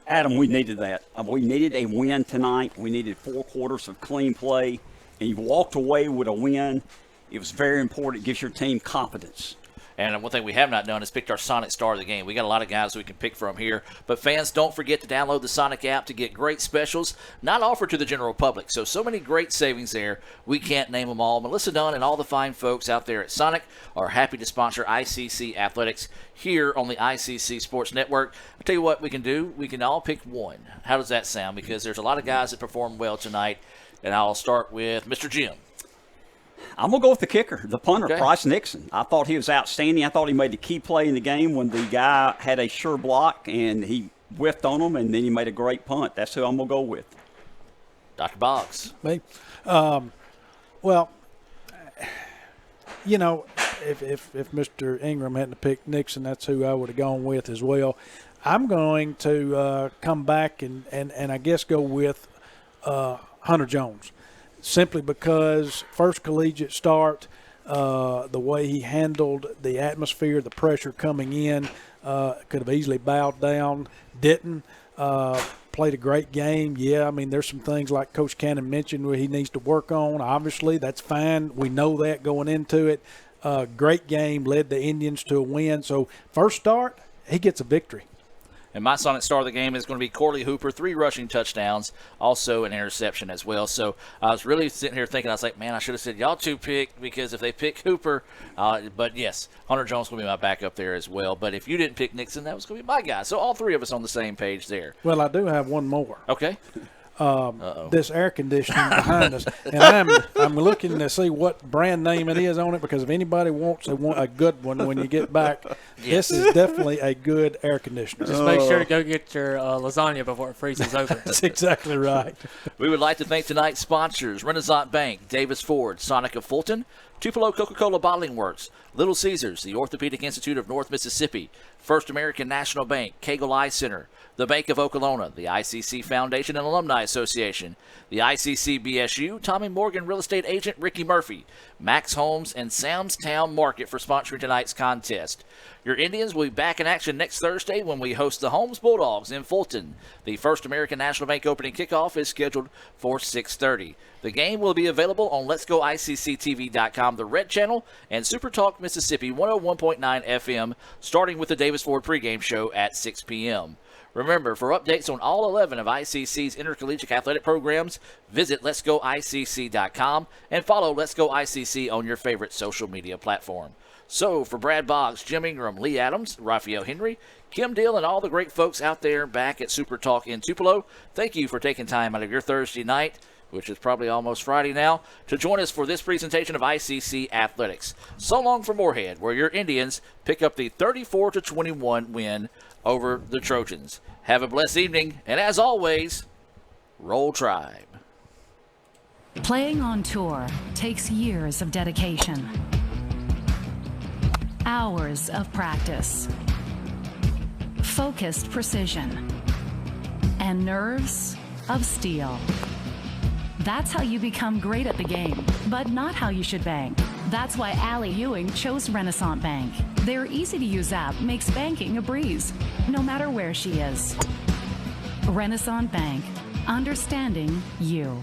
Adam, we needed that. We needed a win tonight. We needed 4 quarters of clean play, and you walked away with a win. It was very important. It gives your team confidence. And one thing we have not done is picked our Sonic star of the game. We got a lot of guys we can pick from here. But fans, don't forget to download the Sonic app to get great specials not offered to the general public. So many great savings there. We can't name them all. Melissa Dunn and all the fine folks out there at Sonic are happy to sponsor ICC Athletics here on the ICC Sports Network. I'll tell you what we can do. We can all pick one. How does that sound? Because there's a lot of guys that performed well tonight. And I'll start with Mr. Jim. I'm going to go with the kicker, the punter, Okay. Bryce Nixon. I thought he was outstanding. I thought he made the key play in the game when the guy had a sure block, and he whiffed on him, and then he made a great punt. That's who I'm going to go with. Dr. Boggs. Me? Well, you know, if Mr. Ingram hadn't picked Nixon, that's who I would have gone with as well. I'm going to come back and I guess go with Hunter Jones. Simply because first collegiate start, the way he handled the atmosphere, the pressure coming in, could have easily bowed down, didn't. Played a great game. Yeah, I mean, there's some things like Coach Cannon mentioned where he needs to work on. Obviously, that's fine. We know that going into it. Great game, led the Indians to a win. So first start, he gets a victory. And my Sonic star of the game is going to be Corley Hooper, 3 rushing touchdowns, also an interception as well. So I was really sitting here thinking, I was like, man, I should have said y'all 2 pick because if they pick Hooper, but yes, Hunter Jones will be my backup there as well. But if you didn't pick Nixon, that was going to be my guy. So all 3 of us on the same page there. Well, I do have one more. Okay. This air conditioning behind us, and I'm looking to see what brand name it is on it because if anybody wants a good one when you get back, this is definitely a good air conditioner. Just make sure to go get your lasagna before it freezes over. That's exactly right. We would like to thank tonight's sponsors, Renaissance Bank, Davis Ford, Sonic of Fulton, Tupelo Coca-Cola Bottling Works, Little Caesars, the Orthopedic Institute of North Mississippi, First American National Bank, Kegel Eye Center, the Bank of Okolona, the ICC Foundation and Alumni Association, the ICC BSU, Tommy Morgan Real Estate Agent Ricky Murphy, Max Homes, and Sam's Town Market for sponsoring tonight's contest. Your Indians will be back in action next Thursday when we host the Holmes Bulldogs in Fulton. The First American National Bank opening kickoff is scheduled for 6:30. The game will be available on Let'sGoICCTV.com, the Red Channel, and Super Talk Mississippi 101.9 FM, starting with the Davis Ford pregame show at 6 p.m. Remember, for updates on all 11 of ICC's intercollegiate athletic programs, visit Let'sGoICC.com and follow Let's Go ICC on your favorite social media platform. So, for Brad Boggs, Jim Ingram, Lee Adams, Raphael Henry, Kim Deal, and all the great folks out there back at Super Talk in Tupelo, thank you for taking time out of your Thursday night. which is probably almost Friday now, to join us for this presentation of ICC Athletics. So long for Moorhead, where your Indians pick up the 34-21 win over the Trojans. Have a blessed evening, and as always, Roll Tribe. Playing on tour takes years of dedication, hours of practice, focused precision, and nerves of steel. That's how you become great at the game, but not how you should bank. That's why Allie Ewing chose Renaissance Bank. Their easy-to-use app makes banking a breeze, no matter where she is. Renaissance Bank, understanding you.